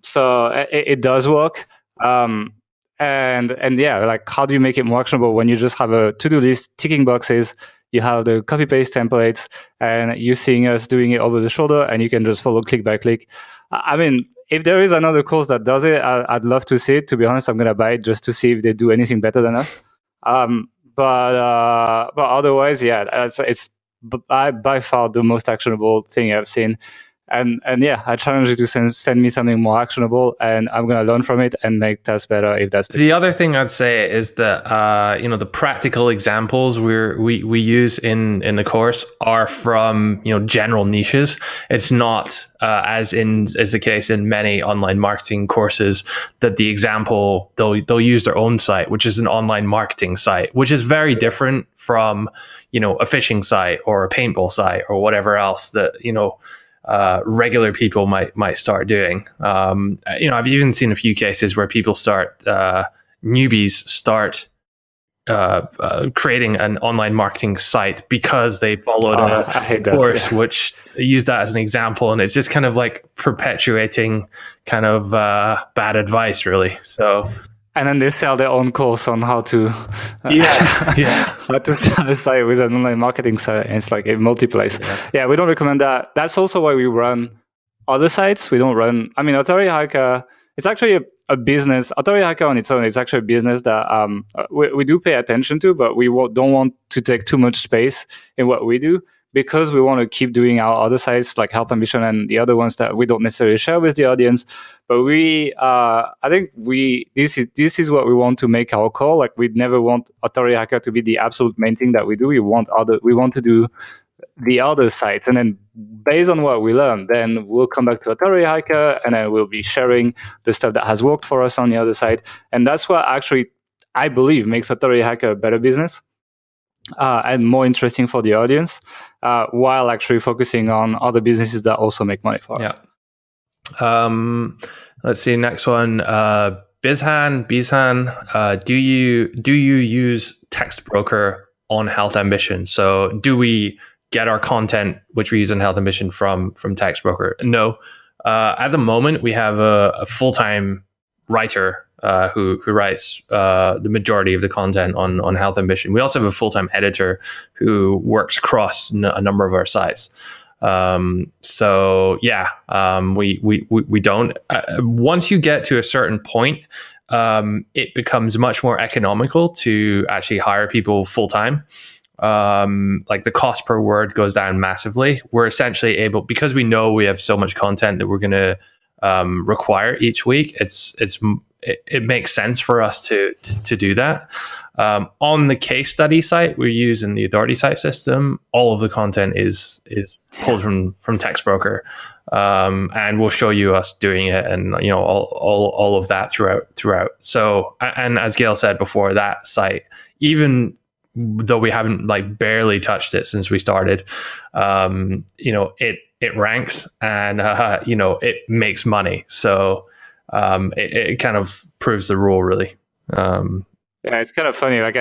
So it does work. And yeah, like how do you make it more actionable when you just have a to-do list, ticking boxes, you have the copy-paste templates, and you're seeing us doing it over the shoulder, and you can just follow click by click. I mean, if there is another course that does it, I'd love to see it. To be honest, I'm going to buy it just to see if they do anything better than us. But otherwise, yeah, it's by far the most actionable thing I've seen. And yeah, I challenge you to send me something more actionable, and I'm going to learn from it and make tasks better if that's the other thing I'd say is that the practical examples we use in the course are from general niches. It's not as the case in many online marketing courses that the example they'll use their own site, which is an online marketing site, which is very different from a fishing site or a paintball site or whatever else that regular people might start doing. I've even seen a few cases where people newbies start creating an online marketing site because they followed a course which used that as an example, and it's just kind of like perpetuating kind of bad advice, really. So. And then they sell their own course on how to how to sell a site with an online marketing site. And it's like it multiplies. Yeah, we don't recommend that. That's also why we run other sites. We don't run. I mean, Authority Hacker. It's actually a business. Authority Hacker on its own, it's actually a business that we do pay attention to, but we don't want to take too much space in what we do, because we want to keep doing our other sites like Health Ambition and the other ones that we don't necessarily share with the audience. But I think this is what we want to make our core. Like, we never want Authority Hacker to be the absolute main thing that we do. We want to do the other sites, and then based on what we learn, then we'll come back to Authority Hacker, and then we'll be sharing the stuff that has worked for us on the other side. And that's what actually I believe makes Authority Hacker a better business. And more interesting for the audience, while actually focusing on other businesses that also make money for us. Let's see, next one. Bizhan, do you use Text Broker on Health Ambition? So do we get our content, which we use in Health Ambition, from Text Broker? No. At the moment, we have a full-time writer who writes the majority of the content on Health Ambition. We also have a full-time editor who works across a number of our sites. We don't. Once you get to a certain point, it becomes much more economical to actually hire people full-time. Like the cost per word goes down massively. We're essentially able, because we know we have so much content that we're going to require each week. It makes sense for us to do that. On the case study site, we're using the Authority Site system. All of the content is pulled from Text Broker, and we'll show you us doing it, and all of that throughout. So, and as Gail said before, that site, even though we haven't barely touched it since we started, it ranks, and it makes money. So it kind of proves the rule, really. Yeah, it's kind of funny. I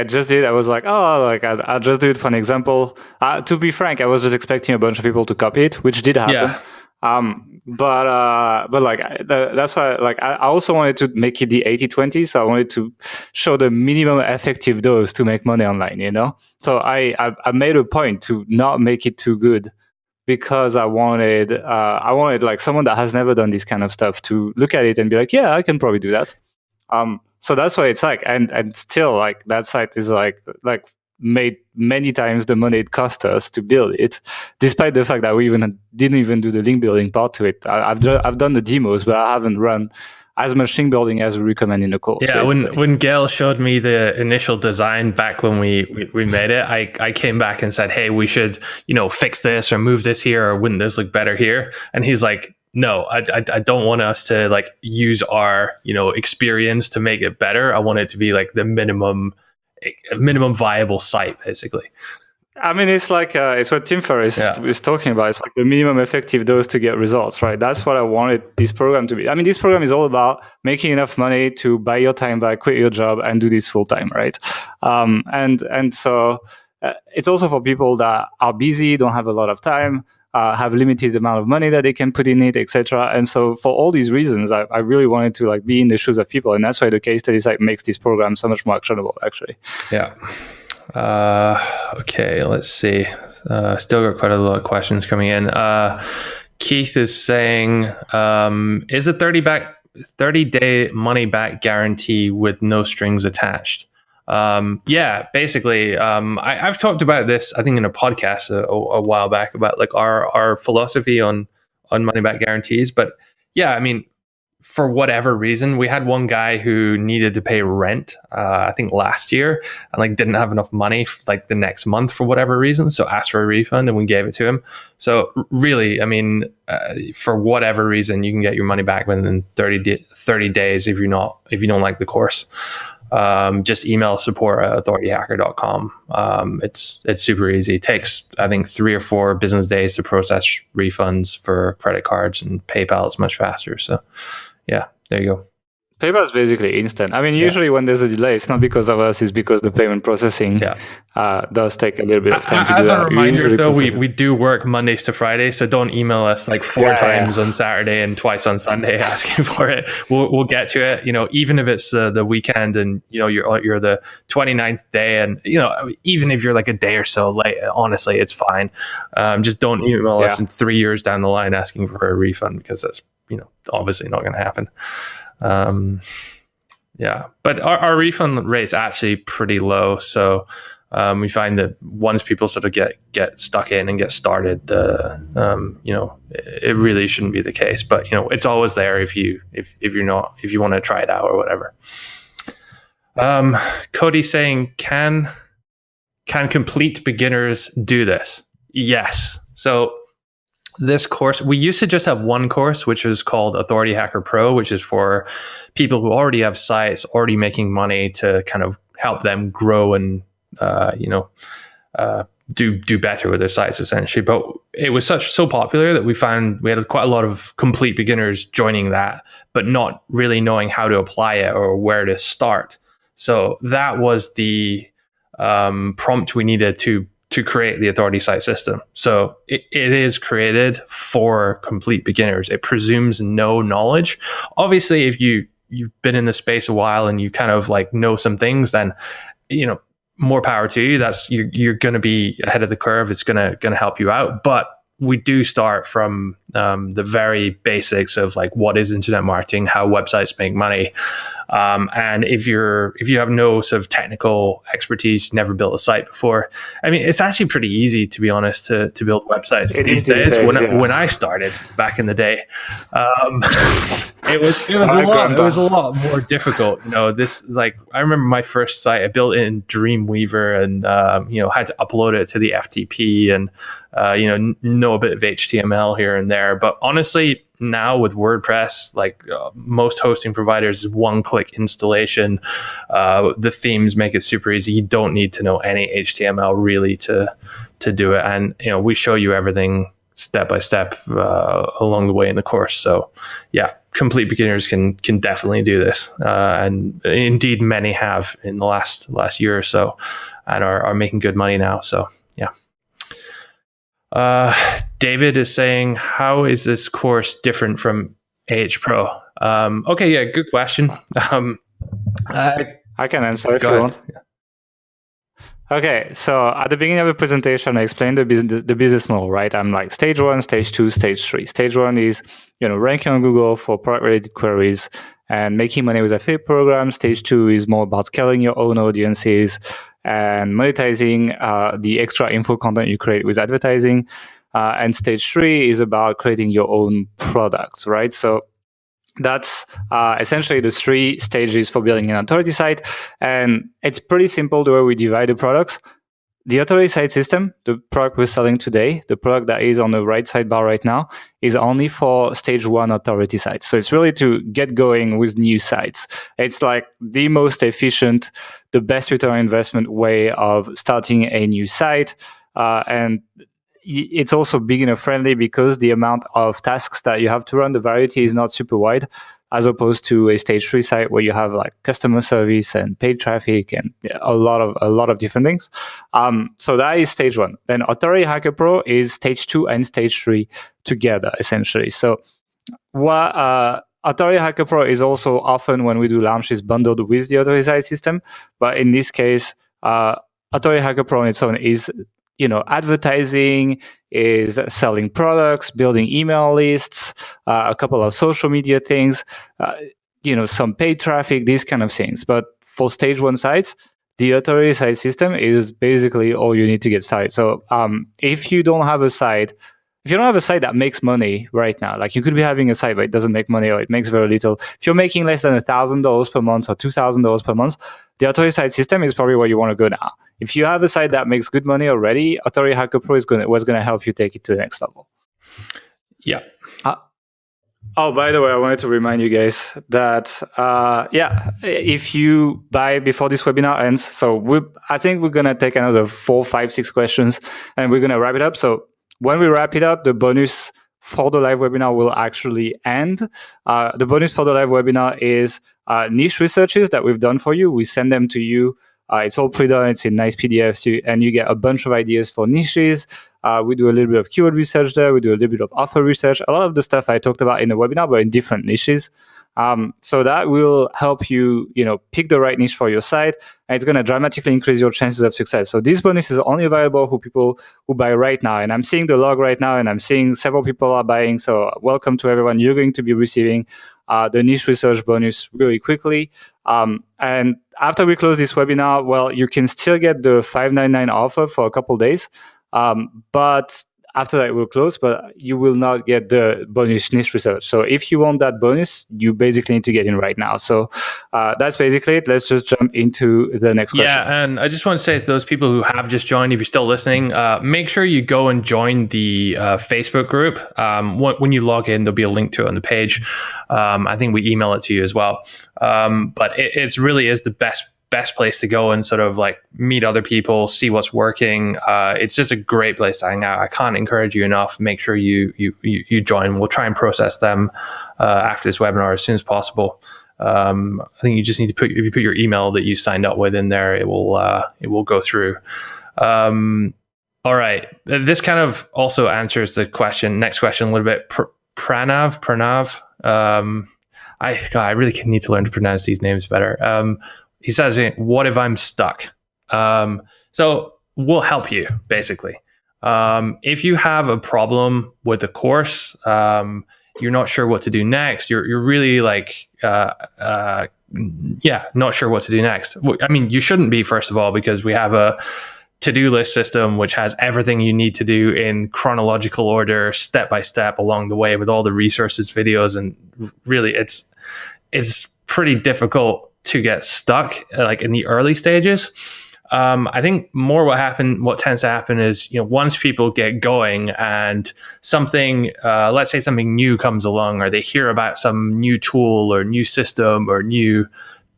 was like, I'll just do it for an example. To be frank, I was just expecting a bunch of people to copy it, which did happen. Yeah. That's why, I also wanted to make it the 80-20. So I wanted to show the minimum effective dose to make money online, So I made a point to not make it too good, because I wanted someone that has never done this kind of stuff to look at it and be like, yeah, I can probably do that. So that's why it's and still that site is made many times the money it cost us to build it, despite the fact that we didn't even do the link building part to it. I've done the demos, but I haven't run as much link building as we recommend in the course. Yeah, when Gail showed me the initial design back when we made it, I came back and said, hey, we should fix this or move this here, or wouldn't this look better here? And he's like, no, I don't want us to use our experience to make it better. I want it to be the minimum viable site, basically. I mean, it's it's what Tim Ferriss is talking about. It's the minimum effective dose to get results, right? That's what I wanted this program to be. I mean, this program is all about making enough money to buy your time back, quit your job, and do this full time, right? And so it's also for people that are busy, don't have a lot of time, have limited amount of money that they can put in it, etc. And so for all these reasons, I really wanted to be in the shoes of people, and that's why the case study site makes this program so much more actionable, actually. Yeah. Okay, let's see. Still got quite a lot of questions coming in. Keith is saying, is a 30-day money back guarantee with no strings attached? Yeah, basically, I've talked about this, I think, in a podcast a while back about our philosophy on money back guarantees. But yeah, I mean, for whatever reason, we had one guy who needed to pay rent, I think last year, and didn't have enough money the next month for whatever reason, so asked for a refund, and we gave it to him. So really, I mean, for whatever reason, you can get your money back within 30 days if you don't like the course. Just email support@authorityhacker.com. It's super easy. It takes, I think, 3 or 4 business days to process refunds for credit cards, and PayPal is much faster. So yeah, there you go. PayPal is basically instant. I mean, usually when there's a delay, it's not because of us, it's because the payment processing does take a little bit of time to do that. As a reminder, though, we do work Mondays to Fridays, so don't email us 4 times on Saturday and twice on Sunday asking for it. We'll get to it. Even if it's the weekend and you're the 29th day, and even if you're a day or so late, honestly, it's fine. Just don't email us in 3 years down the line asking for a refund, because that's obviously not going to happen. But our refund rate's actually pretty low. So we find that once people sort of get stuck in and get started, it really shouldn't be the case. But it's always there if you want to try it out or whatever. Cody's saying, can complete beginners do this? Yes. So this course, we used to just have one course, which is called Authority Hacker Pro, which is for people who already have sites, already making money, to kind of help them grow and do better with their sites essentially. But it was so popular that we found we had quite a lot of complete beginners joining that, but not really knowing how to apply it or where to start. So that was the prompt we needed to create the authority site system. So it is created for complete beginners. It presumes no knowledge. Obviously, if you've been in the space a while and you kind of like know some things, then more power to you. That's you're going to be ahead of the curve. It's going to help you out. But we do start from the very basics of like what is internet marketing, how websites make money, and if you have no sort of technical expertise, never built a site before. I mean, it's actually pretty easy, to be honest, to build websites these days. When I started back in the day, it was a lot more difficult. I remember my first site. I built it in Dreamweaver, and had to upload it to the FTP, and know a bit of HTML here and there. But honestly, now with WordPress, most hosting providers, one-click installation. The themes make it super easy. You don't need to know any HTML really to do it. And we show you everything step by step along the way in the course. So yeah, complete beginners can definitely do this, and indeed many have in the last year or so, and are making good money now. So yeah. David is saying, how is this course different from AH Pro? Okay, yeah, good question. I can answer if you want. Yeah. Okay, so at the beginning of the presentation, I explained the business model, right? I'm like stage 1, stage 2, stage 3. Stage 1 is, ranking on Google for product-related queries and making money with affiliate programs. Stage 2 is more about scaling your own audiences and monetizing the extra info content you create with advertising. And stage 3 is about creating your own products, right? So that's essentially the 3 stages for building an authority site. And it's pretty simple the way we divide the products. The authority site system, the product we're selling today, the product that is on the right sidebar right now, is only for stage 1 authority sites. So it's really to get going with new sites. It's like the most efficient, the best return on investment way of starting a new site. And it's also beginner friendly because the amount of tasks that you have to run, the variety is not super wide, as opposed to a stage 3 site where you have like customer service and paid traffic and a lot of different things. So that is stage 1. Then Authority Hacker Pro is stage 2 and stage 3 together, essentially. So what Authority Hacker Pro is also often, when we do launches, bundled with the Authority Site system. But in this case, Authority Hacker Pro on its own is advertising, is selling products, building email lists, a couple of social media things, some paid traffic, these kind of things. But for stage 1 sites, the authority site system is basically all you need to get started. So if you don't have a site that makes money right now, like you could be having a site but it doesn't make money or it makes very little. If you're making less than $1,000 per month or $2,000 per month, the authority site system is probably where you want to go now. If you have a site that makes good money already, Authority Hacker Pro was going to help you take it to the next level. Yeah. By the way, I wanted to remind you guys that, if you buy before this webinar ends, so I think we're going to take another 4, 5, 6 questions and we're going to wrap it up. So when we wrap it up, the bonus for the live webinar will actually end. The bonus for the live webinar is niche researches that we've done for you. We send them to you. It's all pre-done. It's in nice PDFs, and you get a bunch of ideas for niches. We do a little bit of keyword research there. We do a little bit of offer research. A lot of the stuff I talked about in the webinar, but in different niches. So that will help you, pick the right niche for your site, and it's going to dramatically increase your chances of success. So this bonus is only available for people who buy right now. And I'm seeing the log right now, and I'm seeing several people are buying. So welcome to everyone. You're going to be receiving the niche research bonus really quickly. And after we close this webinar, well, you can still get the $599 offer for a couple of days. But after that, it will close, but you will not get the bonus niche research. So if you want that bonus, you basically need to get in right now. So that's basically it. Let's just jump into the next question. Yeah, and I just want to say to those people who have just joined, if you're still listening, make sure you go and join the Facebook group. When you log in, there'll be a link to it on the page. I think we email it to you as well. But it really is the best best place to go and sort of like meet other people, see what's working. It's just a great place to hang out. I can't encourage you enough. Make sure you join. We'll try and process them after this webinar as soon as possible. I think you just need to if you put your email that you signed up with in there, it will go through. All right. This kind of also answers the next question a little bit. Pranav. I really need to learn to pronounce these names better. He says, what if I'm stuck? So we'll help you, basically. If you have a problem with the course, you're not sure what to do next, you're really like, not sure what to do next. I mean, you shouldn't be, first of all, because we have a to-do list system which has everything you need to do in chronological order, step by step along the way, with all the resources, videos, and really it's pretty difficult to get stuck like in the early stages. I think more what tends to happen is, once people get going and something, let's say something new comes along, or they hear about some new tool or new system or new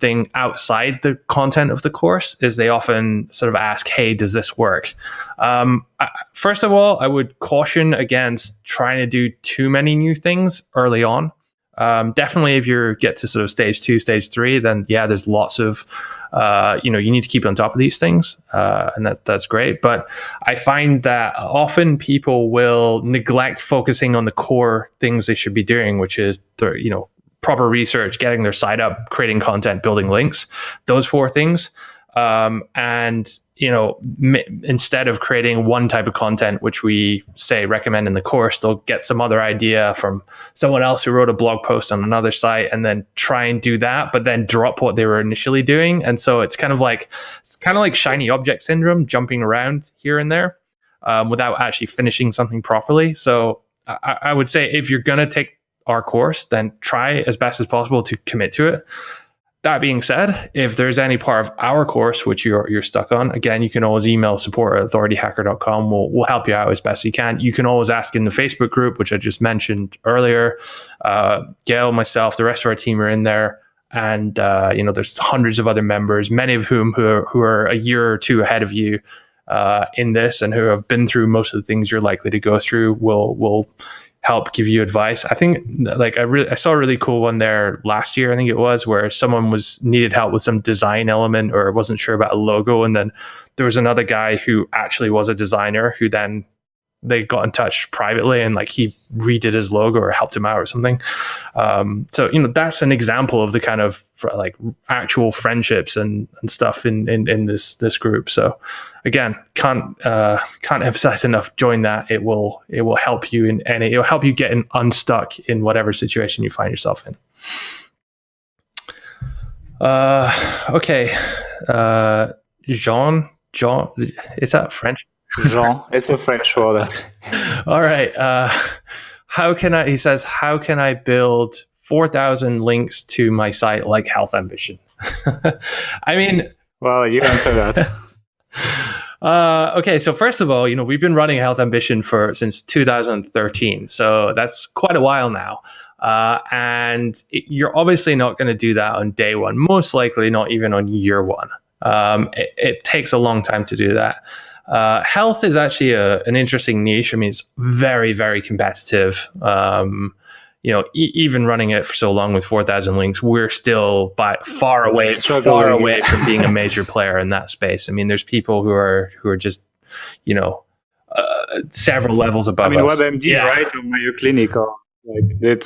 thing outside the content of the course, is they often sort of ask, hey, does this work? First of all, I would caution against trying to do too many new things early on. Definitely if you get to sort of stage 2, stage 3, then there's lots of, you need to keep on top of these things. And that's great. But I find that often people will neglect focusing on the core things they should be doing, which is, proper research, getting their site up, creating content, building links, those 4 things. Instead of creating one type of content, which we say recommend in the course, they'll get some other idea from someone else who wrote a blog post on another site and then try and do that, but then drop what they were initially doing. And so it's kind of like shiny object syndrome, jumping around here and there without actually finishing something properly. So I would say if you're going to take our course, then try as best as possible to commit to it. That being said, if there's any part of our course which you're stuck on, again, you can always email support@authorityhacker.com. We'll help you out as best you can. You can always ask in the Facebook group, which I just mentioned earlier. Gail, myself, the rest of our team are in there. And, there's hundreds of other members, many of whom who are a year or two ahead of you in this, and who have been through most of the things you're likely to go through. Will help give you advice. I think I saw a really cool one there last year, I think it was, where someone needed help with some design element or wasn't sure about a logo. And then there was another guy who actually was a designer who then they got in touch privately and he redid his logo or helped him out or something. So, that's an example of the kind of actual friendships and stuff in this group. So again, can't emphasize enough, join that. It will help you and it'll help you get unstuck in whatever situation you find yourself in. Okay. Jean, is that French? Jean, it's a French word. All right. He says, how can I build 4,000 links to my site like Health Ambition? I mean, well, you answer that. Okay, so first of all, we've been running Health Ambition since 2013, so that's quite a while now. And you're obviously not going to do that on day one, most likely not even on year one. It takes a long time to do that. Health is actually an interesting niche. I mean, it's very, very competitive. Even running it for so long with 4,000 links, we're still far away from being a major player in that space. I mean, there's people who are just, several levels above us. WebMD, right? Or Mayo Clinic, or they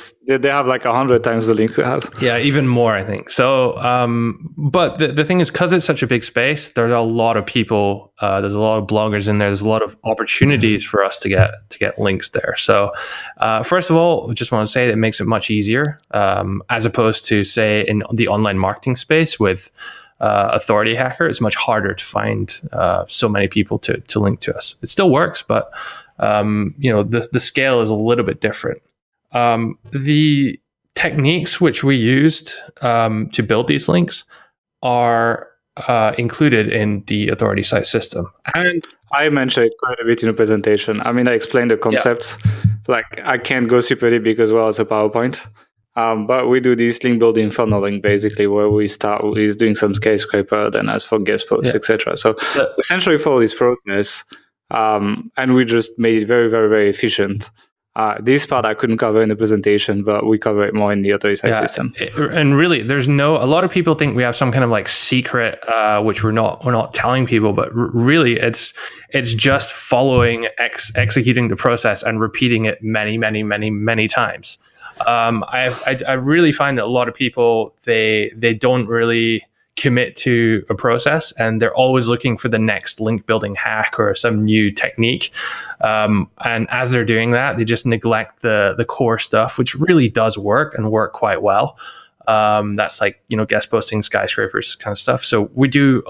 have 100 times the link we have. Yeah, even more, I think. So, but the thing is, because it's such a big space, there's a lot of people, there's a lot of bloggers in there. There's a lot of opportunities for us to get links there. So, first of all, I just want to say that it makes it much easier, as opposed to, say, in the online marketing space with Authority Hacker. It's much harder to find so many people to link to us. It still works, but the scale is a little bit different. The techniques which we used to build these links are included in the Authority site system. And I mentioned it quite a bit in the presentation. I mean, I explained the concepts. I can't go super deep because, it's a PowerPoint. But we do this link building funneling basically, where we start with doing some skyscraper, then ask for guest posts, etc. So essentially follow this process, and we just made it very, very, very efficient. This part I couldn't cover in the presentation, but we cover it more in the Authority system. And really, there's a lot of people think we have some kind of like secret, which we're not telling people, but really it's just following, executing the process and repeating it many, many, many, many times. I really find that a lot of people, they don't really commit to a process, and they're always looking for the next link building hack or some new technique. And as they're doing that, they just neglect the core stuff, which really does work and work quite well. That's like, guest posting, skyscrapers kind of stuff. So we do,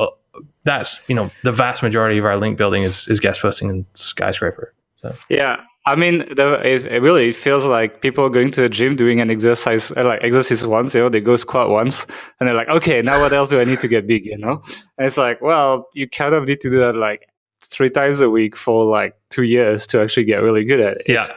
that's, the vast majority of our link building is guest posting and skyscraper. So yeah. I mean, it really feels like people are going to the gym doing an exercise, like exercise once, they go squat once, and they're like, okay, now what else do I need to get big, And it's like, well, you kind of need to do that like 3 times a week for like 2 years to actually get really good at it. Yeah.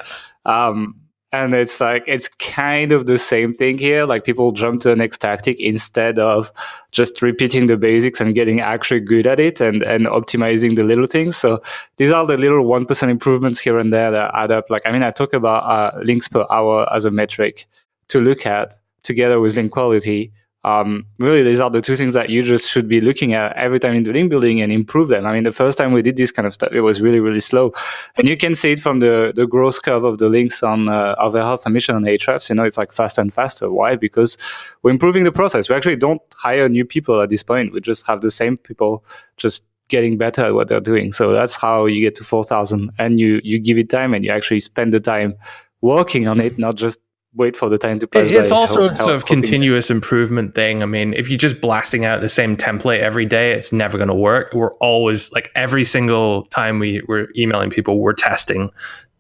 And it's like, it's kind of the same thing here. Like people jump to the next tactic instead of just repeating the basics and getting actually good at it and optimizing the little things. So these are the little 1% improvements here and there that add up. Like, I mean, I talk about links per hour as a metric to look at together with link quality. Really, these are the 2 things that you just should be looking at every time in the link building and improve them. I mean, the first time we did this kind of stuff, it was really, really slow. And you can see it from the growth curve of the links on of the health mission on Ahrefs. It's like faster and faster. Why? Because we're improving the process. We actually don't hire new people at this point. We just have the same people just getting better at what they're doing. So that's how you get to 4,000, and you give it time and you actually spend the time working on it, not just wait for the time to pass. It's also a sort of continuous improvement thing. I mean, if you're just blasting out the same template every day, it's never going to work. We're always, like, every single time we're emailing people, we're testing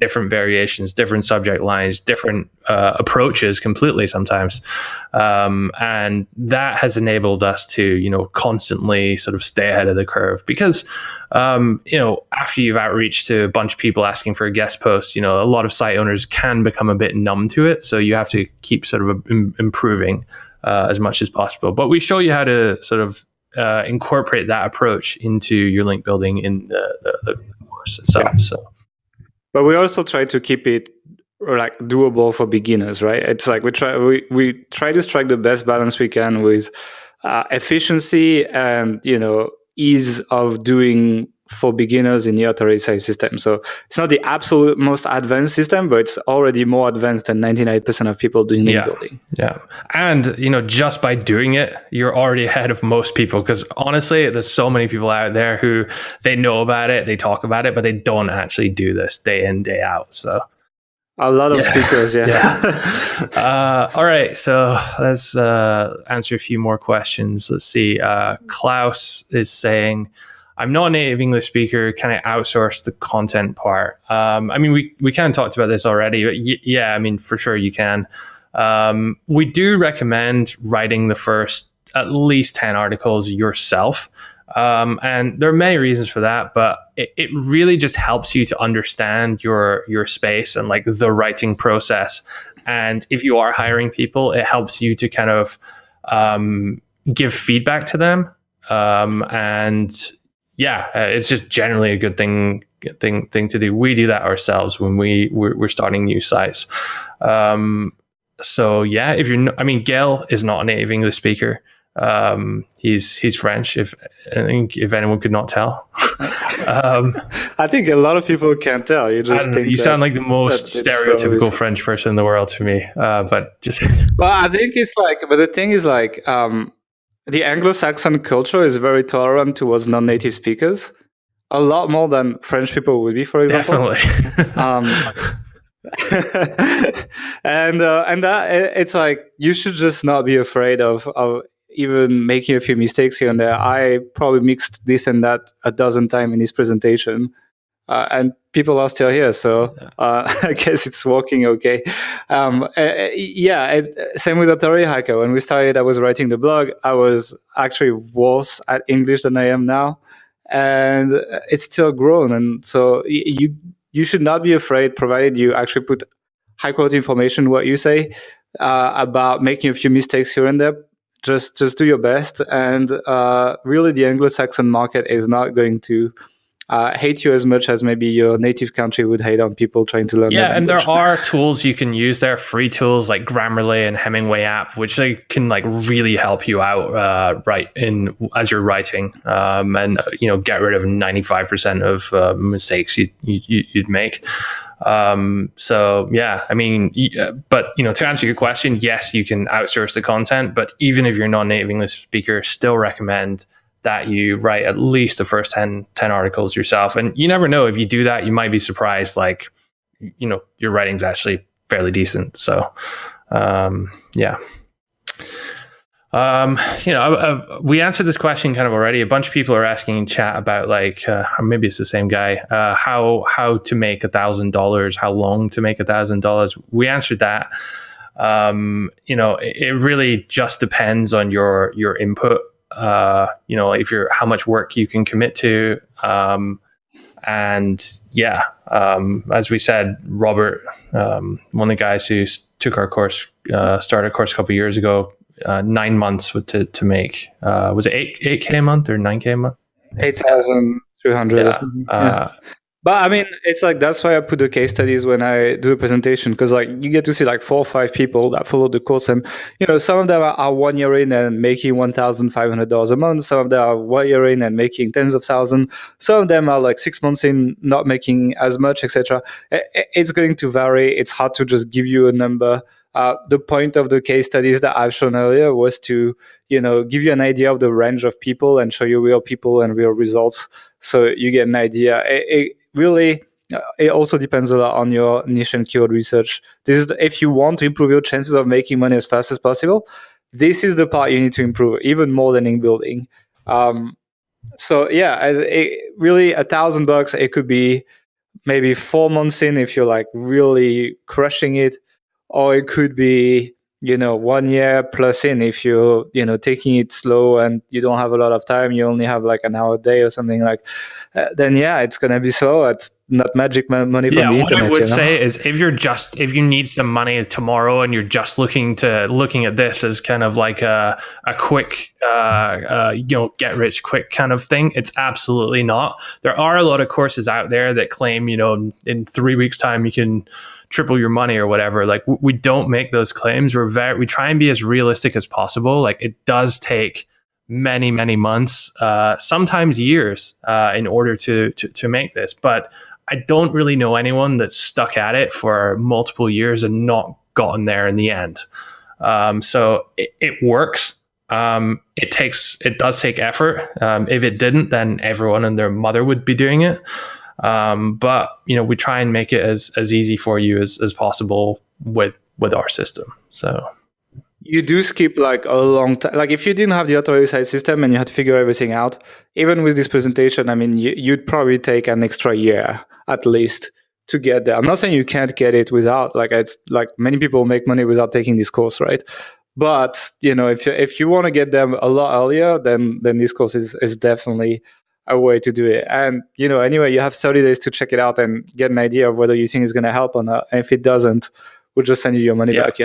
different variations, different subject lines, different approaches completely sometimes. And that has enabled us to, constantly sort of stay ahead of the curve because, after you've outreached to a bunch of people asking for a guest post, a lot of site owners can become a bit numb to it. So you have to keep sort of improving as much as possible. But we show you how to sort of incorporate that approach into your link building in the course itself. Yeah. So. But we also try to keep it like doable for beginners, right? It's like we try to strike the best balance we can with efficiency and ease of doing for beginners in the Authority system. So it's not the absolute most advanced system, but it's already more advanced than 99% of people doing link building. Yeah. And, just by doing it, you're already ahead of most people because honestly, there's so many people out there who they know about it, they talk about it, but they don't actually do this day in, day out. So a lot of speakers, all right, so let's answer a few more questions. Let's see. Klaus is saying, I'm not a native English speaker. Can I outsource the content part? I mean, we kind of talked about this already, but yeah, I mean, for sure you can. We do recommend writing the first at least 10 articles yourself. And there are many reasons for that, but it really just helps you to understand your space and like the writing process. And if you are hiring people, it helps you to kind of give feedback to them. It's just generally a good thing to do. We do that ourselves when we're starting new sites. If Gail is not a native English speaker. He's French. If anyone could not tell, I think a lot of people can't tell. You sound like the most stereotypical French person in the world to me. But I think it's like. But the thing is like. The Anglo-Saxon culture is very tolerant towards non-native speakers, a lot more than French people would be, for example. Definitely. And that it's like you should just not be afraid of even making a few mistakes here and there. I probably mixed this and that a dozen times in this presentation. And people are still here, so I guess it's working okay. Same with Authority Hacker. When we started, I was writing the blog. I was actually worse at English than I am now, and it's still grown. And so you should not be afraid, provided you actually put high quality information what you say. about making a few mistakes here and there. Just do your best, and really, the Anglo-Saxon market is not going to hate you as much as maybe your native country would hate on people trying to learn. Yeah, and there are tools you can use there, free tools like Grammarly and Hemingway app, which they can like really help you out as you're writing, and get rid of 95% of mistakes you'd make. So yeah, I mean, but to answer your question, yes, you can outsource the content, but even if you're not a native English speaker, still recommend that you write at least the first 10 articles yourself. And you never know, if you do that, you might be surprised, like, your writing's actually fairly decent. So, yeah. We answered this question kind of already. A bunch of people are asking in chat about or maybe it's the same guy, how to make $1,000, how long to make $1,000. We answered that. It really just depends on your input. If how much work you can commit to. As we said, Robert, one of the guys who took our course, started a course a couple of years ago, 9 months to make, was it 8K a month or 9K a month? 8,200 or something. Yeah. But I mean, it's like, that's why I put the case studies when I do a presentation, because like you get to see like 4 or 5 people that follow the course, and some of them are 1 year in and making $1,500 a month. Some of them are 1 year in and making tens of thousands. Some of them are like 6 months in, not making as much, etc. It's going to vary. It's hard to just give you a number. The point of the case studies that I've shown earlier was to, give you an idea of the range of people and show you real people and real results, so you get an idea. Really, it also depends a lot on your niche and keyword research. If you want to improve your chances of making money as fast as possible, this is the part you need to improve, even more than in building. So yeah, really $1,000, it could be maybe 4 months in if you're like really crushing it, or it could be 1 year plus in if you're taking it slow and you don't have a lot of time, you only have like an hour a day or something, like then yeah, it's gonna be slow. It's not magic money from the internet. What I would say is, if you need some money tomorrow and you're just looking at this as kind of like a quick get rich quick kind of thing, it's absolutely not. There are a lot of courses out there that claim in 3 weeks time you can triple your money or whatever. Like, we don't make those claims. We try and be as realistic as possible. Like, it does take many months, sometimes years, in order to make this. But I don't really know anyone that's stuck at it for multiple years and not gotten there in the end. So it works. It does take effort. If it didn't, then everyone and their mother would be doing it. But we try and make it as easy for you as possible with our system. So you do skip like a long time. Like, if you didn't have the authority side system and you had to figure everything out, even with this presentation, I mean, you'd probably take an extra year at least to get there. I'm not saying you can't get it without, like, it's like many people make money without taking this course, right? But if you want to get them a lot earlier, then this course is definitely a way to do it. And anyway, you have 30 days to check it out and get an idea of whether you think it's going to help or not. And if it doesn't, we'll just send you your money back.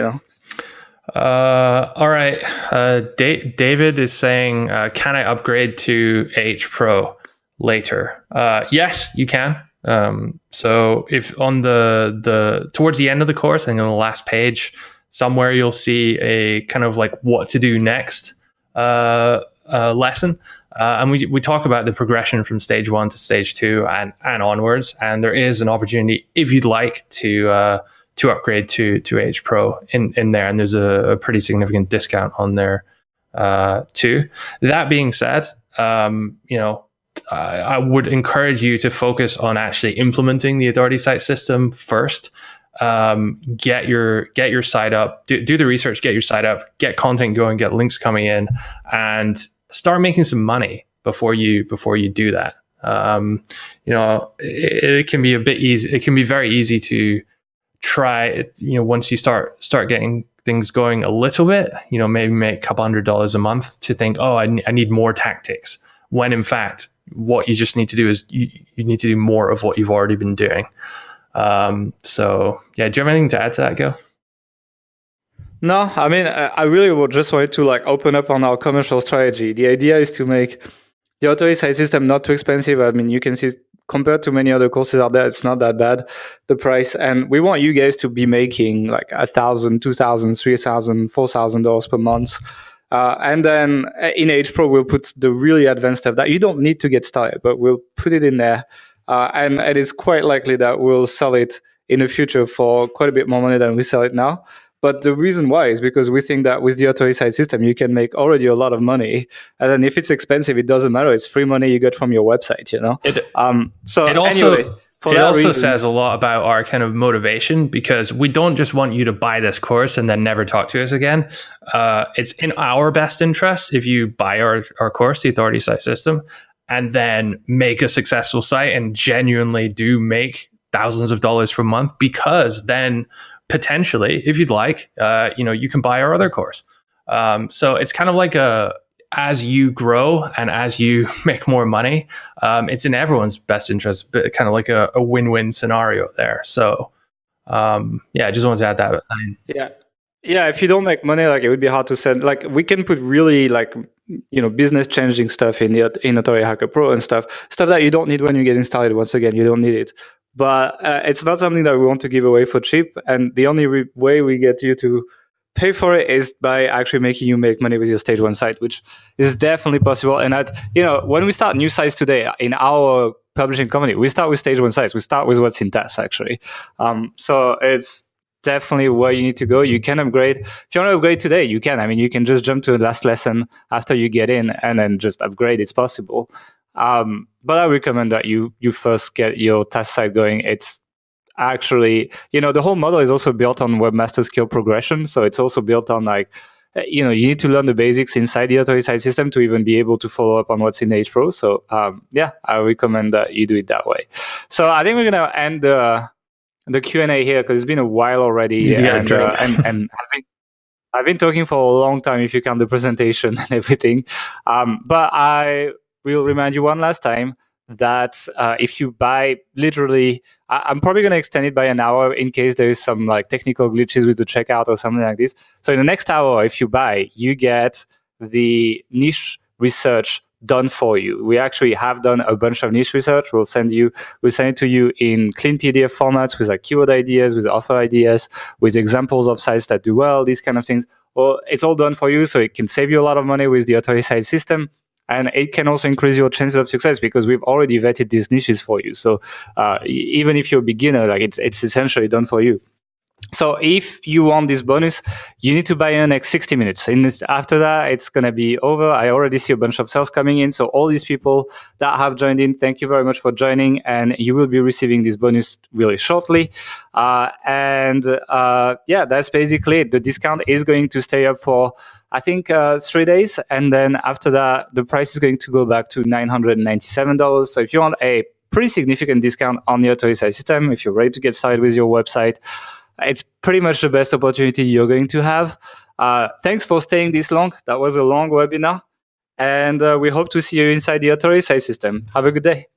All right. David is saying, can I upgrade to AH Pro later? Yes, you can. So if on the towards the end of the course, and on the last page somewhere, you'll see a kind of like what to do next lesson. And we talk about the progression from stage 1 to stage 2 and onwards. And there is an opportunity, if you'd like, to upgrade to AH Pro in there. And there's a pretty significant discount on there too. That being said, I would encourage you to focus on actually implementing the authority site system first. Get your site up, do the research, get your site up, get content going, get links coming in, and start making some money before you do that. It can be a bit easy. It can be very easy to try it, once you start getting things going a little bit, maybe make a couple $100 a month, to think, oh, I need more tactics, when in fact what you just need to do is you need to do more of what you've already been doing. So yeah, do you have anything to add to that, Gil? No, I mean, I really would just wanted to like open up on our commercial strategy. The idea is to make the Authority site system not too expensive. I mean, you can see compared to many other courses out there, it's not that bad, the price. And we want you guys to be making like $1,000, $2,000, $3,000, $4,000 per month. And then in Age Pro, we'll put the really advanced stuff that you don't need to get started, but we'll put it in there. And it is quite likely that we'll sell it in the future for quite a bit more money than we sell it now. But the reason why is because we think that with the Authority site system, you can make already a lot of money. And then if it's expensive, it doesn't matter. It's free money you get from your website, you know? It also says a lot about our kind of motivation, because we don't just want you to buy this course and then never talk to us again. It's in our best interest if you buy our course, the Authority site system, and then make a successful site and genuinely do make thousands of dollars per month, because then potentially, if you'd like, you can buy our other course. So it's kind of like as you grow and as you make more money, it's in everyone's best interest, but kind of like a win-win scenario there. So I just wanted to add that. Yeah, if you don't make money, like it would be hard to send. Like we can put really like business changing stuff in Authority Hacker Pro and stuff that you don't need when you're getting started. Once again, you don't need it. But it's not something that we want to give away for cheap. And the only way we get you to pay for it is by actually making you make money with your stage 1 site, which is definitely possible. And that, when we start new sites today in our publishing company, we start with stage 1 sites. We start with what's in TAS, actually. So it's definitely where you need to go. You can upgrade. If you want to upgrade today, you can. I mean, you can just jump to the last lesson after you get in and then just upgrade. It's possible. But I recommend that you first get your TAS site going. It's actually, the whole model is also built on webmaster skill progression. So it's also built on you need to learn the basics inside the Authority site system to even be able to follow up on what's in Age Pro. So I recommend that you do it that way. So I think we're going to end the Q&A here because it's been a while already. And I've been talking for a long time if you count the presentation and everything. But I will remind you one last time that if you buy literally, I'm probably going to extend it by an hour in case there is some like technical glitches with the checkout or something like this. So in the next hour, if you buy, you get the niche research done for you. We actually have done a bunch of niche research. We'll send it to you in clean PDF formats with like keyword ideas, with offer ideas, with examples of sites that do well, these kind of things. Well, it's all done for you, so it can save you a lot of money with the Authority site system. And it can also increase your chances of success because we've already vetted these niches for you. So even if you're a beginner, like it's essentially done for you. So if you want this bonus, you need to buy in the next 60 minutes. After that, it's going to be over. I already see a bunch of sales coming in. So all these people that have joined in, thank you very much for joining. And you will be receiving this bonus really shortly. That's basically it. The discount is going to stay up for, I think, 3 days. And then after that, the price is going to go back to $997. So if you want a pretty significant discount on the Authority site system, if you're ready to get started with your website, it's pretty much the best opportunity you're going to have. Thanks for staying this long. That was a long webinar. And we hope to see you inside the Authority site system. Have a good day.